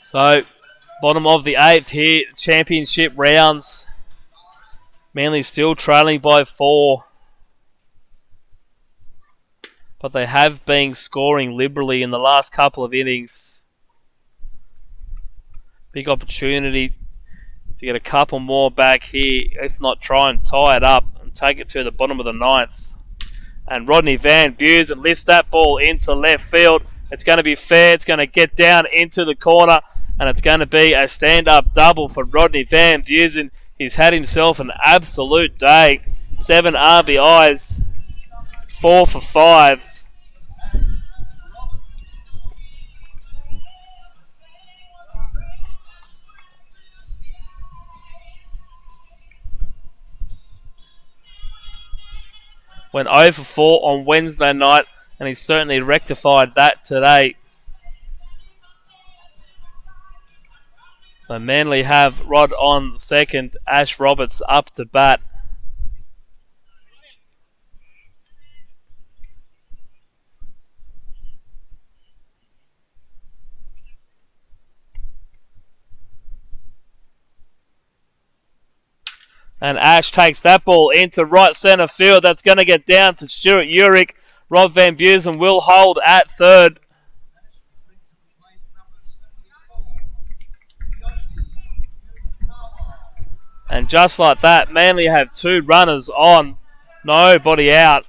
So, bottom of the 8th here, championship rounds. Manly still trailing by 4. But they have been scoring liberally in the last couple of innings. Big opportunity to get a couple more back here, if not try and tie it up and take it to the bottom of the ninth. And Rodney Van Busen lifts that ball into left field. It's going to be fair. It's going to get down into the corner. And it's going to be a stand-up double for Rodney Van Busen. He's had himself an absolute day. 7 RBIs. 4 for 5. Went 0 for 4 on Wednesday night, and he's certainly rectified that today. So Manly have Rod on second, Ash Roberts up to bat. And Ash takes that ball into right centre field. That's going to get down to Stuart Urick. Rob Van Busen will hold at third. And just like that, Manly have 2 runners on. Nobody out.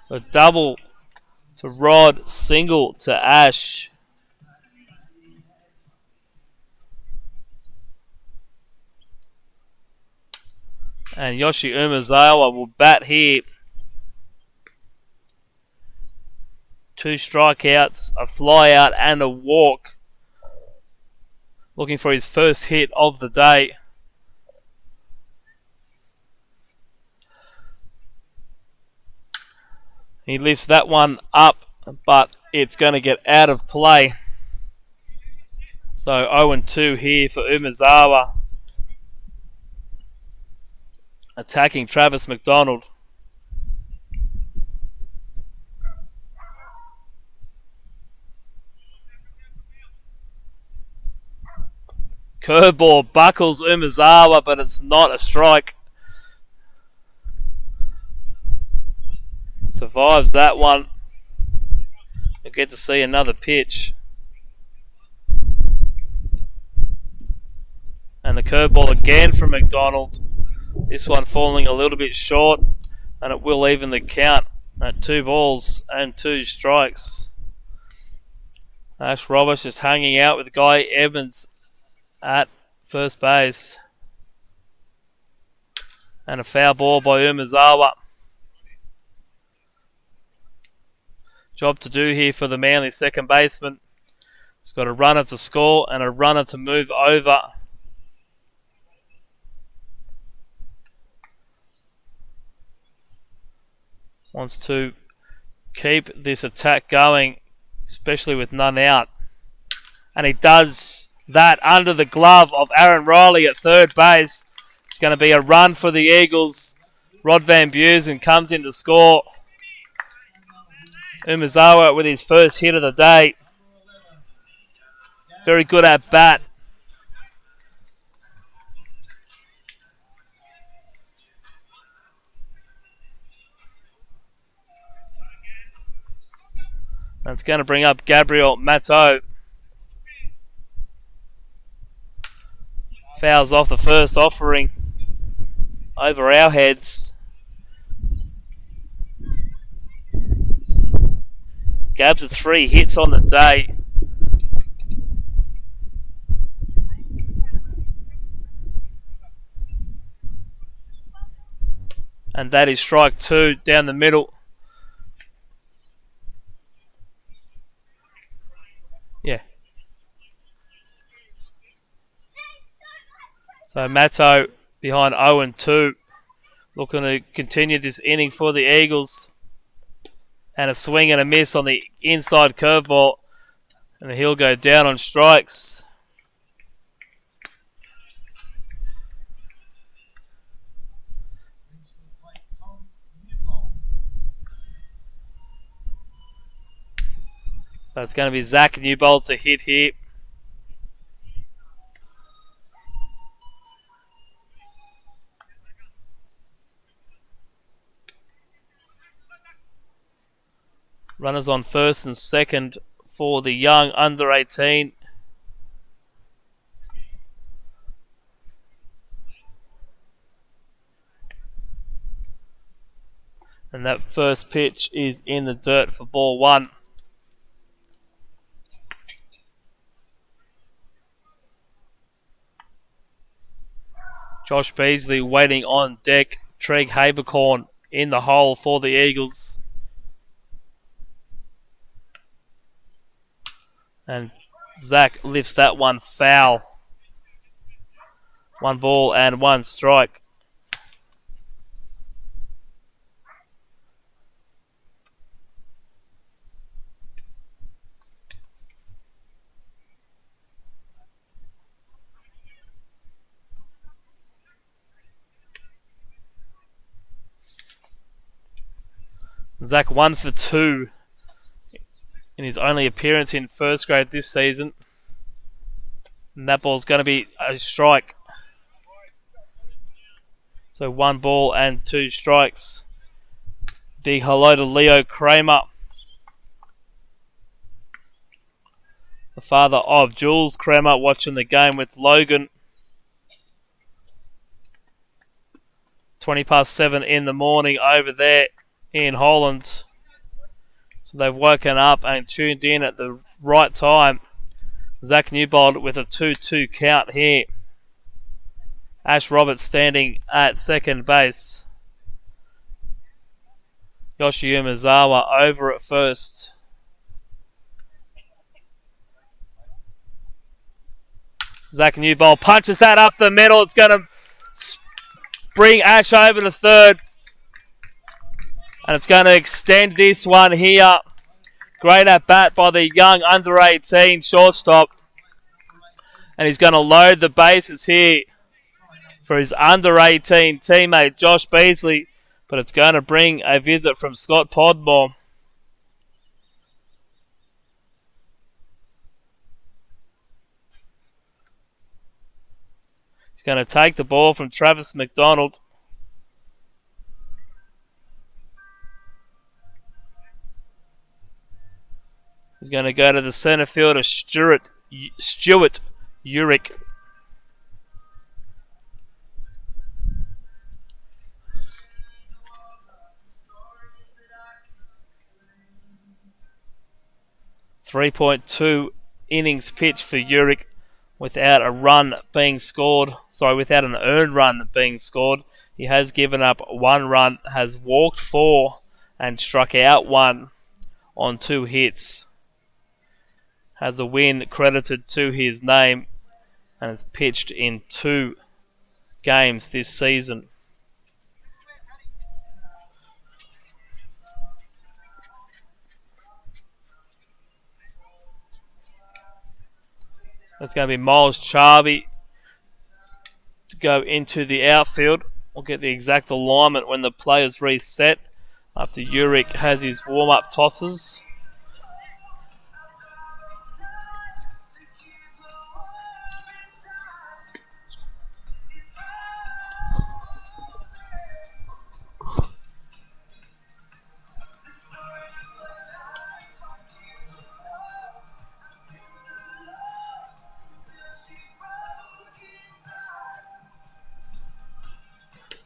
So double to Rod, single to Ash. And Yoshi Umezawa will bat here. 2 strikeouts, a fly out and a walk. Looking for his first hit of the day. He lifts that one up, but it's going to get out of play. So 0-2 here for Umezawa. Attacking Travis McDonald. Curveball buckles Umezawa, but it's not a strike. Survives that one. You'll get to see another pitch. And the curveball again from McDonald. This one falling a little bit short, and it will even the count at 2 balls and 2 strikes. Ash Roberts just hanging out with Guy Evans at first base. And a foul ball by Umezawa. Job to do here for the Manly second baseman. He's got a runner to score and a runner to move over. Wants to keep this attack going, especially with none out. And he does that under the glove of Aaron Riley at third base. It's going to be a run for the Eagles. Rod Van Busen comes in to score. Umezawa with his first hit of the day. Very good at bat. That's going to bring up Gabriel Matteau. Fouls off the first offering over our heads. Gabs with 3 hits on the day. And that is strike 2 down the middle. Yeah. So Matteau behind 0-2. Looking to continue this inning for the Eagles. And a swing and a miss on the inside curveball. And he'll go down on strikes. So it's going to be Zach Newbold to hit here. Runners on first and second for the young under 18. And that first pitch is in the dirt for ball one. Josh Beasley waiting on deck. Treg Habercorn in the hole for the Eagles. And Zach lifts that one foul. 1 ball and 1 strike. Zach 1 for 2 in his only appearance in first grade this season. And that ball's going to be a strike. So 1 ball and 2 strikes. Big hello to Leo Kramer, the father of Jules Kramer, watching the game with Logan. 7:20 in the morning over there in Holland. So they've woken up and tuned in at the right time. Zach Newbold with a 2-2 count here. Ash Roberts standing at second base. Yoshi Umezawa over at first. Zach Newbold punches that up the middle. It's going to bring Ash over to third. And it's going to extend this one here. Great at bat by the young under 18 shortstop. And he's going to load the bases here for his under 18 teammate Josh Beasley. But it's going to bring a visit from Scott Podmore. He's going to take the ball from Travis McDonald. He's going to go to the centre fielder, Stuart Urick. .2 innings pitched for Urick without a run being scored. Without an earned run being scored. He has given up 1 run, has walked 4, and struck out 1 on 2 hits. Has a win credited to his name and has pitched in 2 games this season. That's going to be Miles Charby to go into the outfield. We'll get the exact alignment when the players reset after Urick has his warm-up tosses.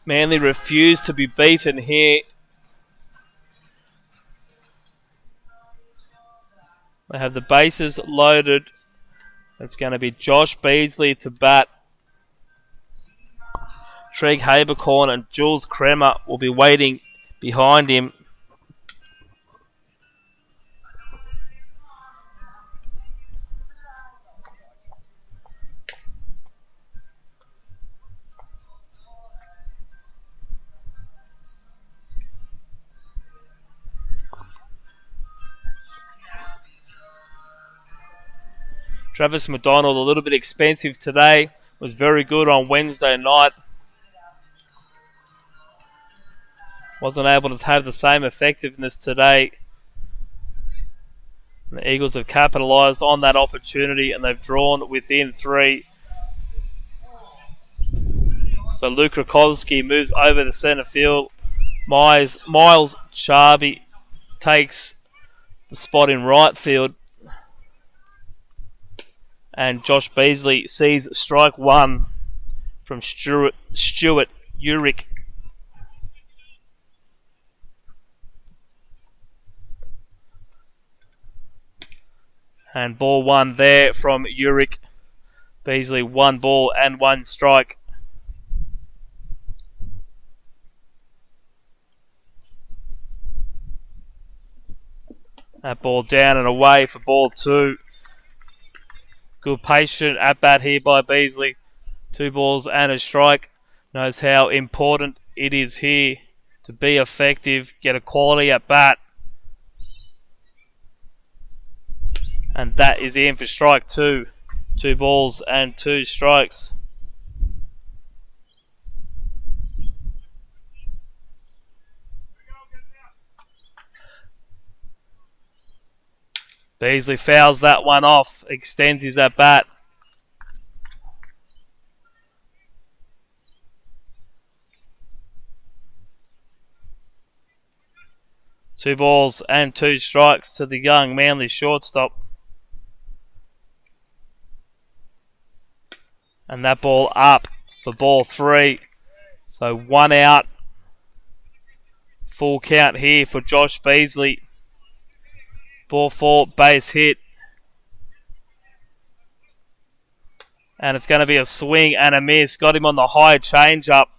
Manly refused to be beaten here. They have the bases loaded. It's going to be Josh Beasley to bat. Treg Habercorn and Jules Kramer will be waiting behind him. Travis McDonald, a little bit expensive today, was very good on Wednesday night. Wasn't able to have the same effectiveness today. And the Eagles have capitalised on that opportunity and they've drawn within 3. So Luke Rakowski moves over to centre field. Miles Charby takes the spot in right field. And Josh Beasley sees strike one from Stuart Urick. And ball one there from Urick. Beasley, 1 ball and 1 strike. That ball down and away for ball 2. Good patient at bat here by Beasley. 2 balls and a strike. Knows how important it is here to be effective, get a quality at bat. And that is in for strike 2. 2 balls and 2 strikes. Beasley fouls that one off, extends his at bat. Two balls and 2 strikes to the young Manly shortstop. And that ball up for ball 3. So 1 out. Full count here for Josh Beasley. Ball 4, base hit. And it's going to be a swing and a miss. Got him on the high change-up.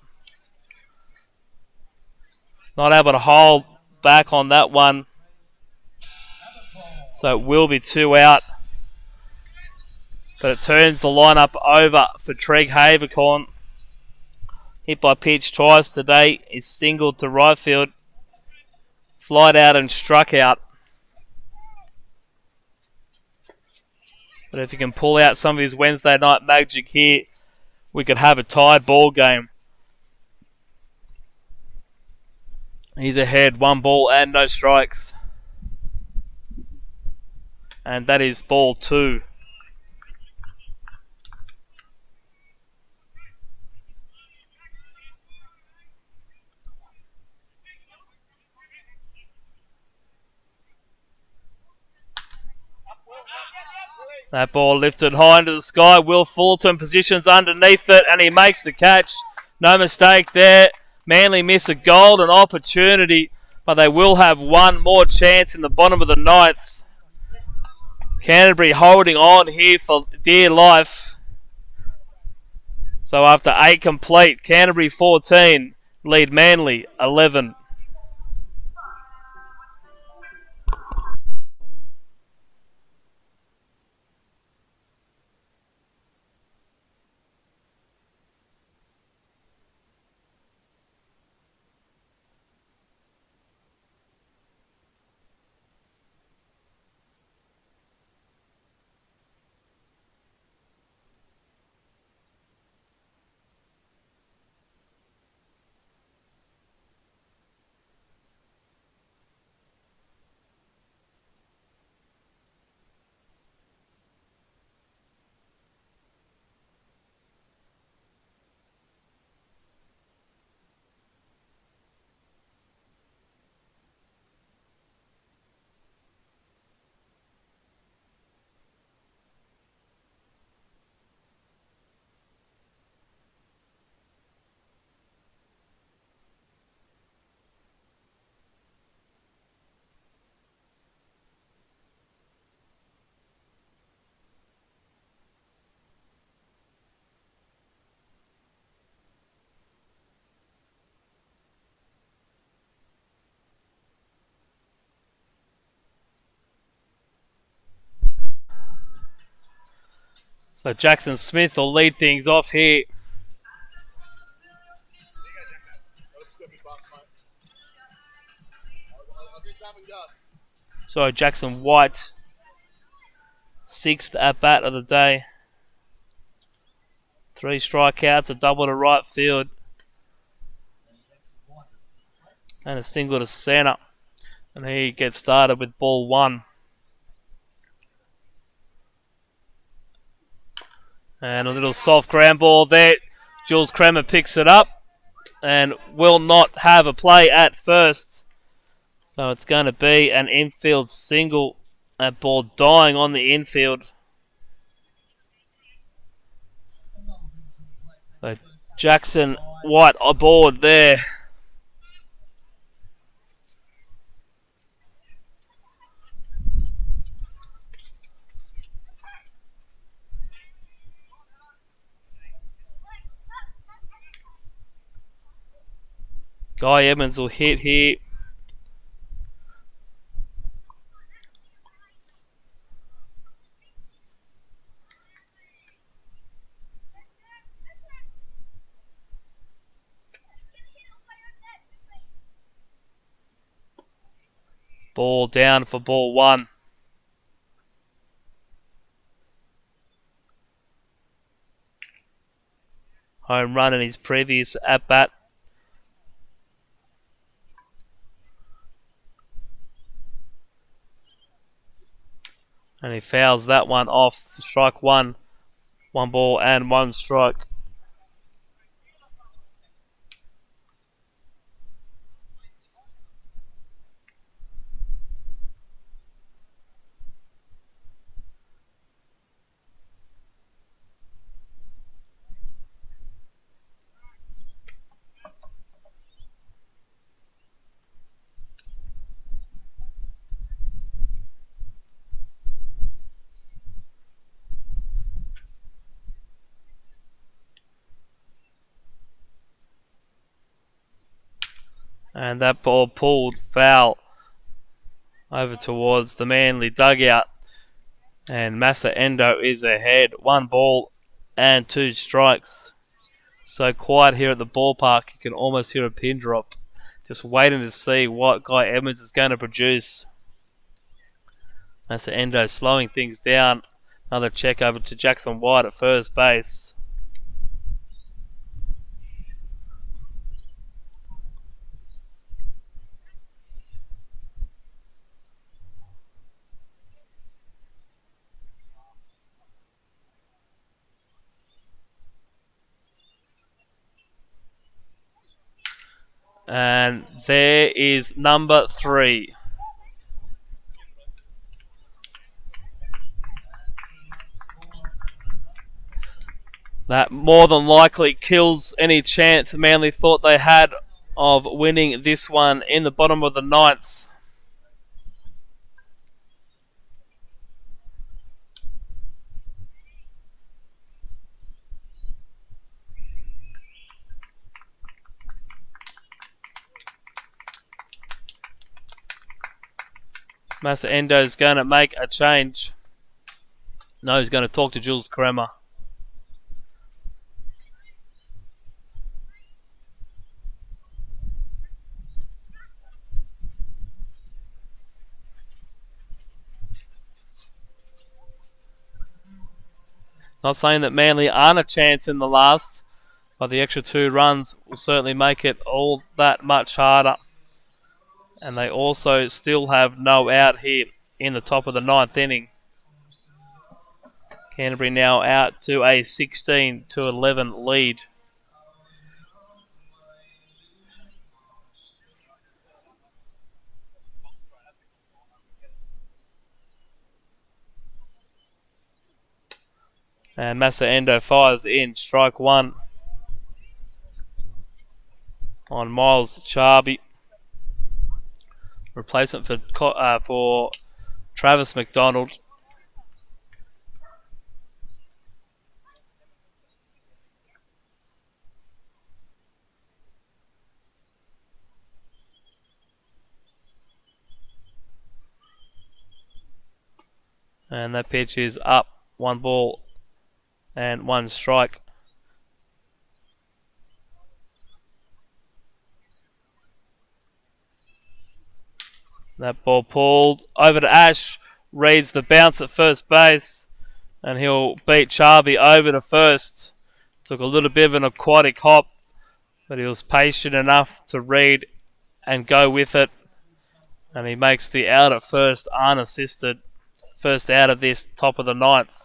Not able to hold back on that one. So it will be 2 out. But it turns the lineup over for Treg Havercorn. Hit by pitch twice today. Is singled to right field. Flied out and struck out. But if he can pull out some of his Wednesday night magic here, we could have a tied ball game. He's ahead, 1 ball and no strikes. And that is ball 2. That ball lifted high into the sky. Will Fulton positions underneath it and he makes the catch. No mistake there. Manly miss a golden opportunity, but they will have one more chance in the bottom of the 9th. Canterbury holding on here for dear life. So after 8 complete, Canterbury 14, lead Manly 11. So Jackson Smith will lead things off here. So Jackson White, 6th at bat of the day. 3 strikeouts, a double to right field. And a single to centre. And he gets started with ball 1. And a little soft ground ball there. Jules Kremer picks it up and will not have a play at first. So it's going to be an infield single. That ball dying on the infield. So Jackson White aboard there. Guy Edmonds will hit here. Ball down for ball one. Home run in his previous at-bat. And he fouls that one off. Strike one. 1 ball and 1 strike. And that ball pulled foul over towards the Manly dugout. And Massa Endo is ahead. 1 ball and 2 strikes. So quiet here at the ballpark, you can almost hear a pin drop. Just waiting to see what Guy Edmonds is going to produce. Massa Endo slowing things down. Another check over to Jackson White at first base. And there is number 3. That more than likely kills any chance Manly thought they had of winning this one in the bottom of the 9th. Massa Endo's going to make a change. No, he's going to talk to Jules Kremer. Not saying that Manly aren't a chance in the last, but the extra 2 runs will certainly make it all that much harder. And they also still have no out here in the top of the 9th inning. Canterbury now out to a 16-11 lead. And Massa Endo fires in strike 1 on Miles Charby. Replacement for Travis McDonald. And that pitch is up. 1 ball and 1 strike. That ball pulled over to Ash. Reads the bounce at first base. And he'll beat Charby over to first. Took a little bit of an aquatic hop, but he was patient enough to read and go with it. And he makes the out at first unassisted. First out of this top of the 9th.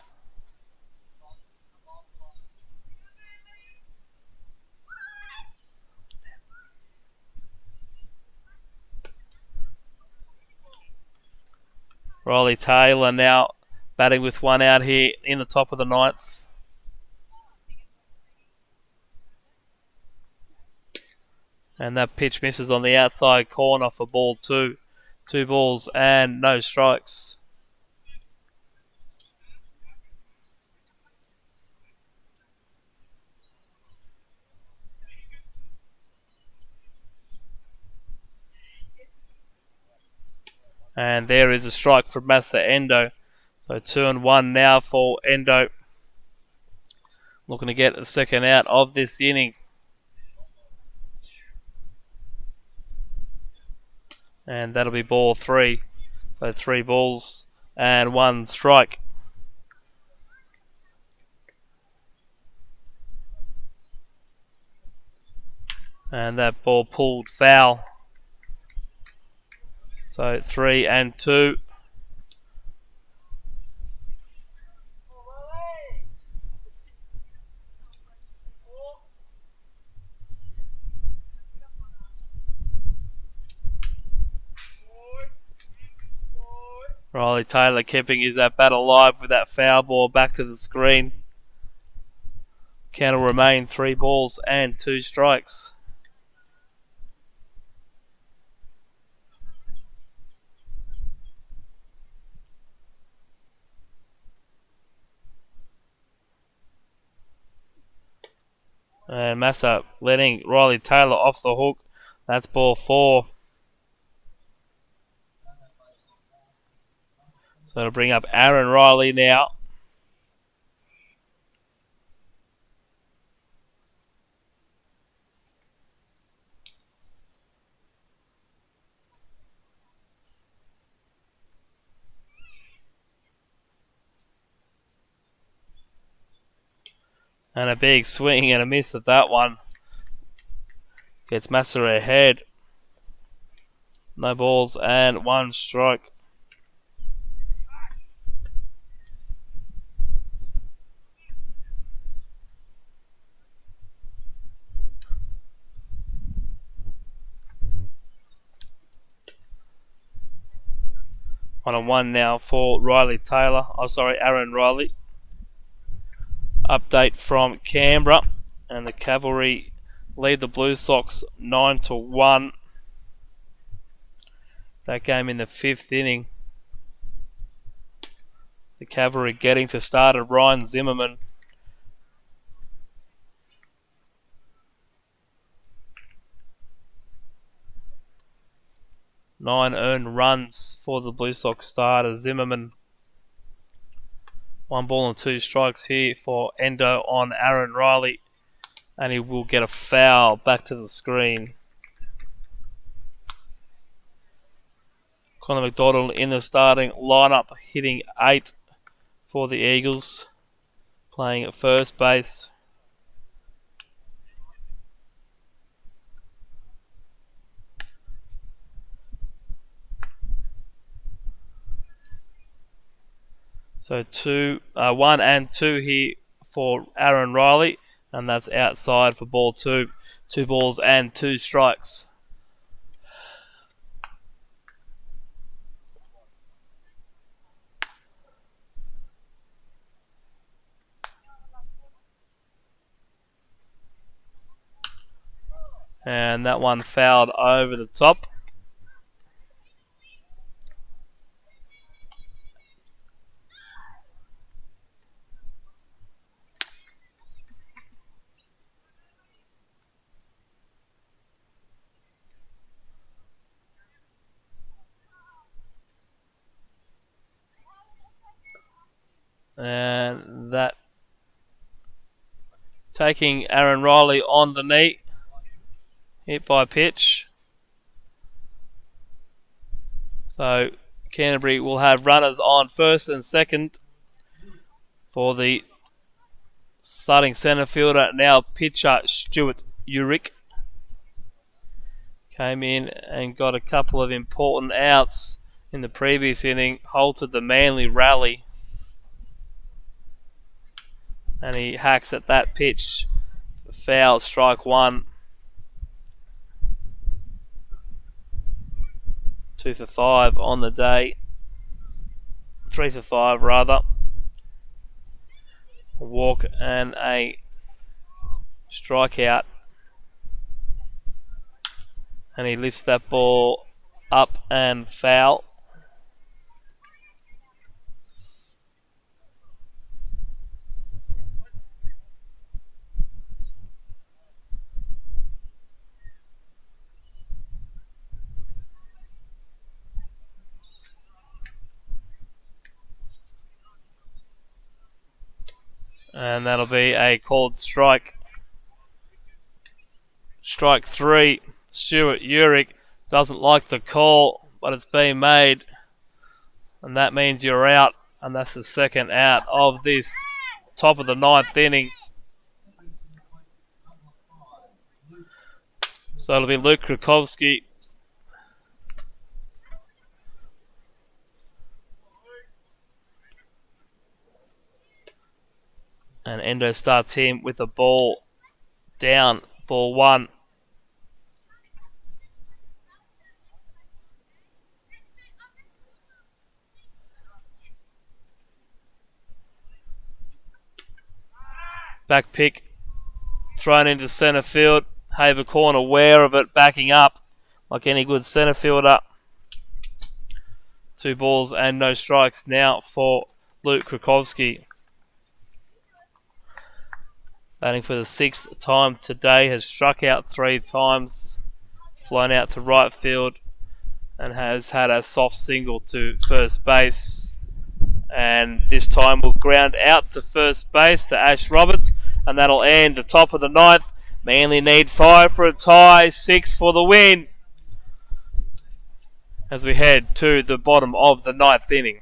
Riley Taylor now batting with 1 out here in the top of the 9th. And that pitch misses on the outside corner for ball 2. 2 balls and no strikes. And there is a strike from Massa Endo. So 2-1 now for Endo. Looking to get the second out of this inning. And that'll be ball 3. So 3 balls and 1 strike. And that ball pulled foul. So 3-2. Riley Taylor keeping his bat alive with that foul ball back to the screen. Count will remain 3 balls and 2 strikes. And Massa letting Riley Taylor off the hook. That's ball 4. So to bring up Aaron Riley now. And a big swing and a miss at that one. Gets Massa ahead. No balls and 1 strike. On a 1 now for Riley Taylor. Aaron Riley. Update from Canberra. And the Cavalry lead the Blue Sox 9-1. That game in the 5th inning. The Cavalry getting to start at Ryan Zimmerman. 9 earned runs for the Blue Sox starter Zimmerman. 1 ball and 2 strikes here for Endo on Aaron Riley. And he will get a foul back to the screen. Connor McDonald in the starting lineup, hitting 8 for the Eagles, playing at first base. So 1 and 2 here for Aaron Riley, and that's outside for ball 2. 2 balls and 2 strikes. And that one fouled over the top. And that taking Aaron Riley on the knee. Hit by pitch. So Canterbury will have runners on first and second for the starting centre fielder, now pitcher Stuart Urick. Came in and got a couple of important outs in the previous inning, halted the Manly rally. And he hacks at that pitch. Foul, strike 1. 2 for 5 on the day. 3 for 5 rather. A walk and a strikeout. And he lifts that ball up and foul. And that'll be a called strike. Strike 3. Stuart Urick doesn't like the call, but it's been made. And that means you're out. And that's the second out of this top of the 9th inning. So it'll be Luke Krakowski. And Endo starts him with a ball down. Ball 1. Back pick. Thrown into centre field. Havercorn aware of it, backing up like any good centre fielder. 2 balls and no strikes now for Luke Krakowski. Batting for the 6th time today, has struck out 3 times, flown out to right field, and has had a soft single to first base. And this time will ground out to first base to Ash Roberts, and that'll end the top of the 9th. Manly need 5 for a tie, 6 for the win, as we head to the bottom of the 9th inning.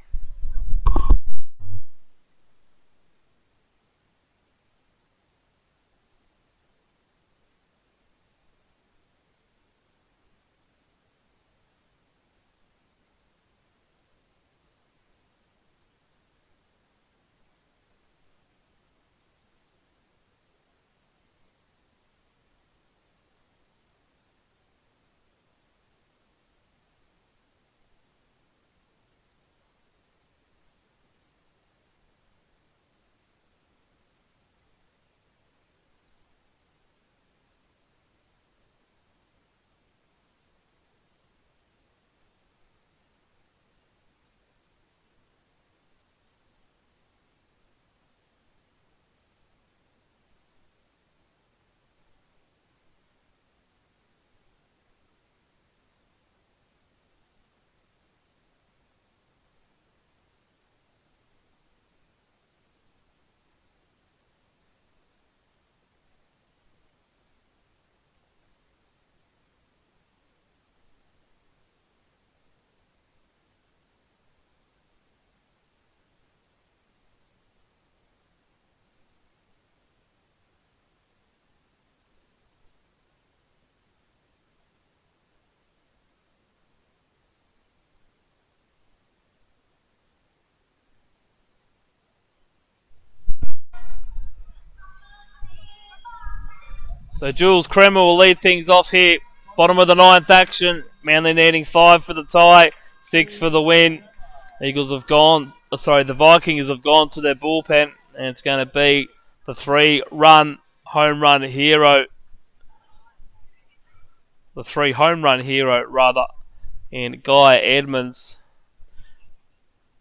So Jules Kremer will lead things off here. Bottom of the 9th action. Manly needing 5 for the tie, 6 for the win. The Vikings have gone to their bullpen, and it's going to be the 3-run home run hero. The 3 home run hero, rather, in Guy Edmonds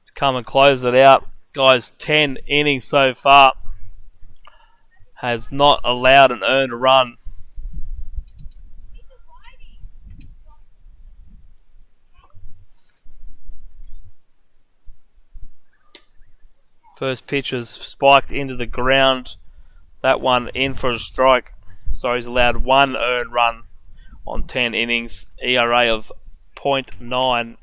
to come and close it out. Guy's 10 innings so far has not allowed an earned run. First pitch was spiked into the ground. That one in for a strike. So he's allowed 1 earned run on 10 innings. ERA of 0.9.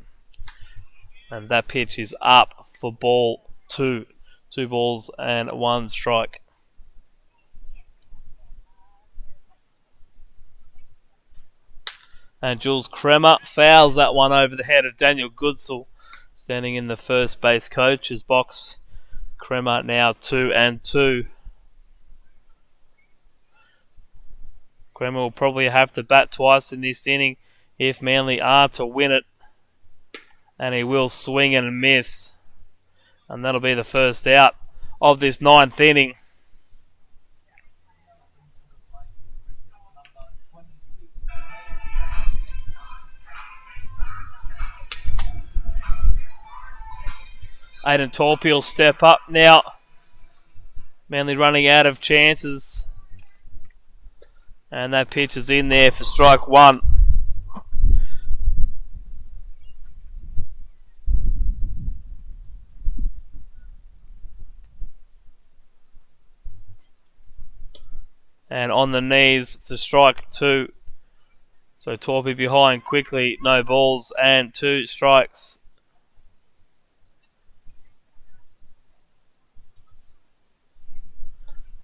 And that pitch is up for ball 2. 2 balls and 1 strike. And Jules Kremer fouls that one over the head of Daniel Goodsell, standing in the first base coach's box. Kremer now 2-2. Kremer will probably have to bat twice in this inning if Manly are to win it. And he will swing and miss. And that'll be the first out of this 9th inning. Aidan Torpey will step up now. Manly running out of chances. And that pitch is in there for strike one. And on the knees for strike two. So Torpey behind quickly. No balls and 2 strikes.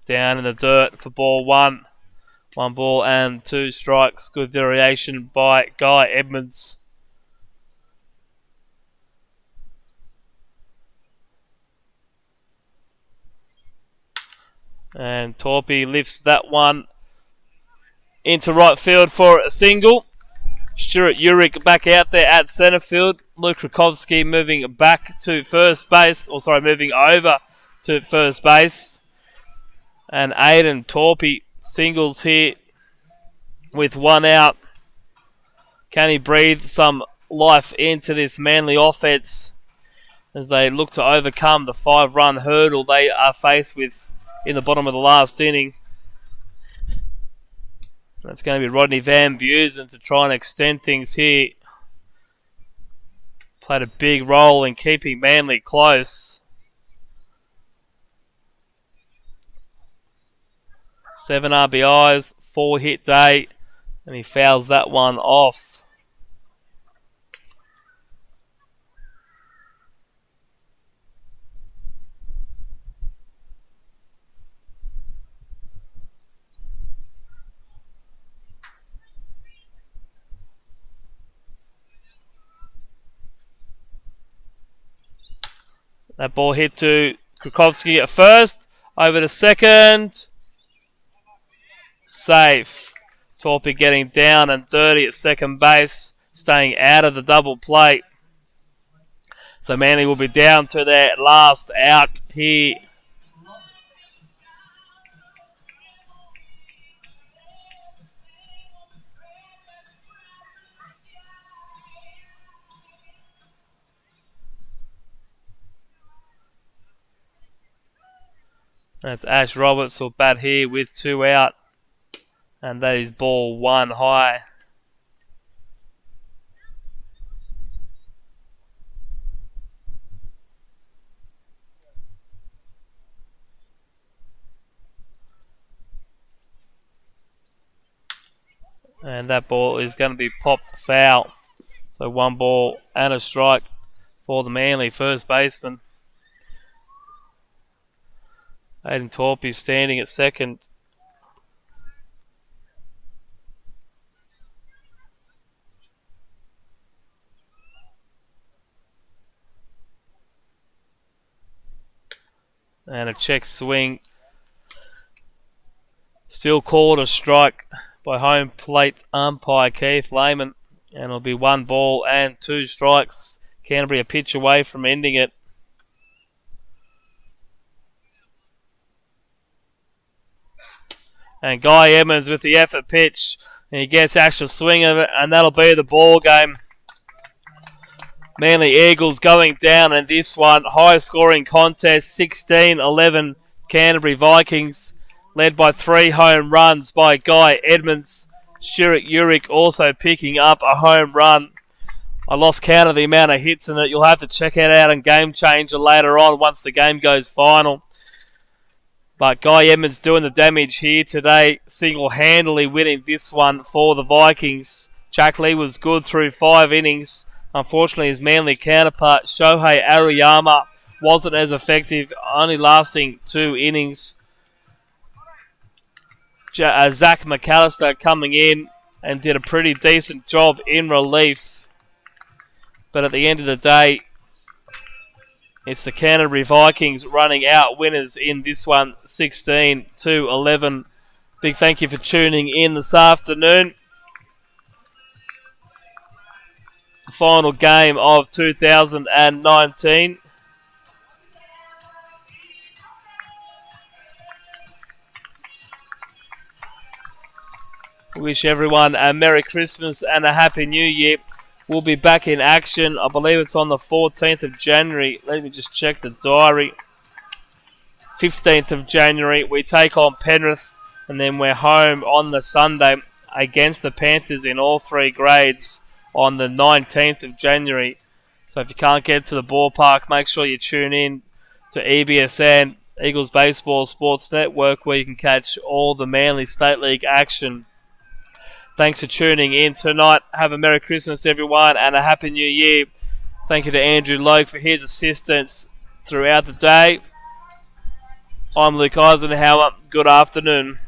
Down in the dirt for ball one. 1 ball and 2 strikes. Good variation by Guy Edmonds. And Torpey lifts that one into right field for a single. Stuart Urick back out there at centre field. Luke Rakowski moving back to first base. Moving over to first base. And Aidan Torpey singles here with 1 out. Can he breathe some life into this Manly offense as they look to overcome the 5-run hurdle they are faced with in the bottom of the last inning? That's going to be Rodney Van Busen to try and extend things here. Played a big role in keeping Manly close. 7 RBIs, 4-hit day, and he fouls that one off. That ball hit to Krakowski at first, over to second. Safe. Torpey getting down and dirty at second base, staying out of the double play. So Manly will be down to their last out here. That's Ash Roberts will bat here with 2 out. And that is ball 1 high. And that ball is going to be popped foul. So 1 ball and a strike for the Manly first baseman. Aidan Torpey standing at second. And a check swing. Still called a strike by home plate umpire Keith Lehman. And it'll be 1 ball and 2 strikes. Canterbury a pitch away from ending it. And Guy Edmonds with the effort pitch. And he gets actual swing of it. And that'll be the ball game. Manly Eagles going down in this one. High scoring contest. 16-11 Canterbury Vikings. Led by 3 home runs by Guy Edmonds. Stuart Urick also picking up a home run. I lost count of the amount of hits in it. You'll have to check it out on Game Changer later on once the game goes final. But Guy Edmonds doing the damage here today, single-handedly winning this one for the Vikings. Jack Lee was good through 5 innings. Unfortunately, his Manly counterpart, Shohei Ariyama, wasn't as effective, only lasting 2 innings. Zach McAllister coming in and did a pretty decent job in relief. But at the end of the day, it's the Canterbury Vikings running out winners in this one, 16-11. Big thank you for tuning in this afternoon. Final game of 2019. Wish everyone a Merry Christmas and a Happy New Year. We'll be back in action. I believe it's on the 14th of January. Let me just check the diary. 15th of January, we take on Penrith, and then we're home on the Sunday against the Panthers in all three grades on the 19th of January. So if you can't get to the ballpark, make sure you tune in to EBSN, Eagles Baseball Sports Network, where you can catch all the Manly State League action. Thanks for tuning in tonight. Have a Merry Christmas, everyone, and a Happy New Year. Thank you to Andrew Logue for his assistance throughout the day. I'm Luke Eisenhower. Good afternoon.